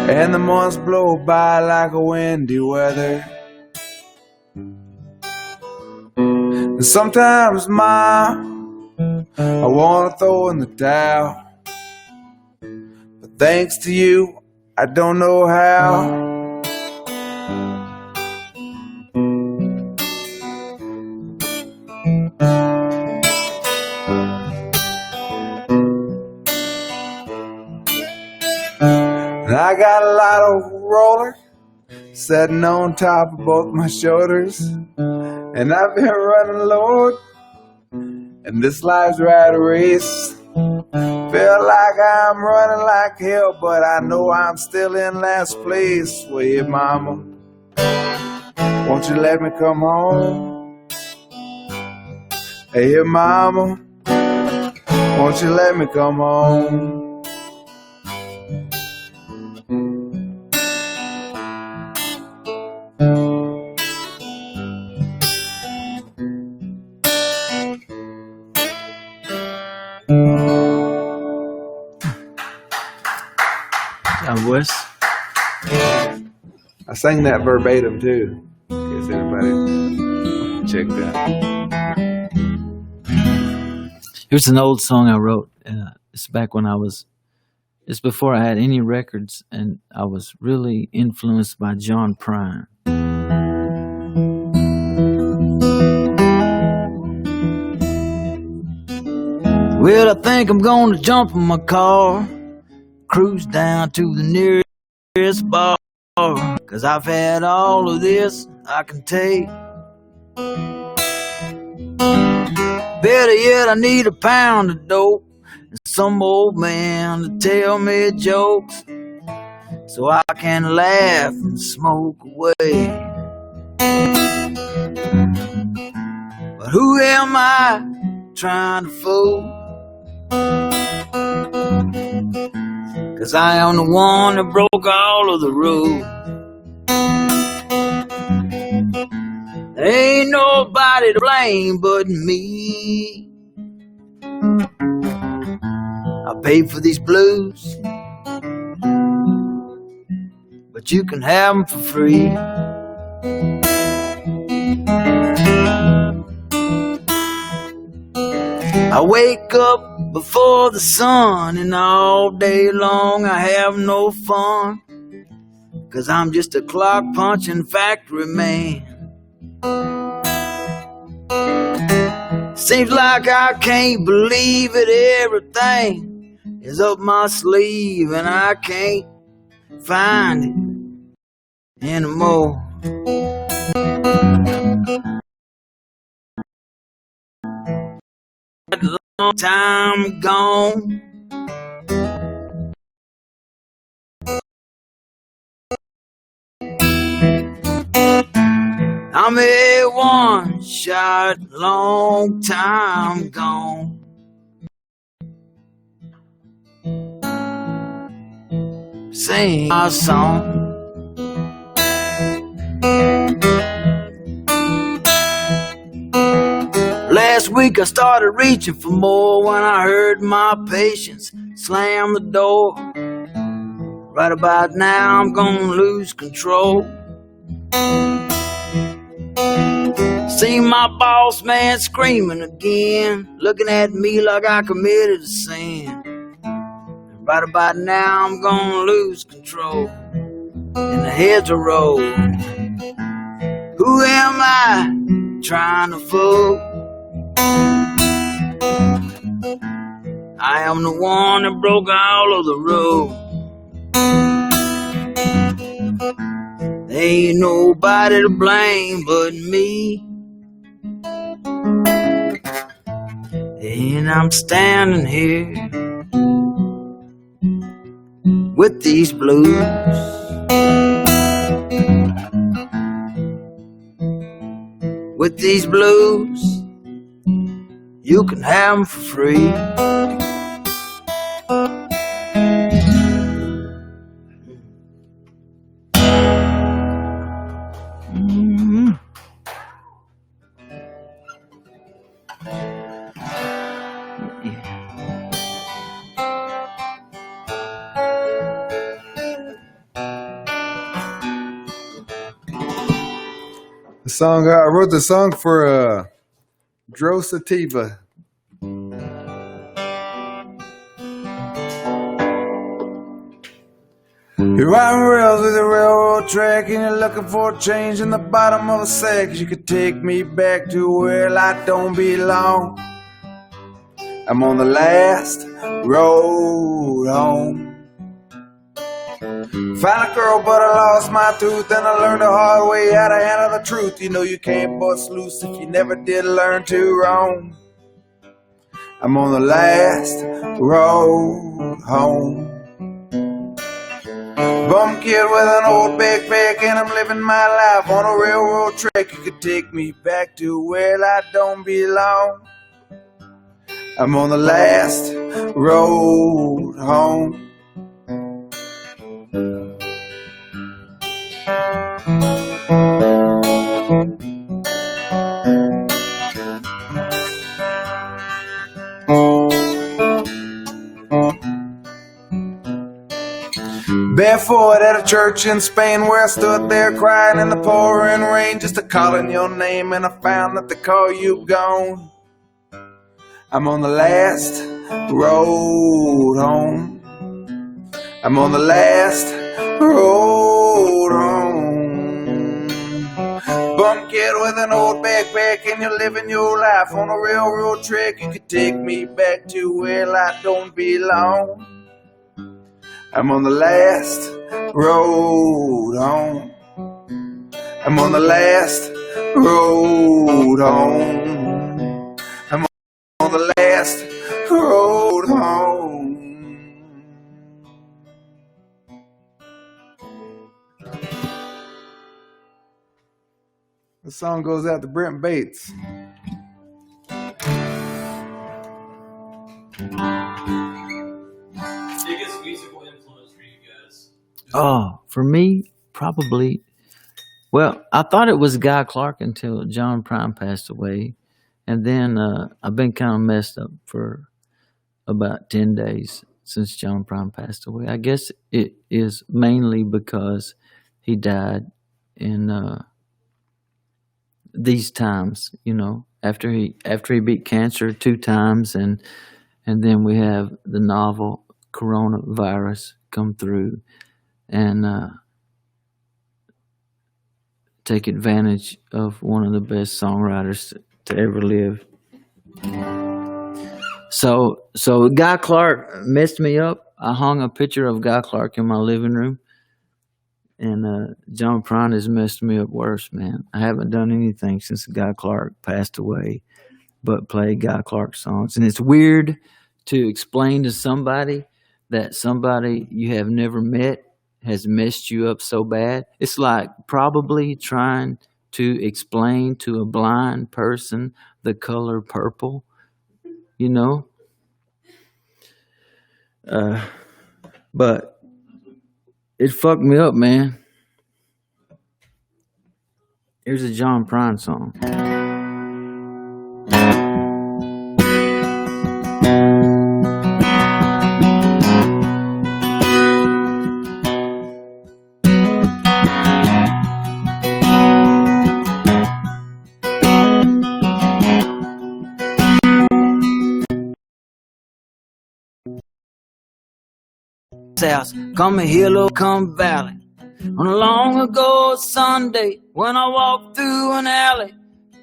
and the months blow by like a windy weather. And sometimes, Ma, I wanna throw in the towel, but thanks to you, I don't know how. And I got a lot of roller sitting on top of both my shoulders, and I've been running, Lord, and this life's right a race. Feel like I'm running like hell, but I know I'm still in last place. Well, yeah, mama, won't you let me come home? Hey, mama, won't you let me come home? Wes? I sang that verbatim too, in case anybody check that. Here's an old song I wrote. It's back when it's before I had any records, and I was really influenced by John Prine. Well, I think I'm gonna jump in my car, cruise down to the nearest bar, 'cause I've had all of this I can take. Better yet, I need a pound of dope and some old man to tell me jokes, so I can laugh and smoke away. But who am I trying to fool? Cause I am the one that broke all of the rules. There ain't nobody to blame but me. I paid for these blues, but you can have them for free. I wake up before the sun, and all day long I have no fun, 'cause I'm just a clock punching factory man. Seems like I can't believe it, everything is up my sleeve, and I can't find it anymore. A long time gone. I'm a one shot, long time gone. Sing my song. Last week I started reaching for more when I heard my patients slam the door. Right about now I'm gonna lose control. See my boss man screaming again, looking at me like I committed a sin. Right about now I'm gonna lose control, and the heads are roll. Who am I trying to fool? I am the one that broke all of the rules. There ain't nobody to blame but me. And I'm standing here with these blues. With these blues, you can have them for free. I wrote the song for Dro Sativa. You're riding rails with a railroad track, and you're looking for a change in the bottom of a sack. 'Cause you could take me back to where I don't belong. I'm on the last road home. Found a girl, but I lost my tooth, and I learned the hard way how to handle the truth. You know you can't bust loose if you never did learn to roam. I'm on the last road home. Bum kid with an old backpack, and I'm living my life on a railroad track. You could take me back to where I don't belong. I'm on the last road home. Barefoot at a church in Spain, where I stood there crying in the pouring rain, just a calling your name, and I found that the call you gone. I'm on the last road home. I'm on the last road home. Bum kid with an old backpack, and you're living your life on a railroad track. You could take me back to where I don't belong. I'm on the last road home. I'm on the last road home. I'm on the last road home. The song goes out to Brent Bates. Oh, for me, probably. Well, I thought it was Guy Clark until John Prine passed away. And then I've been kind of messed up for about 10 days since John Prine passed away. I guess it is mainly because he died in these times, you know, after he beat cancer 2 times, and then we have the novel coronavirus come through and take advantage of one of the best songwriters to ever live. So Guy Clark messed me up. I hung a picture of Guy Clark in my living room, and John Prine has messed me up worse, man. I haven't done anything since Guy Clark passed away but play Guy Clark songs. And it's weird to explain to somebody that somebody you have never met has messed you up so bad. It's like probably trying to explain to a blind person the color purple, you know? But it fucked me up, man. Here's a John Prine song. House, come hill or come valley. On a long ago Sunday, when I walked through an alley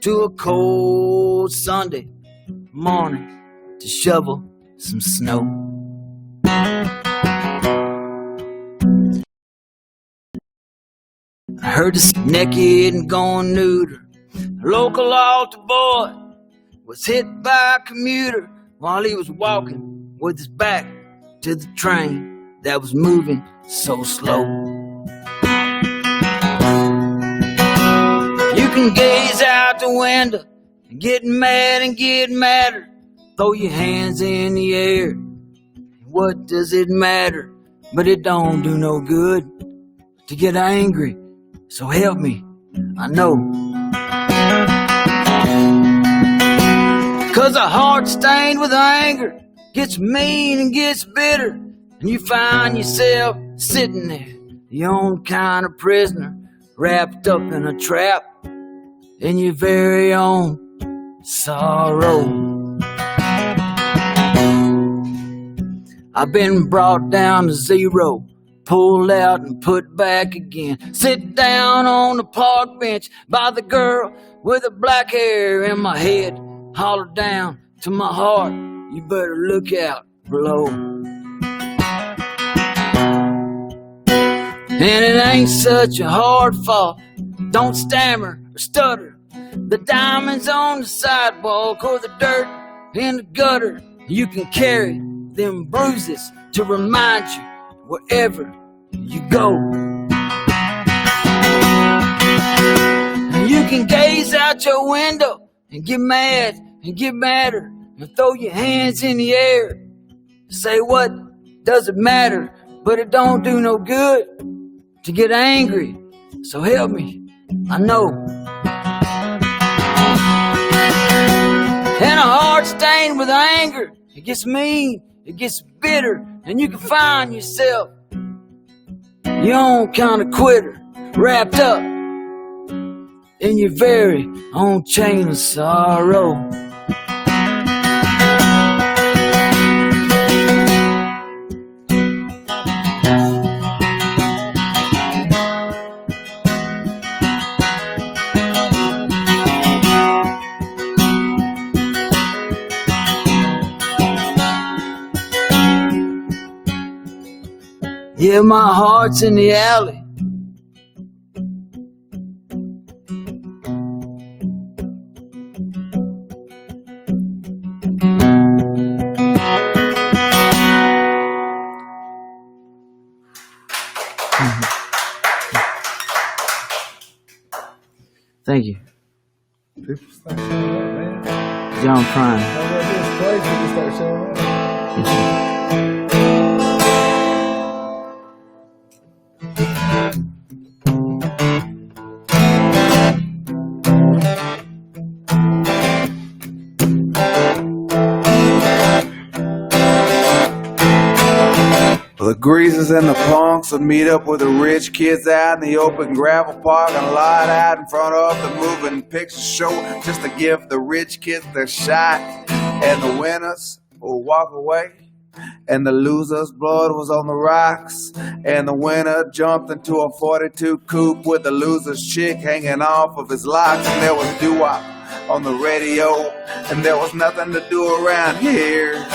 to a cold Sunday morning to shovel some snow. I heard this naked and gone neuter. A local altar boy was hit by a commuter while he was walking with his back to the train that was moving so slow. You can gaze out the window and get mad and get madder. Throw your hands in the air. What does it matter? But it don't do no good to get angry. So help me, I know. 'Cause a heart stained with anger gets mean and gets bitter. And you find yourself sitting there, your own kind of prisoner, wrapped up in a trap, in your very own sorrow. I've been brought down to zero, pulled out and put back again. Sit down on the park bench by the girl with the black hair in my head. Holler down to my heart, you better look out below. And it ain't such a hard fall. Don't stammer or stutter. The diamonds on the sidewalk or the dirt in the gutter. You can carry them bruises to remind you wherever you go. And you can gaze out your window and get mad and get madder and throw your hands in the air. Say what does it matter? But it don't do no good to get angry, so help me, I know. And a heart stained with anger, it gets mean, it gets bitter, and you can find yourself your own kind of quitter, wrapped up in your very own chain of sorrow. Yeah, my heart's in the alley. Thank you. People start showing up, man. John Prine. I was at this place, people start showing up. greasers and the punks would meet up with the rich kids out in the open gravel parking lot out in front of the moving picture show just to give the rich kids their shot. And the winners would walk away, and the loser's blood was on the rocks. And the winner jumped into a 42 coupe with the loser's chick hanging off of his locks. And there was doo-wop on the radio, and there was nothing to do around here.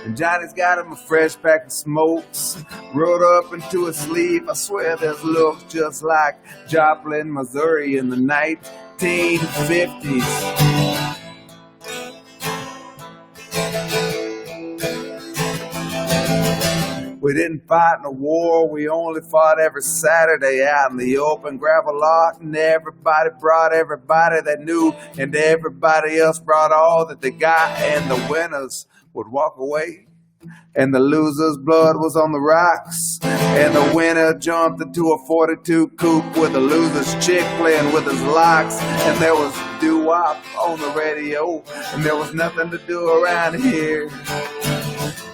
And Johnny's got him a fresh pack of smokes, rolled up into his sleeve. I swear this looks just like Joplin, Missouri in the 1950s. We didn't fight in a war, we only fought every Saturday out in the open gravel lot. And everybody brought everybody they knew, and everybody else brought all that they got. And the winners would walk away, and the loser's blood was on the rocks. And the winner jumped into a 42 coupe with the loser's chick playing with his locks. And there was doo-wop on the radio, and there was nothing to do around here.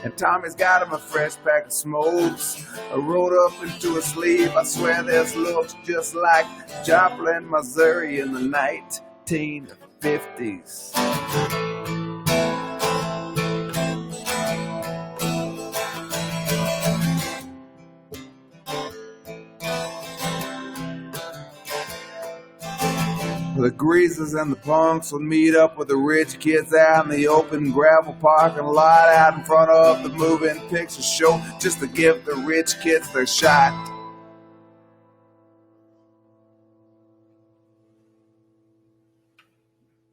And Tommy's got him a fresh pack of smokes, rolled up into his sleeve. I swear this looks just like Joplin, Missouri in the 1950s. The greasers and the punks would meet up with the rich kids out in the open gravel parking lot out in front of the moving picture show just to give the rich kids their shot.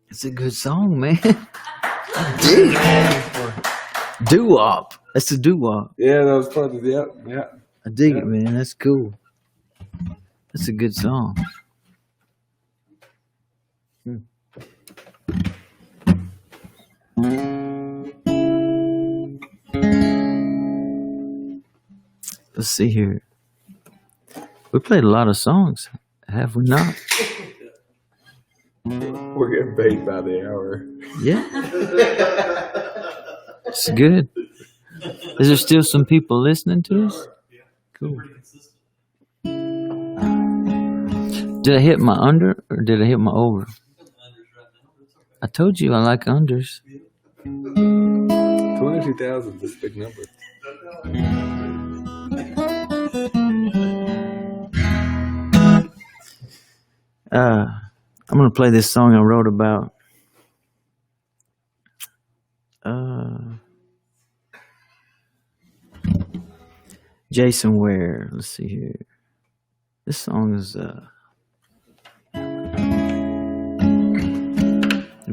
It's a good song, man. Dig. Doo-wop. That's a doo-wop. Yeah, that was part of the, yeah. I dig it, man. That's cool. That's a good song. Let's see here. We played a lot of songs, have we not? We're getting paid by the hour. Yeah. It's good. Is there still some people listening to us? Cool. Did I hit my under or did I hit my over? I told you I like unders. 22,000 is a big number. I'm gonna play this song I wrote about Jason Ware. Let's see here. This song is it'd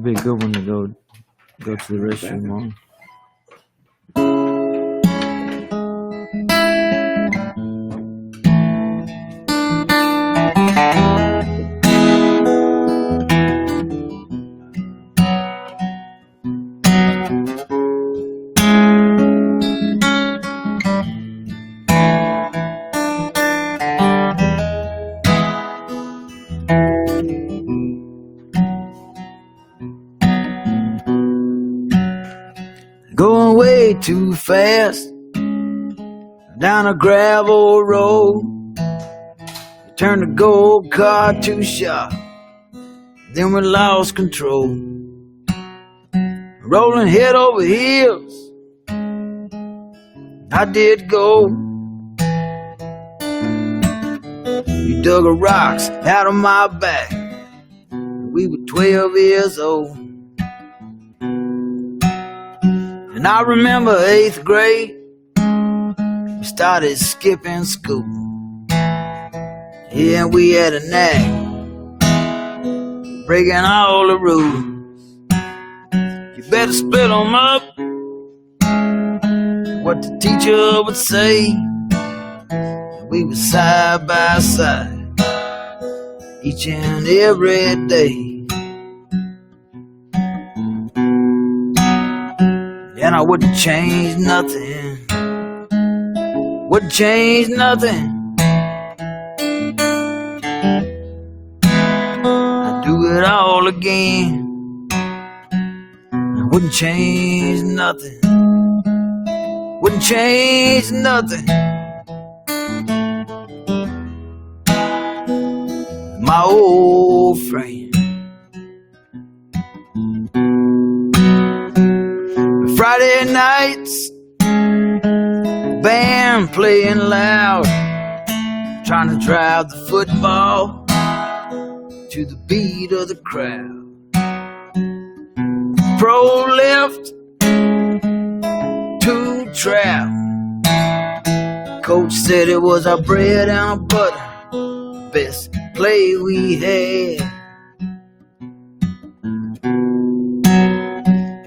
be a good one to go to the restroom on. Going way too fast down a gravel road. Turned the gold car too sharp, then we lost control. Rolling head over heels, I did go. You dug the rocks out of my back. We were 12 years old. And I remember 8th grade, we started skipping school. Yeah, we had a knack breaking all the rules. You better split them up, what the teacher would say. We were side by side, each and every day. And I wouldn't change nothing, wouldn't change nothing. I'd do it all again, I wouldn't change nothing. wouldn't change nothing. My old friend. Friday nights, band playing loud, trying to drive the football to the beat of the crowd. Pro left, 2 trap. Coach said it was our bread and our butter, best play we had.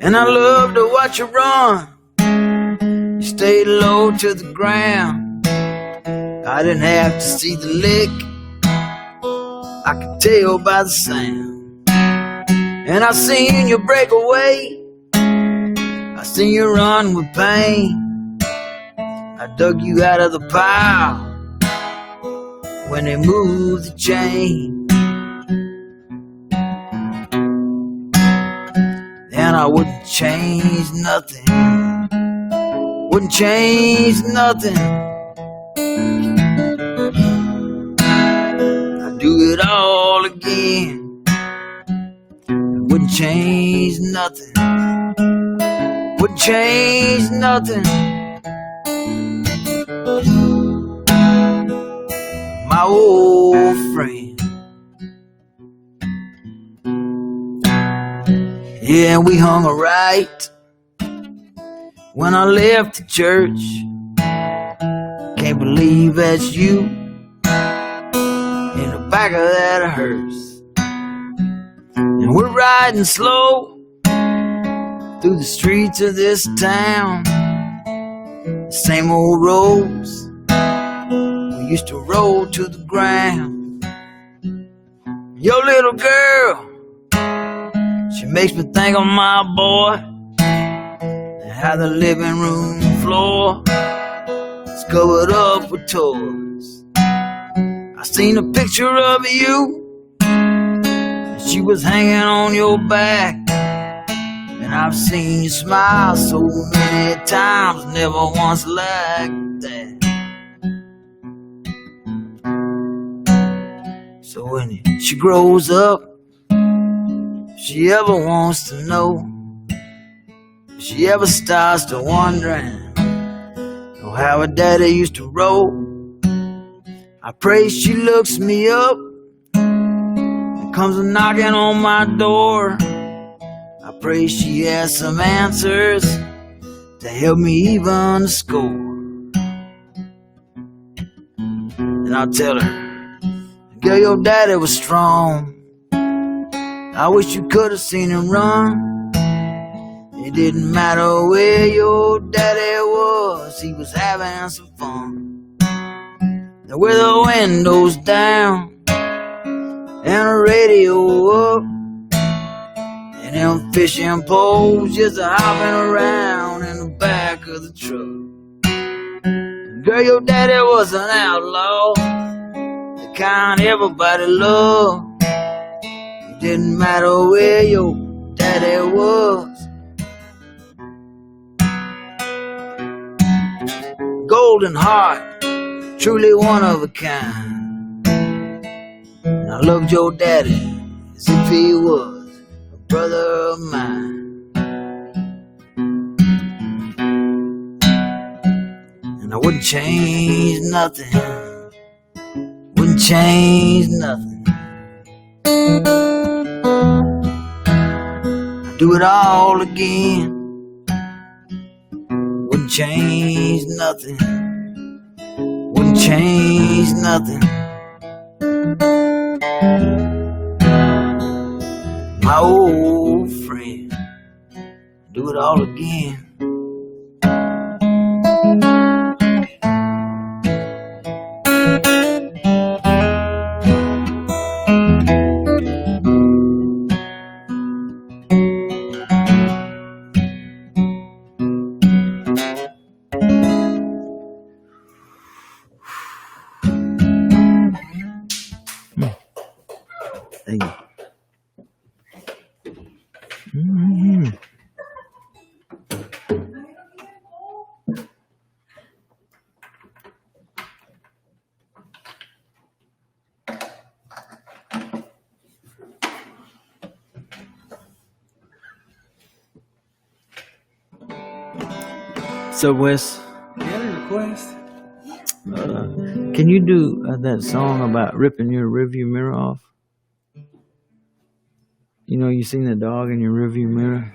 And I love to watch you run. You stayed low to the ground. I didn't have to see the lick, I could tell by the sound. And I seen you break away, I seen you run with pain. I dug you out of the pile when they moved the chain. And I wouldn't change nothing, wouldn't change nothing. I'd do it all again, wouldn't change nothing, wouldn't change nothing. My old friend. Yeah, we hung a right when I left the church. Can't believe that's you in the back of that hearse. And we're riding slow through the streets of this town. The same old roads we used to roll to the ground. Your little girl, she makes me think of my boy, and how the living room floor is covered up with toys. I seen a picture of you, and she was hanging on your back. And I've seen you smile so many times, never once like that. So when she grows up, if she ever wants to know, if she ever starts to wondering how her daddy used to roll, I pray she looks me up and comes knocking on my door. I pray she has some answers to help me even the score. And I'll tell her, girl, your daddy was strong. I wish you could have seen him run. It didn't matter where your daddy was, he was having some fun. Now with the windows down and the radio up, and them fishing poles just hopping around in the back of the truck. Girl, your daddy was an outlaw, the kind everybody loved. It didn't matter where your daddy was. Golden heart, truly one of a kind. And I loved your daddy as if he was a brother of mine. And I wouldn't change nothing, wouldn't change nothing. I'd do it all again, wouldn't change nothing, wouldn't change nothing. My old friend, do it all again. Thank you. So Wes, Any request? can you do that song about ripping your rearview mirror off? You know, you seen the dog in your rearview mirror?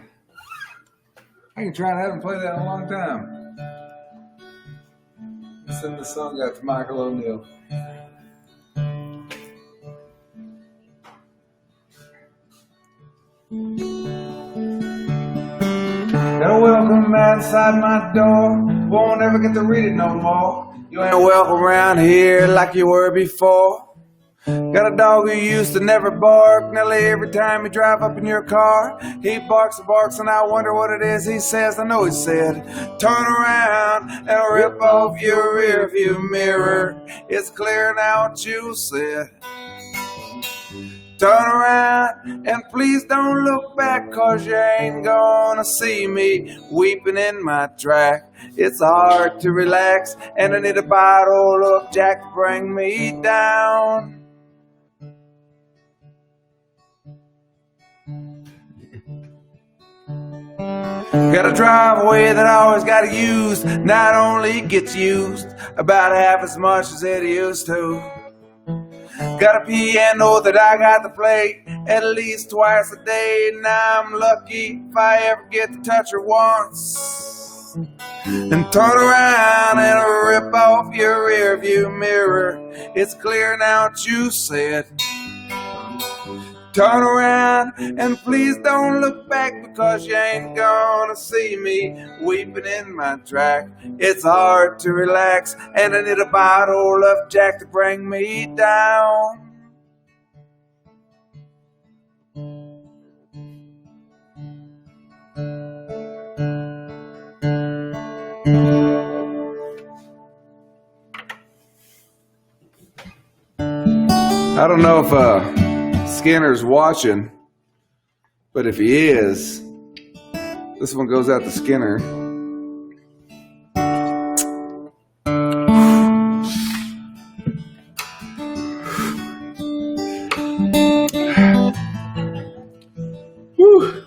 I can try. I haven't played that in a long time. Send the song out to Michael O'Neill. Got a welcome outside my door. Won't ever get to read it no more. You ain't welcome around here like you were before. Got a dog who used to never bark. Nearly every time you drive up in your car, he barks and barks, and I wonder what it is he says. I know he said, turn around and rip off your rearview mirror. It's clear now what you said. Turn around and please don't look back, 'cause you ain't gonna see me weeping in my track. It's hard to relax, and I need a bottle of Jack to bring me down. Got a driveway that I always gotta use. Not only gets used about half as much as it used to. Got a piano that I got to play at least twice a day. Now I'm lucky if I ever get to touch her once. And turn around and rip off your rearview mirror. It's clear now what you said. Turn around and please don't look back, because you ain't gonna see me weeping in my track. It's hard to relax, and I need a bottle of Jack to bring me down. I don't know if Skinner's watching, but if he is, this one goes out to Skinner. Whew.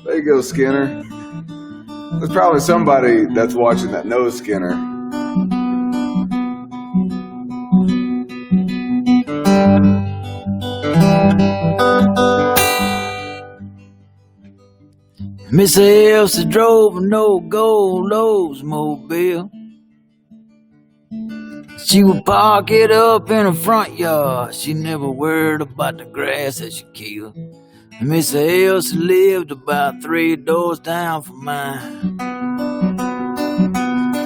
There you go, Skinner. There's probably somebody that's watching that knows Skinner. Miss Elsie drove a no-go Oldsmobile. She would park it up in her front yard. She never worried about the grass that she killed. And Miss Elsie lived about 3 doors down from mine.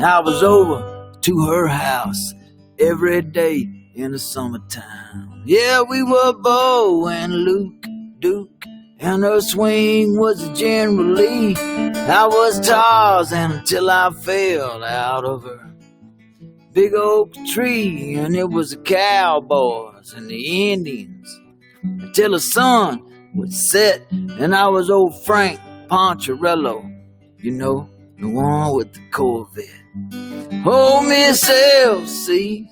I was over to her house every day in the summertime. Yeah, we were Bo and Luke Duke, and her swing was a General Lee. I was Tarzan until I fell out of her big oak tree, and it was the cowboys and the Indians until the sun would set, and I was old Frank Poncherello, you know, the one with the Corvette. Oh, Miss Elsie,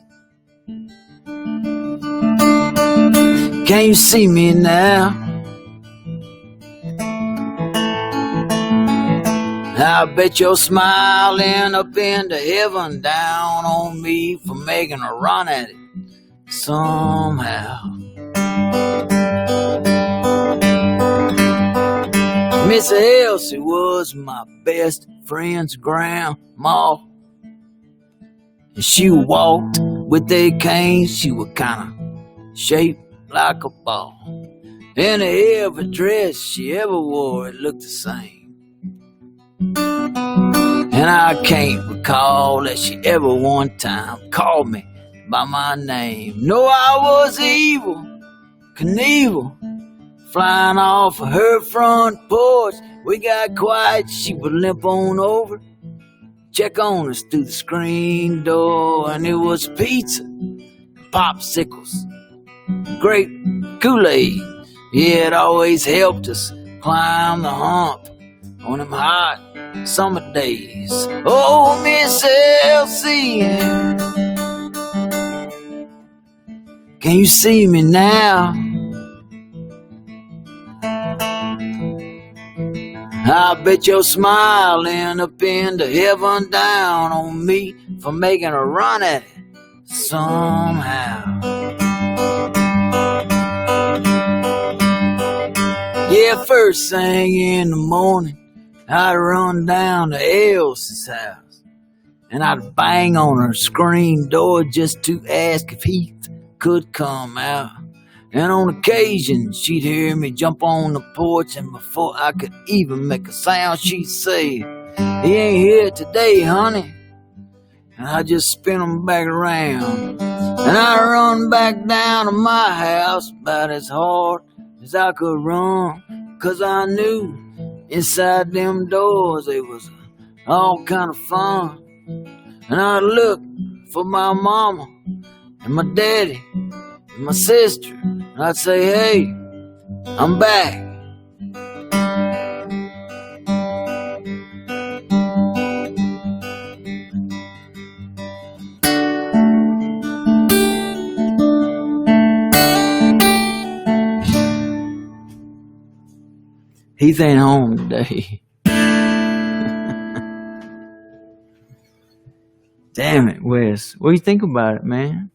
can you see me now? I bet you're smiling up into heaven down on me for making a run at it somehow. Miss Elsie was my best friend's grandma. And she walked with a cane. She was kind of shaped like a ball. And every dress she ever wore, it looked the same. And I can't recall that she ever one time called me by my name. No, I was evil, Knievel, flying off of her front porch. We got quiet, she would limp on over, check on us through the screen door. And it was pizza, popsicles, grape Kool-Aid. Yeah, it always helped us climb the hump on them hot summer days. Oh, Miss Elsie, can you see me now? I bet you're smiling up into heaven down on me for making a run at it somehow. Yeah, first thing in the morning, I'd run down to Elsie's house, and I'd bang on her screen door just to ask if Heath could come out. And on occasion, she'd hear me jump on the porch, and before I could even make a sound, she'd say, "He ain't here today, honey." And I just spin him back around, and I run back down to my house about as hard as I could run, 'cause I knew inside them doors it was all kind of fun. And I'd look for my mama and my daddy and my sister, and I'd say, "Hey, I'm back." Heath ain't home today. Damn it, Wes. What do you think about it, man?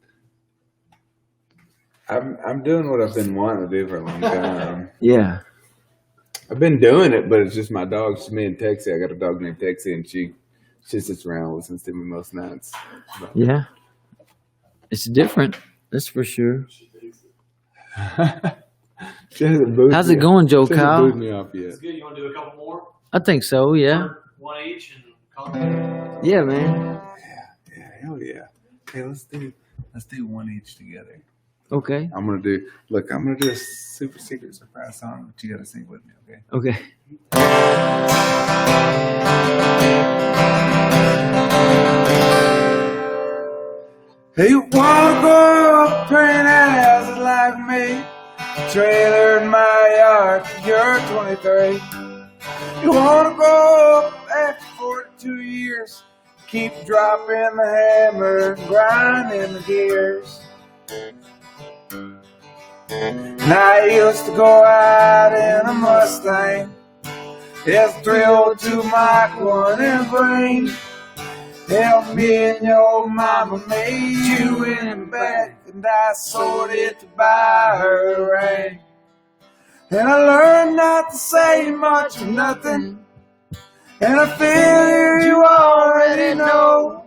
I'm doing what I've been wanting to do for a long time. Yeah. I've been doing it, but it's just my dog. It's me and Texie. I got a dog named Texie, and she sits around and listens to me most nights. But Yeah. It's different. That's for sure. she hasn't booed How's me it going, Joe She hasn't Kyle? booed me off yet. It's good. You want to do a couple more? I think so, yeah. One each and call it good. Yeah, man. Yeah, hell yeah. Hey, let's do one each together. Okay. I'm gonna do a super secret surprise song, but you gotta sing with me, okay? Okay. Hey, you wanna grow up praying houses like me? Trailer in my yard, you're 23. You wanna grow up after 42 years? Keep dropping the hammer and grinding the gears. And I used to go out in a Mustang. It's thrill to my one and brain. Help me and your mama made you in the back, and I sold it to buy her a ring. And I learned not to say much or nothing, and I figure you already know.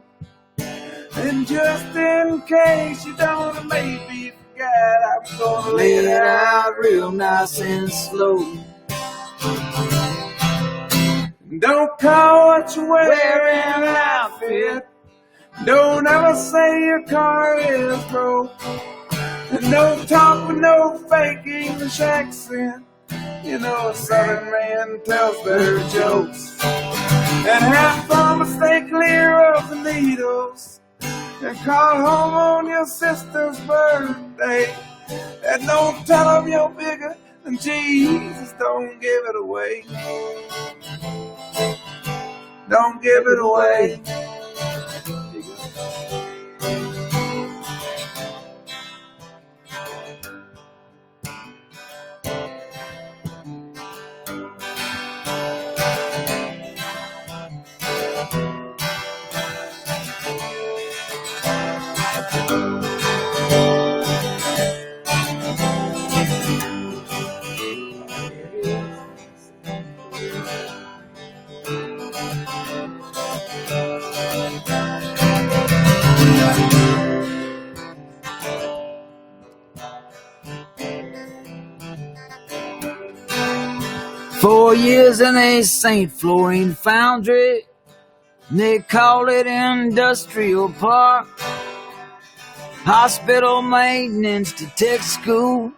And just in case you don't maybe forget, I'm gonna lay it out real nice and slow. Don't call what you're wearing an outfit. Don't ever say your car is broke. And don't talk with no fake English accent. You know a southern man tells better jokes. And have fun, but stay clear of the needles. And call home on your sister's birthday. And don't tell them you're bigger than Jesus. Don't give it away. Don't give it away. "4 years in a St. Florine foundry, and they call it industrial park. Hospital maintenance to tech school,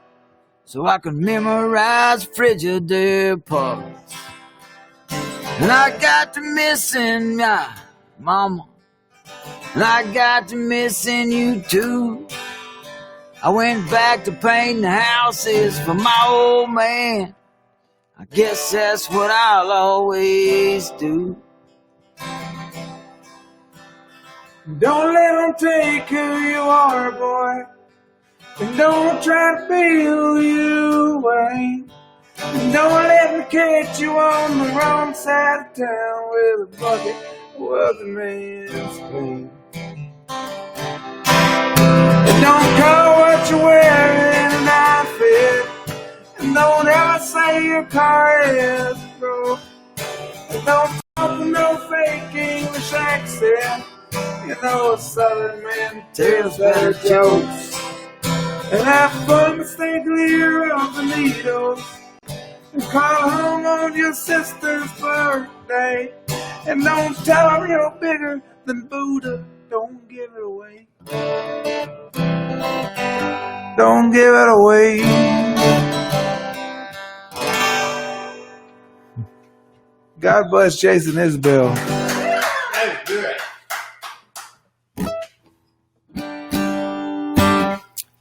so I could memorize Frigidaire parts. And I got to missing my mama, and I got to missing you too. I went back to painting houses for my old man. I guess that's what I'll always do." Don't let them take who you are, boy. And don't try to be who you ain't. And don't let them catch you on the wrong side of town with a bucket of working man's pain. And don't call what you're wearing an outfit, and don't ever say your car is broke. And don't talk with no fake English accent. You know a southern man tells better jokes. And have fun, but stay clear of the needles. And call home on your sister's birthday. And don't tell her you're bigger than Buddha. Don't give it away. Don't give it away. God bless Jason Isbell.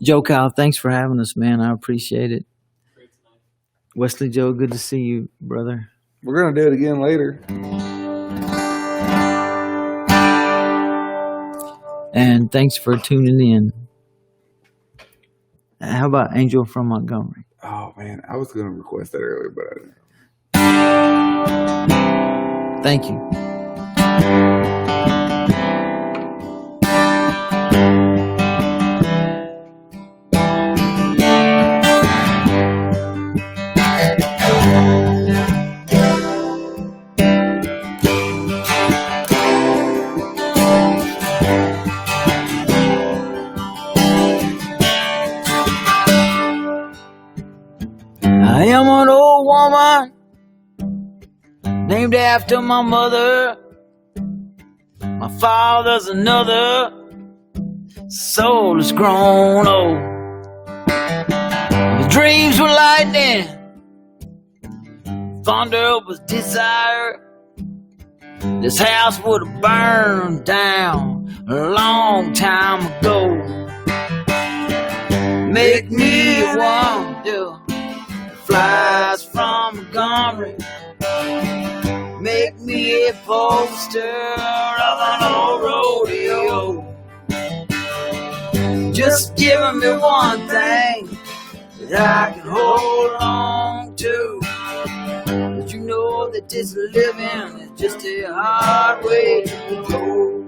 Joe Kyle, thanks for having us, man. I appreciate it. Wesley Joe, good to see you, brother. We're gonna do it again later. And thanks for tuning in. How about Angel from Montgomery? Oh man, I was gonna request that earlier, but I didn't. Thank you. I am an old woman named after my mother. My father's another soul has grown old. My dreams were lightning, thunder was desire. This house would have burned down a long time ago. Make me wonder, flies from Montgomery. Make me a poster of an old rodeo. Just giving me one thing that I can hold on to. But you know that this living is just a hard way to go.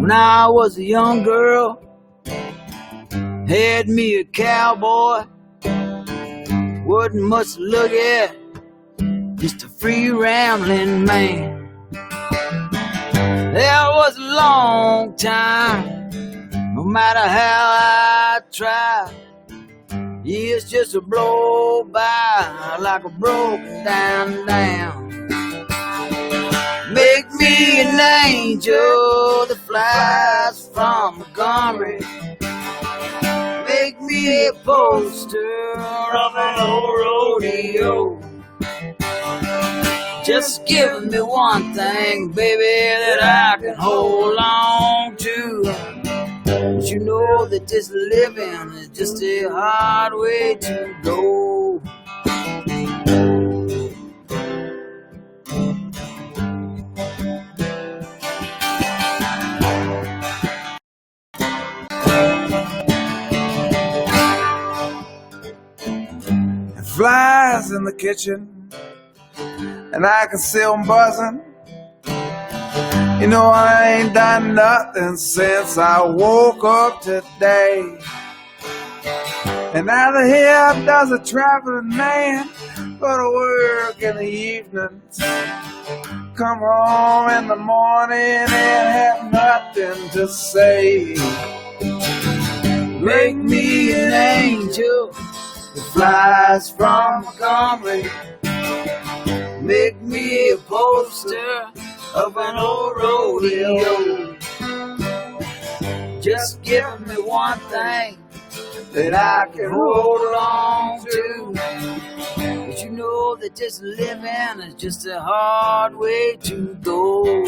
When I was a young girl, had me a cowboy, wasn't much to look at, just a free rambling man. That was a long time, no matter how I tried. Years just a blow by like a broken down dam. Make me an angel that flies from Montgomery. Make me a poster of an old rodeo. Just give me one thing, baby, that I can hold on to. But you know that this living is just a hard way to go. Flies in the kitchen, and I can see them buzzing. You know I ain't done nothing since I woke up today. And neither here does a traveling man go to work in the evenings, come home in the morning and have nothing to say. Make me an angel that flies from Montgomery. Make me a poster of an old rodeo. Just give me one thing that I can hold on to. But you know that this living is just a hard way to go.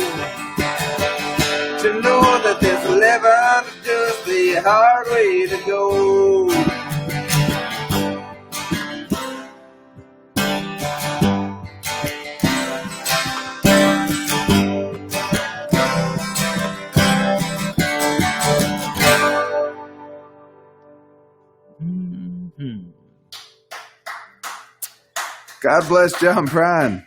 To know that this living is just a hard way to go. God bless John Prine.